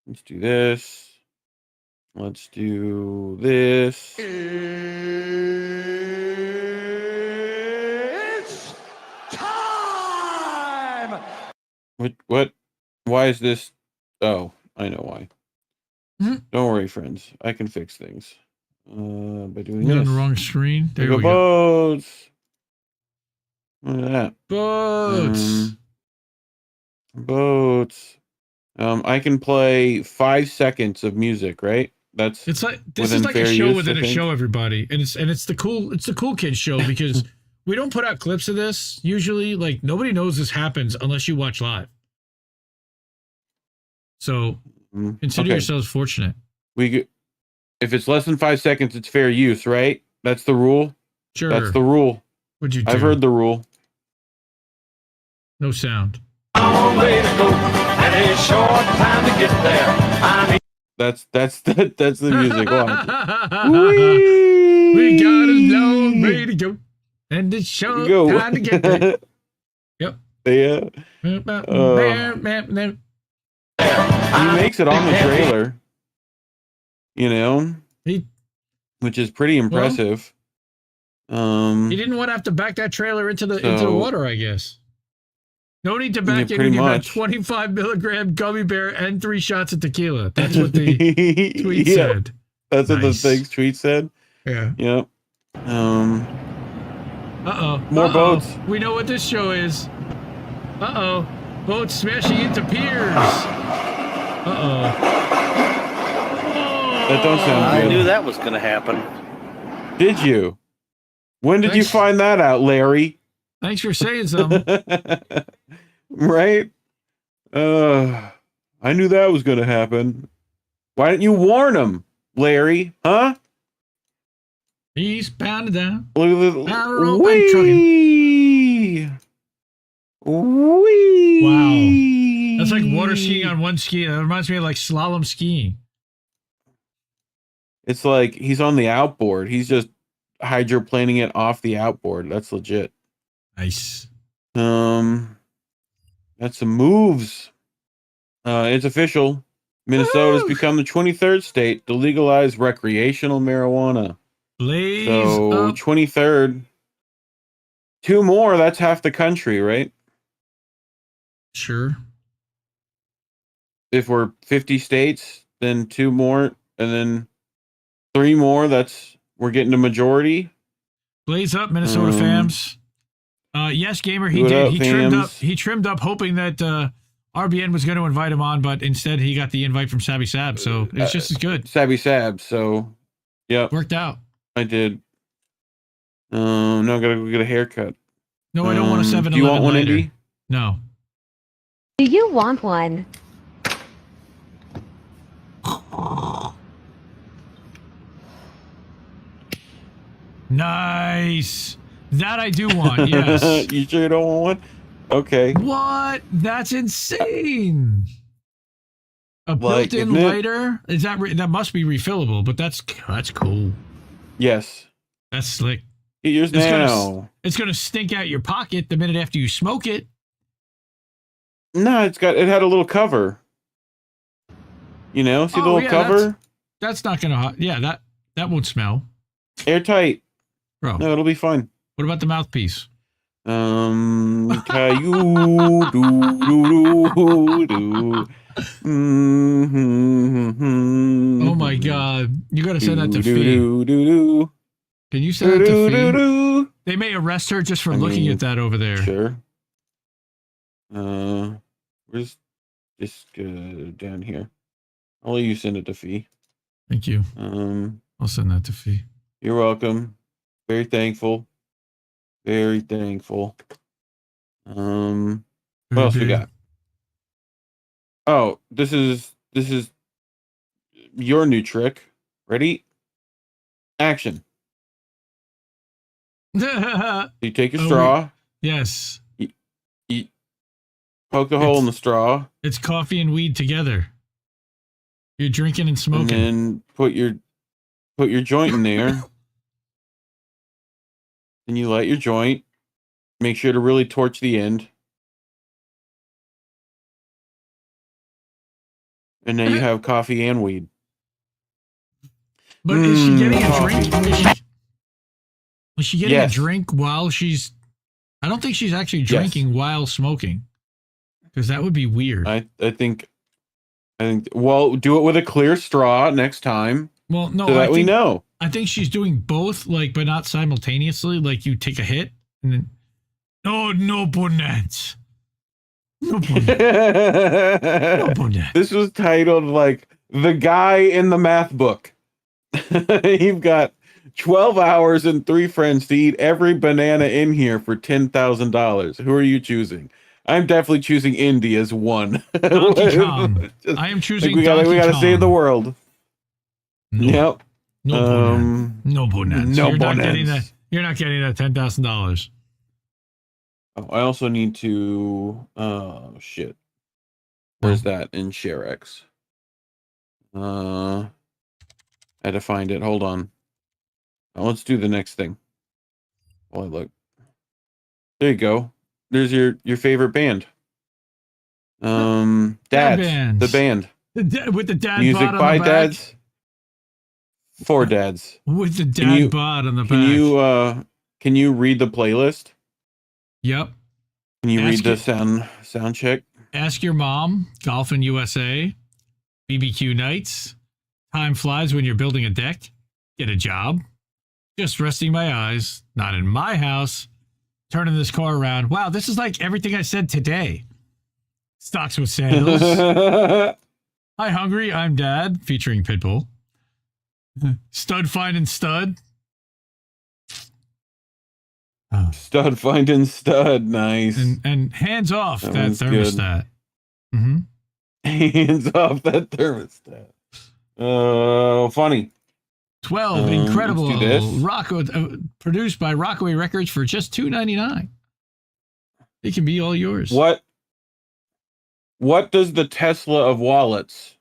Let's do this. Let's do this. It's time! What? Why is this? Oh, I know why. Don't worry, friends. I can fix things. By doing You're this. on the wrong screen. There we go. Boats. Look at that. Boats. Boats. I can play 5 seconds of music, right? It's like this is like a show within a show, everybody, and it's the cool kids show because we don't put out clips of this usually. Like, nobody knows this happens unless you watch live. So consider yourselves fortunate. If it's less than 5 seconds, it's fair use, right? That's the rule. Sure, that's the rule. What'd you do? I've heard the rule. No sound. Long way to go and a short time to get there. That's the music. We got a long way to go and a short time to get there. Yep. Yeah. He makes it on the trailer, which is pretty impressive. He didn't want to have to back that trailer into the water, I guess. No need to back it when you have 25 milligram gummy bear and 3 shots of tequila. That's what the tweet said. That's what the thing's tweet said. Yeah. Yep. Uh-oh. More boats. We know what this show is. Uh-oh. Boats smashing into piers. Uh-oh. That don't sound good. I knew that was going to happen. Did you? When did you find that out, Larry? Thanks for saying something. Right? I knew that was going to happen. Why didn't you warn him, Larry? Huh? He's pounded down. Wee! Wow. That's like water skiing on one ski. That reminds me of like slalom skiing. It's like he's on the outboard. He's just hydroplaning it off the outboard. That's legit. Nice. That's some moves. It's official. Minnesota has become the 23rd state to legalize recreational marijuana. Blaze so up. 23rd. 2 more, that's half the country, right? Sure. If we're 50 states, then 2 more, and then 3 more, we're getting a majority. Blaze up, Minnesota fams. Yes, Gamer, he What did. up, He trimmed up hoping that RBN was going to invite him on, but instead he got the invite from Sabby Sab, so it's just as good. Sabby Sab, so yeah. Worked out. I did. No, I gotta go get a haircut. No, I don't want a 7-Eleven. Do you want one, later. Indy? No. Do you want one? Nice. That I do want, yes. You sure you don't want one? Okay. What? That's insane. A built-in lighter? Is that that must be refillable? But that's cool. Yes. That's slick. Get yours now. It's gonna stink out your pocket the minute after you smoke it. No, it had a little cover. You know, see the little cover? That's not gonna. Yeah, that won't smell. Airtight. Bro. No, it'll be fine. What about the mouthpiece? Caillou, do. Oh my God! You gotta send that to Fee. Can you send that to Fee? They may arrest her just for looking at that over there. Sure. Where's this down here? I'll let you send it to Fee. Thank you. I'll send that to Fee. You're welcome. Very thankful. Very thankful. What else we got? Oh, this is your new trick. Ready? Action. You take a straw. Yes. You poke a hole in the straw. It's coffee and weed together. You're drinking and smoking. And then put your joint in there. Then you light your joint. Make sure to really torch the end. And then you have coffee and weed. But is she getting a drink? Is she getting a drink while she's... I don't think she's actually drinking while smoking. Because that would be weird. I think... Well, do it with a clear straw next time. Well, no, so that we know. I think she's doing both, like, but not simultaneously. Like, you take a hit, and then... No bonnet. No bonnet. No bonnet. This was titled, like, The Guy in the Math Book. You've got 12 hours and 3 friends to eat every banana in here for $10,000. Who are you choosing? I'm definitely choosing Indy as one. Donkey Kong. I am choosing we gotta Donkey save Kong. the world. No. Yep. No bonnet. No You're bonnet. not getting that. You're not getting that $10,000. Oh, I also need to. Oh shit. Where's that in ShareX? I had to find it. Hold on. Let's do the next thing. While I look. There you go. There's your favorite band. Dads. The band. With the dad Music bod on by the back. dads. For dads. With the dad bod on the back. Can you read the playlist? Yep. Can you read the sound check? Ask Your Mom, Golf in USA, BBQ Nights, Time Flies When You're Building a Deck, Get a Job, Just Resting My Eyes, Not in My House, Turning This Car Around. Wow, this is like everything I said today. Stocks with sandals. Hi, Hungry, I'm Dad, featuring Pitbull. Stud finding stud. Stud finding stud, nice. And hands off that thermostat. Hands off that thermostat. Funny. 12, incredible. Let's do this. Produced by Rockaway Records for just $2.99. It can be all yours. What does the Tesla of wallets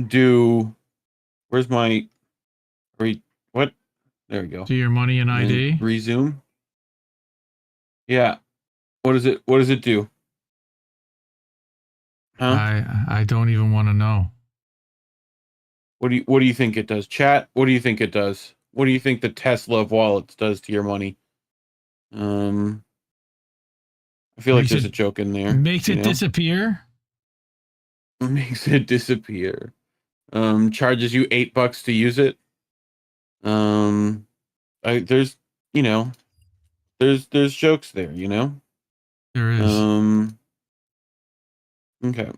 do? Where's my what? There we go. Do your money and ID. And resume. Yeah. What does it do? Huh? I don't even want to know. What do you think it does? Chat, what do you think it does? What do you think the Tesla of wallets does to your money? I feel like there's a joke in there. Makes it disappear? Makes it disappear. Charges you $8 to use it. There's jokes there, you know? There is. Okay.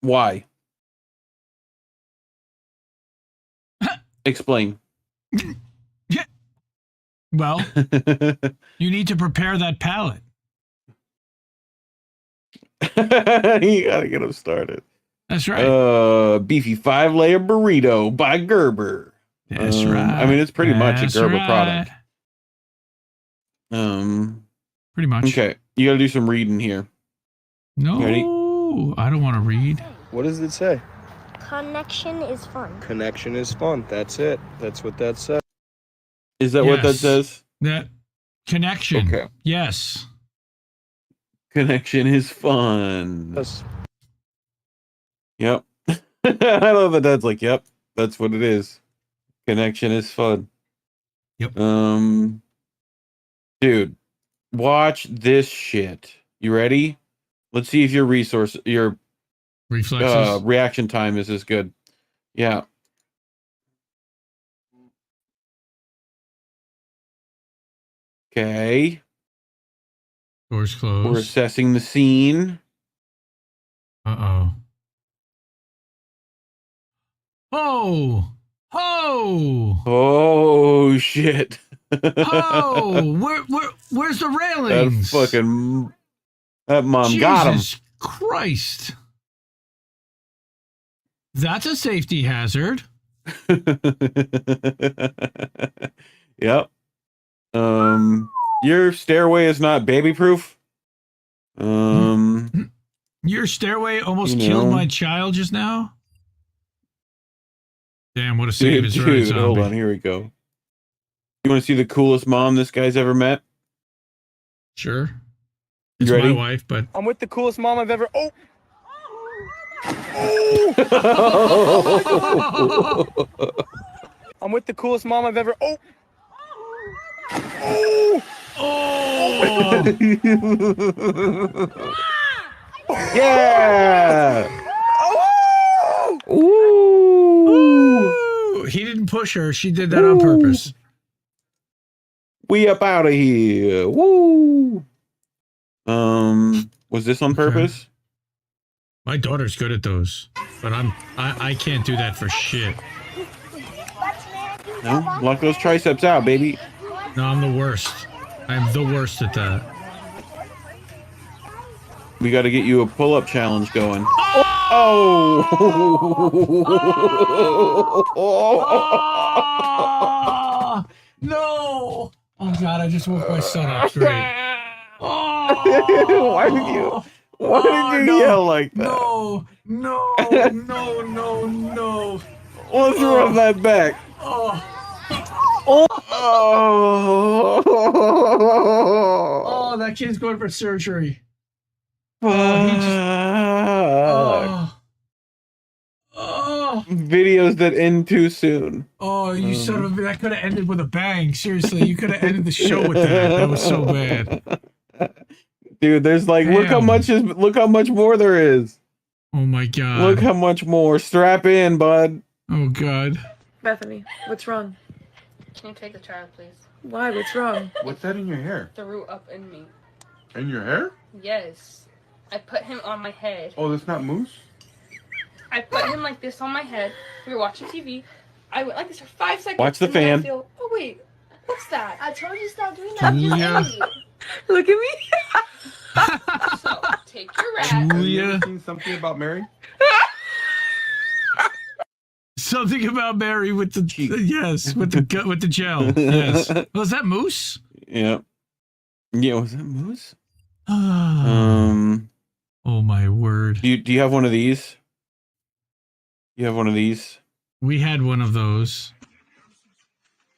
Why? Explain. Well, you need to prepare that palate. You gotta get them started. That's right. Beefy 5-layer burrito by Gerber. That's right. I mean, it's pretty much a Gerber product. Pretty much. Okay, you gotta do some reading here. No, I don't want to read. What does it say? Connection is fun. Connection is fun. That's it. That's what that says. Is that what that says? That connection. Okay. Yes. Connection is fun. Yes. Yep. I love that Dad's like, yep, that's what it is. Connection is fun. Yep. Dude, watch this shit. You ready? Let's see if your reflexes, reaction time is as good. Yeah. Okay. Doors closed. We're assessing the scene. Uh-oh. Oh! Oh! Oh, shit. Oh! Where's the railings? That mom got him. Jesus Christ. That's a safety hazard. Yep. Your stairway is not baby proof. Your stairway almost killed my child just now. Damn, what a save is right, zombie. Hold on, here we go. You want to see the coolest mom this guy's ever met? Sure. It's you ready? My wife, but I'm with the coolest mom I've ever. Oh. I'm with the coolest mom I've ever. Oh. Oh. Yeah. Ooh. He didn't push her. She did that on purpose. We up out of here. Woo. Was this on purpose? My daughter's good at those, but I can't do that for shit. No, lock those triceps out, baby. No, I'm the worst. I'm the worst at that. We got to get you a pull-up challenge going. Oh! No! Oh God! I just woke my son up. Great. Why did you yell like that? No! Let's run that back. Oh, that kid's going for surgery. Videos that end too soon. Oh, you son of a... That could have ended with a bang. Seriously, you could have ended the show with that. That was so bad. Dude, there's like, look how much more there is. Oh my God. Look how much more. Strap in, bud. Oh God. Bethany, what's wrong? Can you take the child, please? Why? What's wrong? What's that in your hair? Threw up in me. In your hair? Yes. I put him on my head. Oh, that's not Moose? I put him like this on my head. We were watching TV. I went like this for 5 seconds. Watch the and then I fan. feel, oh wait, what's that? I told you stop doing that. Julia. Look at me. So take your rat. Have you Julia. ever seen something about Mary? Something about Mary with the yes, with the gut, with the gel. Yes. Was that Moose? Yeah. Yeah, was that Moose? Oh my word. Do you have one of these? You have one of these? We had one of those.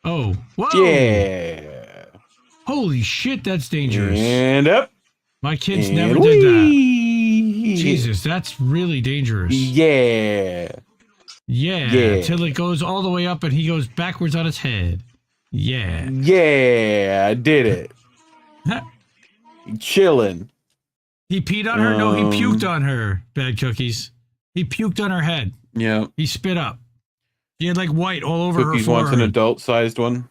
Oh, whoa! Yeah. Holy shit, that's dangerous. And up. My kids And never did that. Jesus, that's really dangerous. Yeah. Yeah. Till it goes all the way up and he goes backwards on his head. Yeah. Yeah, I did it. Chilling. He peed on her? No, he puked on her. Bad cookies. He puked on her head. Yeah. He spit up. He had like white all over Cookies her wants forehead. an adult-sized one.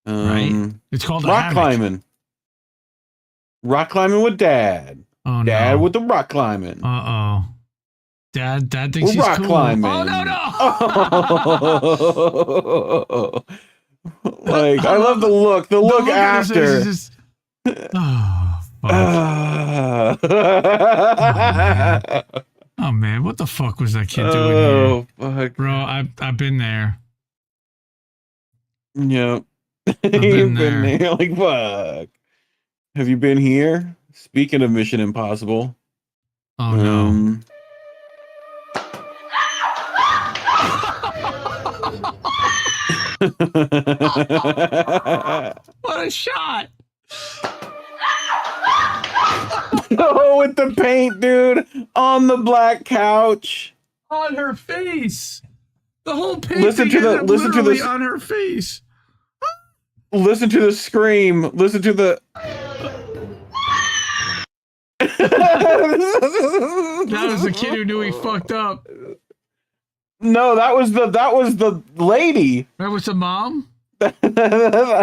Right? It's called a rock hammock. climbing. Rock climbing with Dad. Oh, Dad no. with the rock climbing. Uh-oh. Dad thinks We're he's rock cool. climbing. Oh, no. Like, I love the look. The look on his face after. is just- Oh, fuck. Oh, man. What the fuck was that kid doing Oh, here? fuck. Bro, I've been there. Yep. been You've there. been there. Like, fuck. Have you been here? Speaking of Mission Impossible. Oh, no. What a shot! Oh, with the paint, dude, on the black couch. On her face. The whole painting Listen to the- is listen to literally this- on her face. Listen to the scream. Listen to the. That was the kid who knew he fucked up. No, that was the lady. That was the mom? That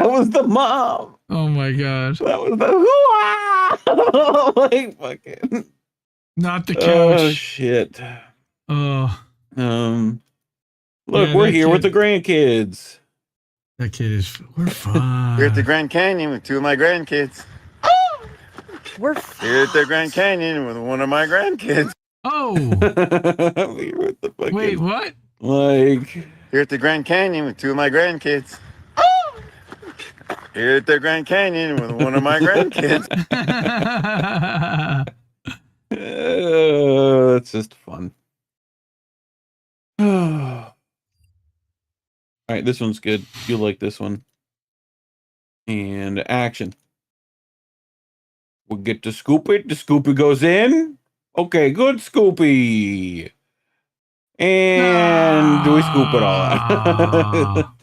was the mom. Oh my god. That was the like fucking. Not the Oh couch. shit. Oh. Look, Yeah, we're that here with the kid- grandkids. That kid is. We're fine. Here at the Grand Canyon with two of my grandkids. We're Here at the Grand Canyon with one of my grandkids. Oh. We're with the fucking, Wait, what? like. Here at the Grand Canyon with two of my grandkids. Here at the Grand Canyon with one of my grandkids. It's just fun. All right, this one's good. You'll like this one. And action. We'll get to scoop it. The Scoopy goes in. Okay, good Scoopy. And do we scoop it all?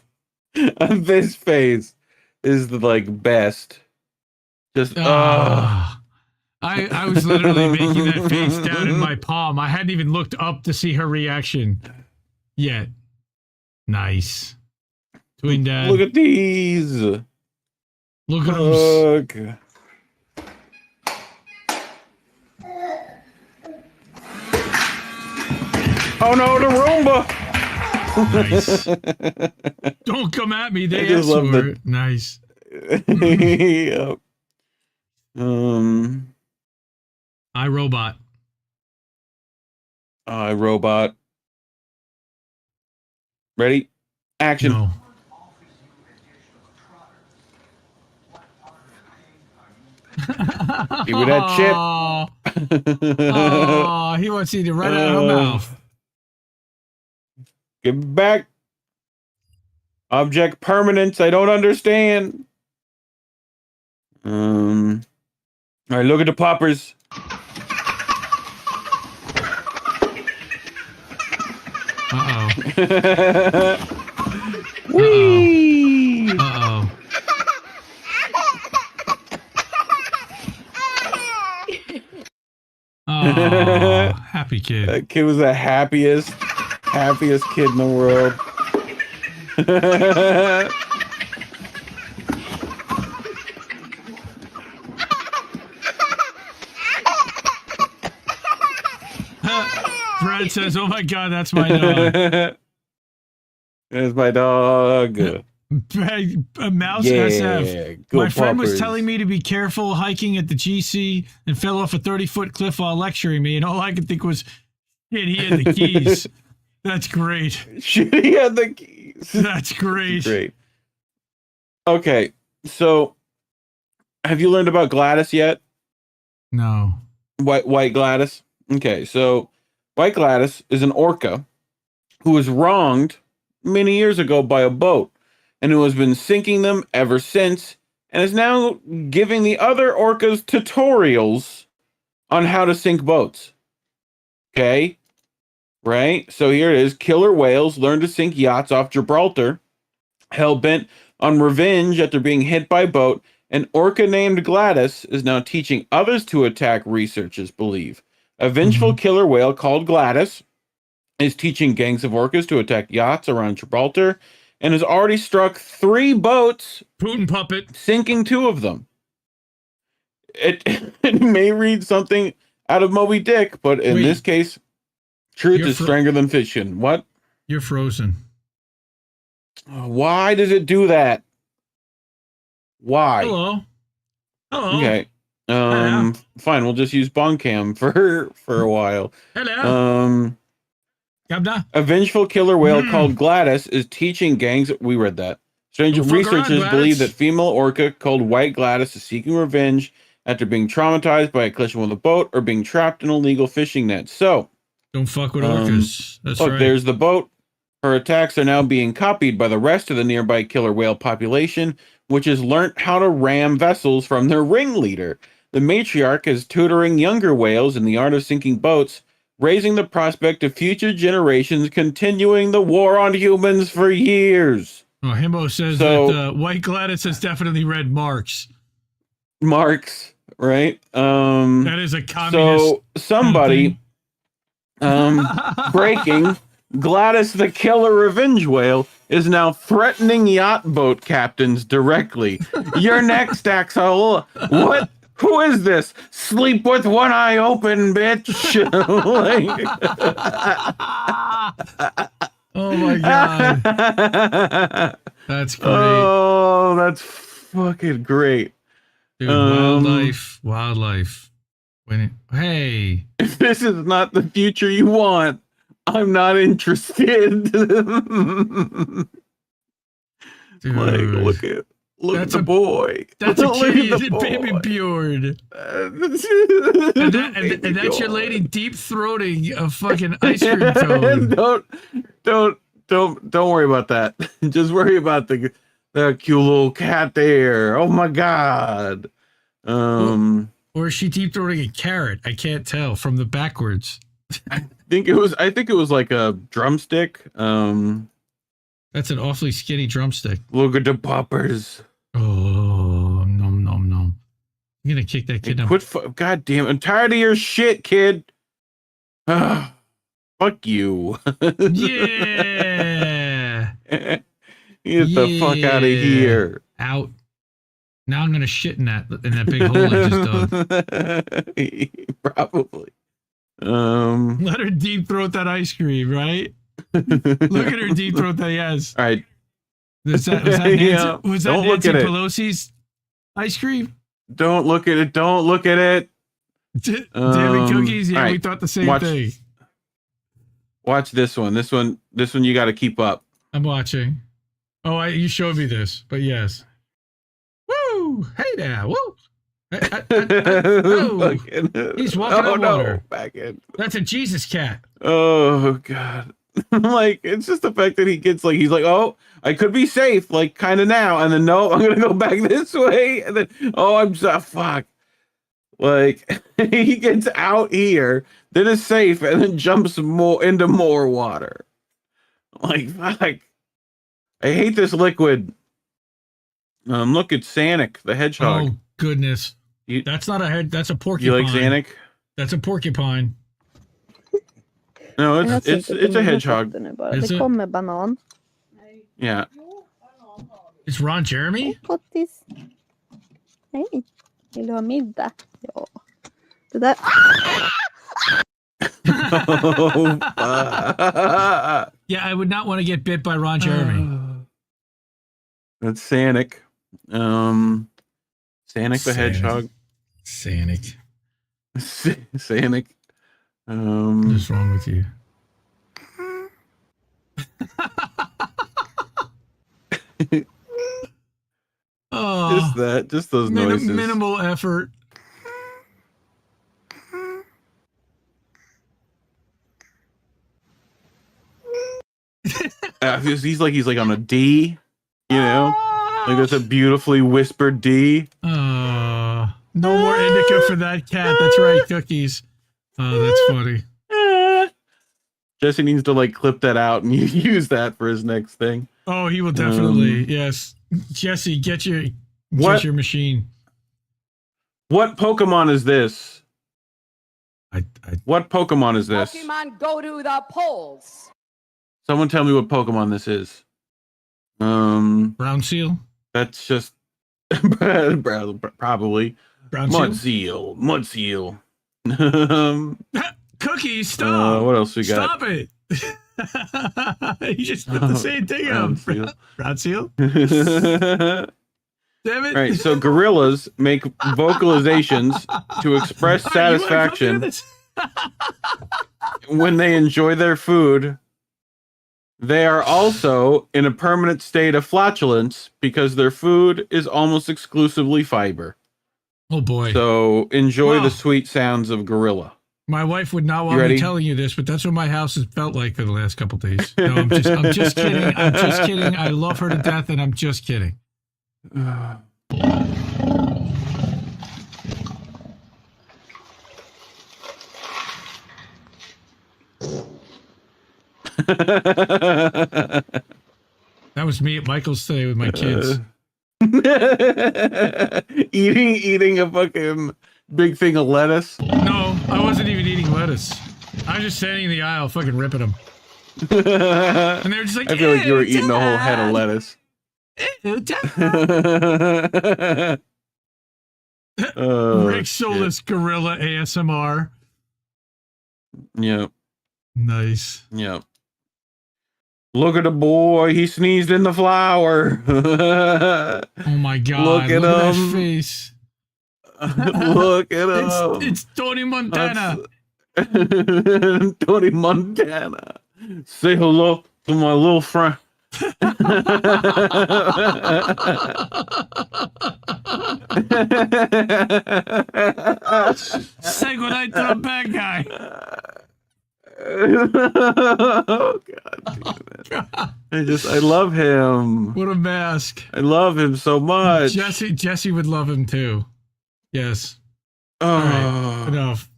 This face is the like best. Just I was literally making that face down in my palm. I hadn't even looked up to see her reaction yet. Nice. Twin dad. Look at these. Look at them. Look. Oh no, the Roomba. Nice. Don't come at me. They I just asked love for the- it. Nice. Yep. iRobot. iRobot. Ready? Action. No. Give me that chip. Oh, he wants to eat it right out of her mouth. Give it back. Object permanence. I don't understand. All right, look at the poppers. Whee! Uh-oh. Oh, happy kid. That kid was the happiest kid in the world. Brad says, "Oh my God, that's my dog." There's my dog. A mouse Yeah, SF. go My friend was Poppers. telling me to be careful hiking at the GC and fell off a 30-foot cliff while lecturing me, and all I could think was, shit, he had the keys. That's great. Shit, he had the keys. That's great. Great. Okay, so have you learned about Gladys yet? No. White Gladys? Okay, so White Gladys is an orca who was wronged many years ago by a boat and who has been sinking them ever since and is now giving the other orcas tutorials on how to sink boats. Okay? Right? So here it is. Killer whales learn to sink yachts off Gibraltar, hell-bent on revenge after being hit by a boat. An orca named Gladys is now teaching others to attack, researchers believe. A vengeful killer whale called Gladys is teaching gangs of orcas to attack yachts around Gibraltar and has already struck 3 boats, Putin puppet, sinking 2 of them. It may read something out of Moby Dick, but in Wait. this case, truth You're is stranger than fiction. What? You're frozen. Why does it do that? Why? Hello. Hello. Okay. Hello. Fine. We'll just use Boncam for a while. Hello. A vengeful killer whale called Gladys is teaching gangs. We read that. Strange Don't fuck researchers around, believe Gladys. that female orca called White Gladys is seeking revenge after being traumatized by a collision with a boat or being trapped in a illegal fishing net. So, don't fuck with orcas. That's look, right. there's the boat. Her attacks are now being copied by the rest of the nearby killer whale population, which has learnt how to ram vessels from their ringleader. The matriarch is tutoring younger whales in the art of sinking boats, raising the prospect of future generations continuing the war on humans for years. Oh, Himbo says that White Gladys has definitely read Marx. Marx, right? That is a communist. So somebody breaking Gladys the killer revenge whale is now threatening yacht boat captains directly. You're next, Axel. What? Who is this? Sleep with one eye open, bitch. Oh my God. That's great. Oh, that's fucking great. Dude, wildlife. Hey. If this is not the future you want, I'm not interested. Dude. Like, look at the boy. That's a Look kitty, at the baby Bjorn. And that's your lady deep throating a fucking ice cream cone. Don't worry about that. Just worry about the cute little cat there. Oh my God. Or is she deep throating a carrot? I can't tell from the backwards. I think it was like a drumstick. That's an awfully skinny drumstick. Look at the poppers. Oh, nom. I'm gonna kick that kid out. God damn, I'm tired of your shit, kid. Fuck you. Yeah. Get the fuck out of here. Out. Now I'm gonna shit in that big hole I just dug. Probably. Let her deep throat that ice cream, right? Look at her deep throat that he has. All right. Was that Nancy, Yeah. was that Don't look Nancy at it. Pelosi's ice cream? Don't look at it. Don't look at it. Damn cookies. Yeah, all right. we thought the same thing. Watch this one. This one you got to keep up. I'm watching. Oh, you showed me this, but yes. Woo! Hey now, woo! Oh, he's walking on water. Back in. That's a Jesus cat. Oh God! Like, it's just the fact that he gets like, he's like, oh, I could be safe, like kind of now, and then no, I'm gonna go back this way, and then oh, I'm so fuck. Like he gets out here, then is safe, and then jumps into more water. Like fuck. I hate this liquid. Look at Sanic, the hedgehog. Oh goodness, that's not a head. That's a porcupine. You like Sanic? That's a porcupine. No, it's a hedgehog. Is Det it? kommer banan. Yeah. It's Ron Jeremy? Pottis. Hej. Vill du ha middag? Ja. Det där. Yeah, I would not want to get bit by Ron Jeremy. That's Sanic. Sanic the Hedgehog. Sanic. Sanic. What's wrong with you? Just that. Just those noises. Minimal effort. He's like on a D, you know, like that's a beautifully whispered D. No more indica for that cat. That's right, Cookies. Oh, that's funny. Jesse needs to like clip that out and use that for his next thing. Oh, he will definitely. Yes, Jesse, get your machine. What Pokemon is this? What Pokemon is this? Pokemon go to the polls. Someone tell me what Pokemon this is. Brown Seal? That's just probably Brown Mudseal. Mudseal. Cookies, stop! What else we got? Stop it! You just put the same thing up. Brown Seal? Damn it! Right, so gorillas make vocalizations to express satisfaction when they enjoy their food. They are also in a permanent state of flatulence because their food is almost exclusively fiber. Oh boy. So enjoy the sweet sounds of gorilla. My wife would not want me telling you this, but that's what my house has felt like for the last couple days. No, I'm just kidding. I'm just kidding. I love her to death, and I'm just kidding. That was me at Michael's today with my kids. Eating a fucking big thing of lettuce. No, I wasn't even eating lettuce. I was just standing in the aisle, fucking ripping them. And they were just like, I feel like you were eating a whole head of lettuce. Rick Solis Gorilla ASMR. Yep. Nice. Yep. Look at the boy. He sneezed in the flower. Oh my God. Look at that him. face. Look at him. It's Tony Montana. Tony Montana. Say hello to my little friend. Say goodnight to the bad guy. Oh God, I love him. What a mask. I love him so much. Jesse would love him too. Yes. Oh, all right, enough.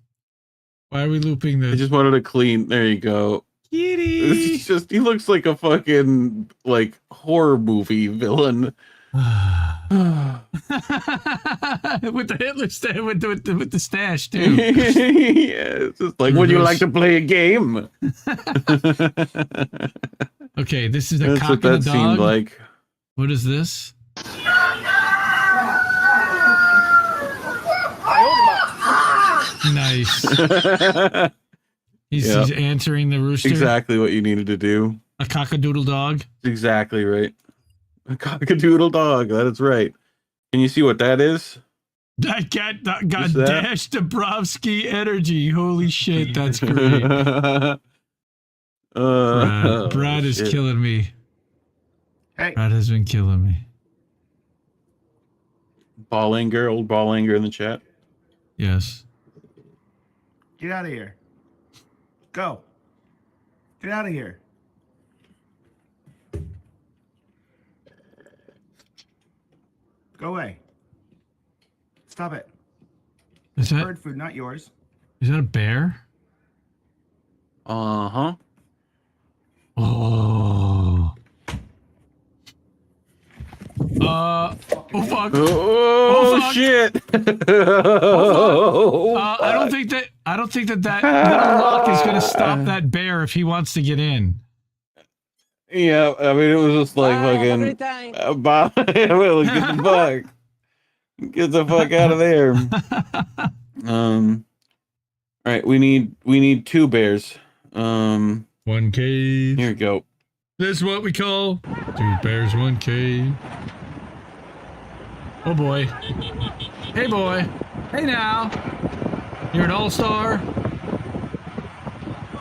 Why are we looping this? I just wanted to clean. There you go. Kitty. It's just he looks like a fucking like horror movie villain. With the Hitler stash, with the stash too. Yeah, it's just like, would you like to play a game? Okay, this is a That's cock what and a that dog. seemed like. What is this? Nice. He's answering the rooster. Exactly what you needed to do. A cockadoodle dog. Exactly right. A cockadoodle dog. That is right. Can you see what that is? That cat got Dash Dabrowski energy. Holy shit, that's great. Brad is killing me. Hey. Brad has been killing me. Ballinger, old Ballinger in the chat. Yes. Get out of here. Go. Get out of here. Go away. Stop it. Is that bird food, not yours? Is that a bear? Uh-huh. Oh. Oh fuck! Oh, fuck. Shit! Oh, fuck. I don't think that unlock is gonna stop that bear if he wants to get in. Yeah, I mean it was just like fucking. Bye. Well, get the fuck out of there. All right, we need 2 bears. 1 cave. Here we go. This is what we call 2 bears, 1 cave. Oh boy. Hey boy. Hey now. You're an all-star.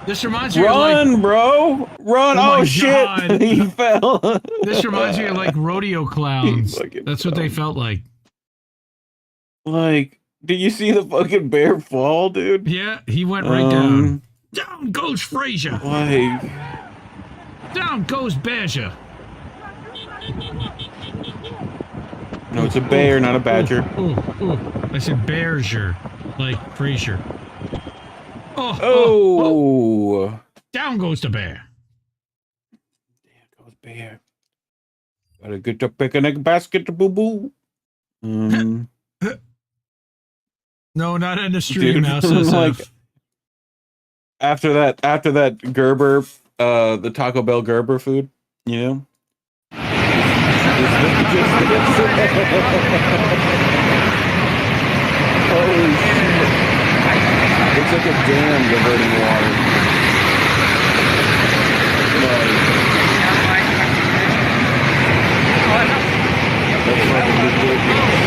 This reminds me of Run, bro! Run! Oh, my shit! God. He fell. This reminds me of like rodeo clowns. That's what they felt like. Like, did you see the fucking bear fall, dude? Yeah, he went right down. Down goes Frazier. Like, down goes Badger. No, it's a bear, not a badger. I said Berger, like Frazier. Oh. Down goes the bear. Down goes bear. Gotta get the picnic basket, boo boo. No, not in the stream. Dude, like, after that Gerber, the Taco Bell Gerber food, you know. Holy shit! It's like a dam diverting water. That's fucking ridiculous.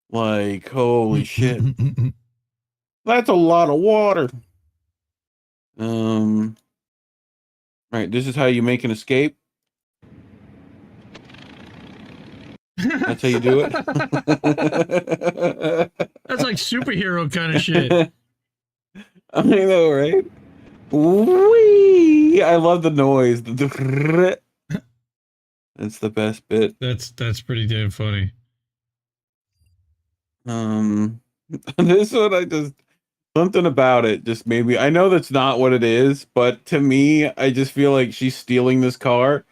Like, holy shit. That's a lot of water. Right, this is how you make an escape. That's how you do it. That's like superhero kind of shit. I know, right? Wee! I love the noise. That's the best bit. That's pretty damn funny. This one I just something about it just made me. I know that's not what it is, but to me, I just feel like she's stealing this car.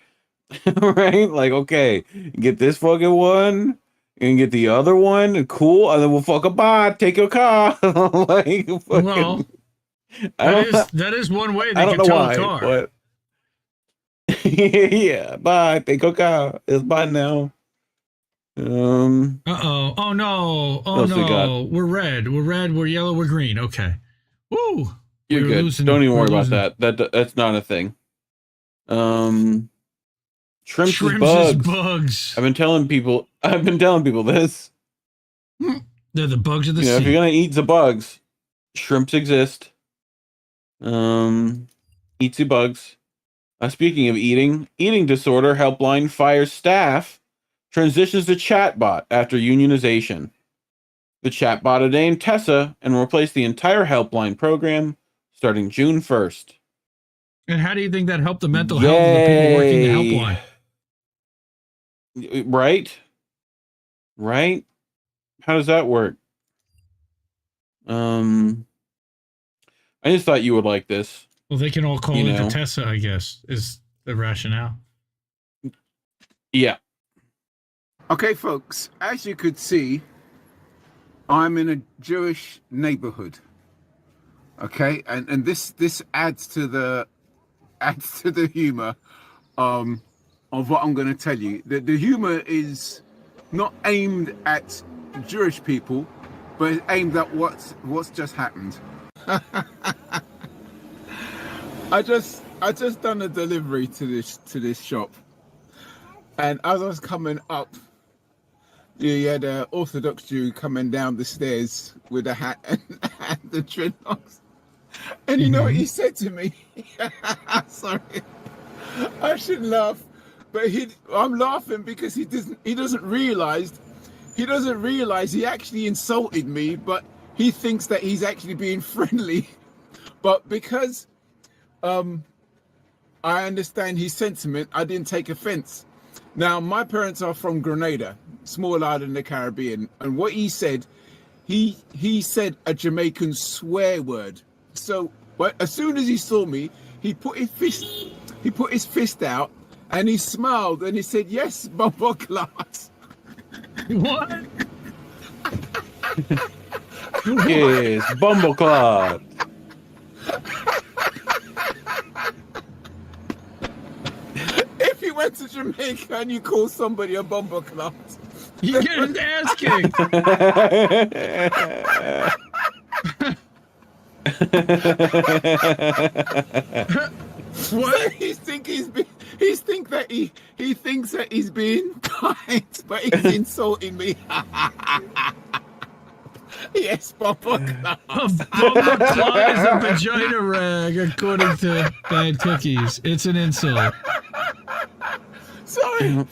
Right? Like, okay, get this fucking one and get the other one, cool, and then we'll fuck a bot, take your car. Like, fucking, well, that is one way they can tow a car. But yeah, bye, take your car. It's bye now. Uh-oh. Oh no. Oh no. We're red. We're red. We're yellow. We're green. Okay. Woo. You're good. Don't even worry about that. That's not a thing. Shrimps is bugs. I've been telling people this. They're the bugs of the sea. If you're gonna eat the bugs, shrimps exist. Eat the bugs. Speaking of eating disorder helpline fires staff, transitions to chatbot after unionization. The chatbot is named Tessa and will replace the entire helpline program starting June 1st. And how do you think that helped the mental health of the people working the helpline? Right? How does that work? I just thought you would like this. Well, they can all call it the Tessa, I guess, is the rationale. Yeah. Okay, folks, as you could see, I'm in a Jewish neighborhood. Okay, and this adds to the humor of what I'm going to tell you. The humor is not aimed at Jewish people, but it's aimed at what's just happened. I just done a delivery to this shop, and as I was coming up, you had an Orthodox Jew coming down the stairs with a hat and the dreadlocks. And you know what he said to me? Sorry, I shouldn't laugh, but I'm laughing because he doesn't realize he actually insulted me, but he thinks that he's actually being friendly. But because I understand his sentiment, I didn't take offense. Now, my parents are from Grenada, small island in the Caribbean, and what he said, he said a Jamaican swear word. So, but as soon as he saw me, he put his fist out, and he smiled, and he said, "Yes, bumper class." What? Yes, Bumbleclad. If you went to Jamaica and you call somebody a bumper class, You get his ass kicked. What? He thinks that he's being kind, but he's insulting me. Yes, Bumper Cloud. Bumper Cloud is a vagina rag, according to Bad Cookies. It's an insult. Sorry.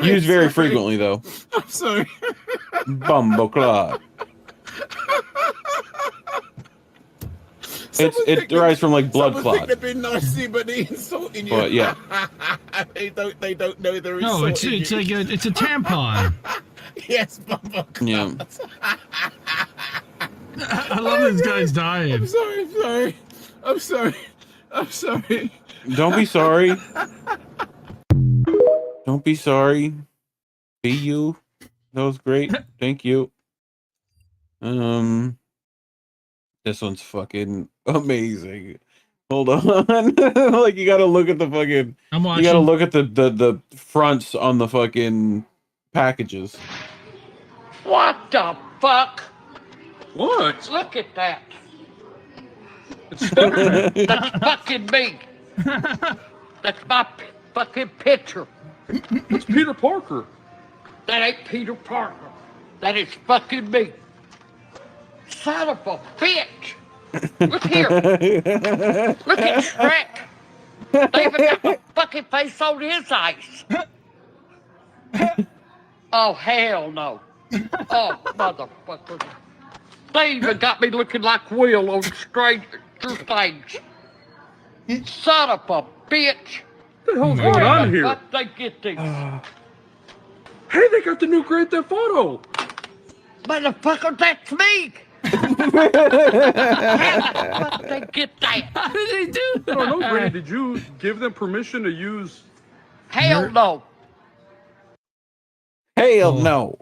Used very frequently, though. I'm sorry. Bumbo Cloud. It derives from like blood Someone think clot. they're being nasty, but they're insulting you. But yeah. they don't know they're No, insulting it's you. like it's a tampon. Yes, Bumper Cloud. Yeah. I love this guy's dying. I'm sorry. Don't be sorry. Don't be sorry. Be you. That was great. Thank you. This one's fucking amazing. Hold on. Like you gotta look at the fucking I'm watching. You gotta look at the fronts on the fucking packages. What the fuck? What? Look at that. That's fucking me. That's my fucking picture. That's Peter Parker. That ain't Peter Parker. That is fucking me. Son of a bitch. Look here. Look at Shrek. They even got my fucking face on his eyes. Oh, hell no. Oh, motherfucker. They even got me looking like Will on Stranger Things. Son of a bitch. What the hell's going on here? What they get these? Hey, they got the new Grand Theft Auto. Motherfucker, that's me. How the fuck they get that? How did they do that? I don't know, Brady. Did you give them permission to use? Hell no. Hell no.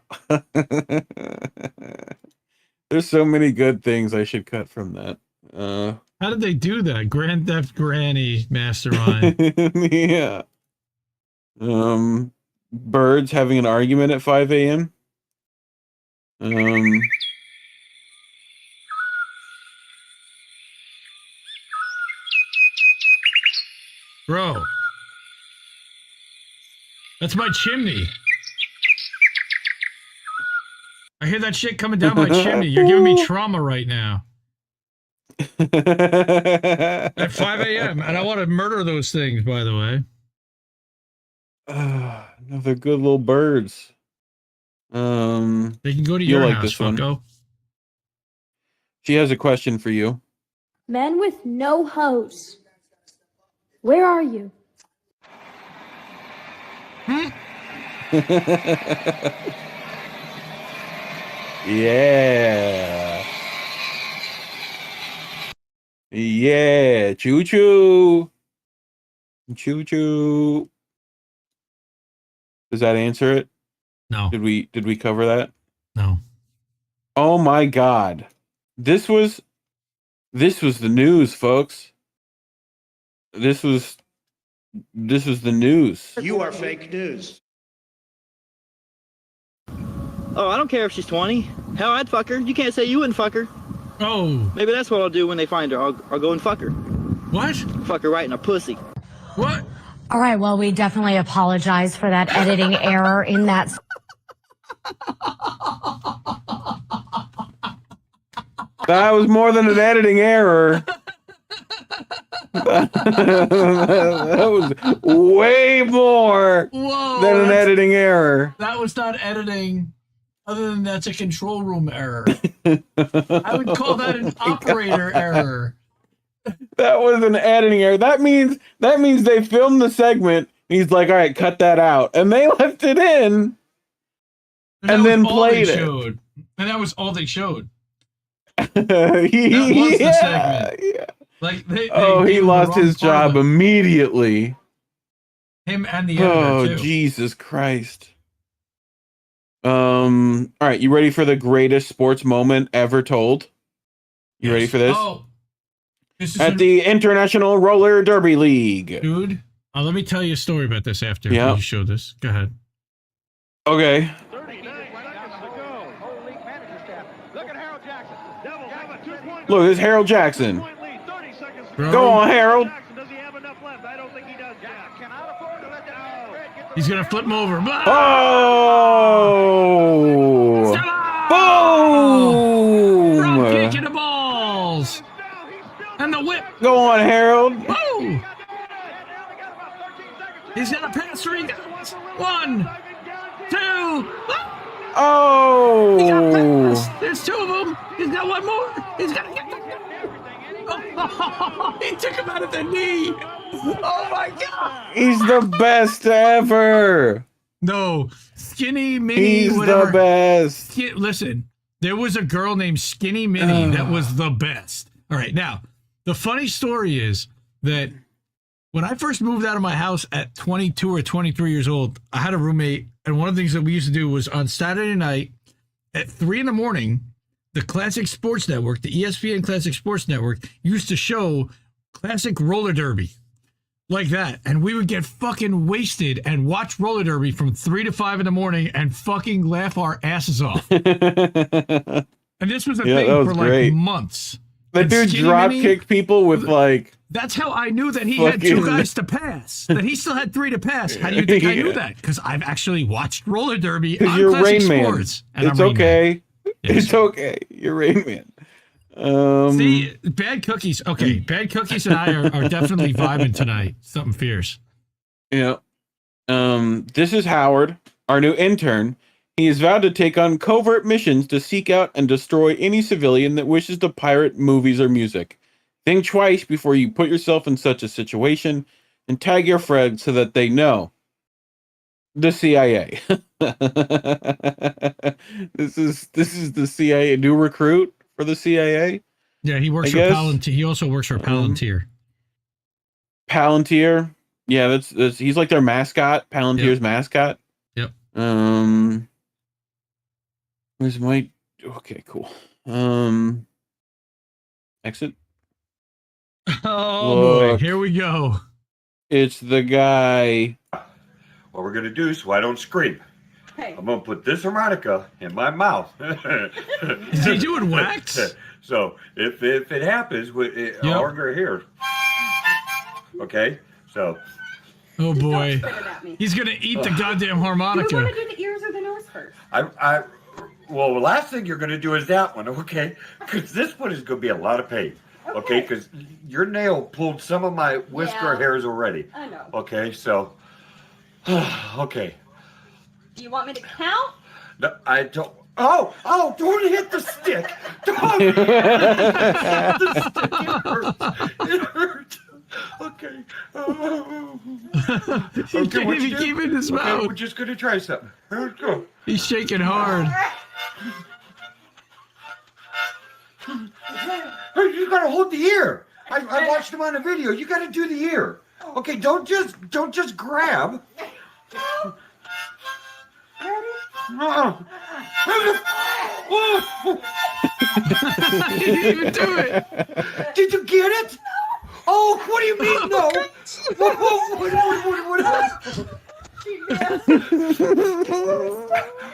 There's so many good things I should cut from that. How did they do that? Grand Theft Granny mastermind. Yeah. Birds having an argument at 5 a.m. Bro. That's my chimney. I hear that shit coming down my chimney. You're giving me trauma right now. At 5 a.m. And I want to murder those things, by the way. No, they're good little birds. They can go to You'll your like house, this one. fucko. She has a question for you. Men with no hose. Where are you? Yeah. Yeah. Choo choo. Choo choo. Does that answer it? No. Did we cover that? No. Oh my god. This was the news, folks. This was the news. You are fake news. Oh, I don't care if she's 20. Hell, I'd fuck her. You can't say you wouldn't fuck her. Oh. Maybe that's what I'll do when they find her. I'll go and fuck her. What? Fuck her right in a pussy. What? All right, well, we definitely apologize for that editing error in that. That was more than an editing error. That was way more than an editing error. That was not editing. Other than that's a control room error. I would call that an operator error. That was an editing error. That means they filmed the segment. And he's like, all right, cut that out. And they left it in. And then played it. And that was all they showed. That was the segment. Yeah. Like they he lost his job immediately. Him and the editor, too. Jesus Christ. All right, you ready for the greatest sports moment ever told? You ready for this? Oh. This is At the International Roller Derby League. Dude, let me tell you a story about this after Yeah. you show this. Go ahead. Okay. Look, it's Harold Jackson. Go on, Harold. He's gonna flip him over. Oh! Boom! Drop kick in the balls. And the whip. Go on, Harold. Woo! He's gonna pass 3 guys. 1, 2. Oh! He got pass. There's 2 of them. He's got 1 more. He's gonna get the. Oh, he took him out of the knee. Oh my God! He's the best ever. No, Skinny Minnie. He's whatever. the best. Listen, there was a girl named Skinny Minnie that was the best. All right, now the funny story is that when I first moved out of my house at 22 or 23 years old, I had a roommate, and one of the things that we used to do was on Saturday night at 3 a.m. The Classic Sports Network, the ESPN Classic Sports Network, used to show Classic Roller Derby like that. And we would get fucking wasted and watch roller derby from 3 to 5 in the morning and fucking laugh our asses off. And this was a thing for like months. The dude drop kicked people with like. That's how I knew that he had 2 guys to pass. That he still had 3 to pass. How do you think I knew that? Because I've actually watched roller derby on you're Classic Rain Sports. Man. It's okay. Yes. It's okay. You're Rain Man. See, Bad Cookies. Okay, Bad Cookies and I are definitely vibing tonight. Something fierce. Yeah. This is Howard, our new intern. He has vowed to take on covert missions to seek out and destroy any civilian that wishes to pirate movies or music. Think twice before you put yourself in such a situation, and tag your friends so that they know. The CIA. This is the CIA, a new recruit for the CIA. Yeah, he works for Palantir. He also works for Palantir. Palantir. Yeah, that's he's like their mascot, Palantir's mascot. Yep. Where's my okay, cool. Exit. Oh boy, here we go. It's the guy. What we're gonna do, so I don't scream. Hey. I'm gonna put this harmonica in my mouth. Is he doing wax? So if it happens, I'll hear. Okay, so. Oh boy, he's gonna eat the goddamn harmonica. Do we want to do the ears or the nose first? Well, the last thing you're gonna do is that one, okay? Because this one is gonna be a lot of pain. Okay, because your nail pulled some of my whisker hairs already. I know. Okay, so. Okay. Do you want me to count? No, I don't. Oh, don't hit the stick. Don't hit the stick. It hurts. Okay. He can't even keep it in his mouth. We're just going to try something. Let's go. He's shaking hard. You got to hold the ear. I watched him on a video. You got to do the ear. Okay, don't just grab. He didn't even do it. Did you get it? Oh, what do you mean no?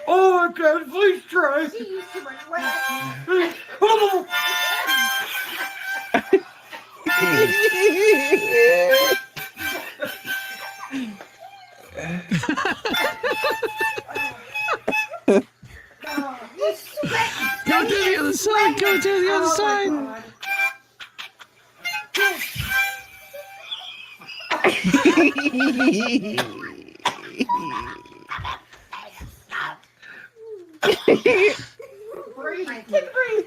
Oh my God! Please try. Go to the other side. Go to the other side. Breathe.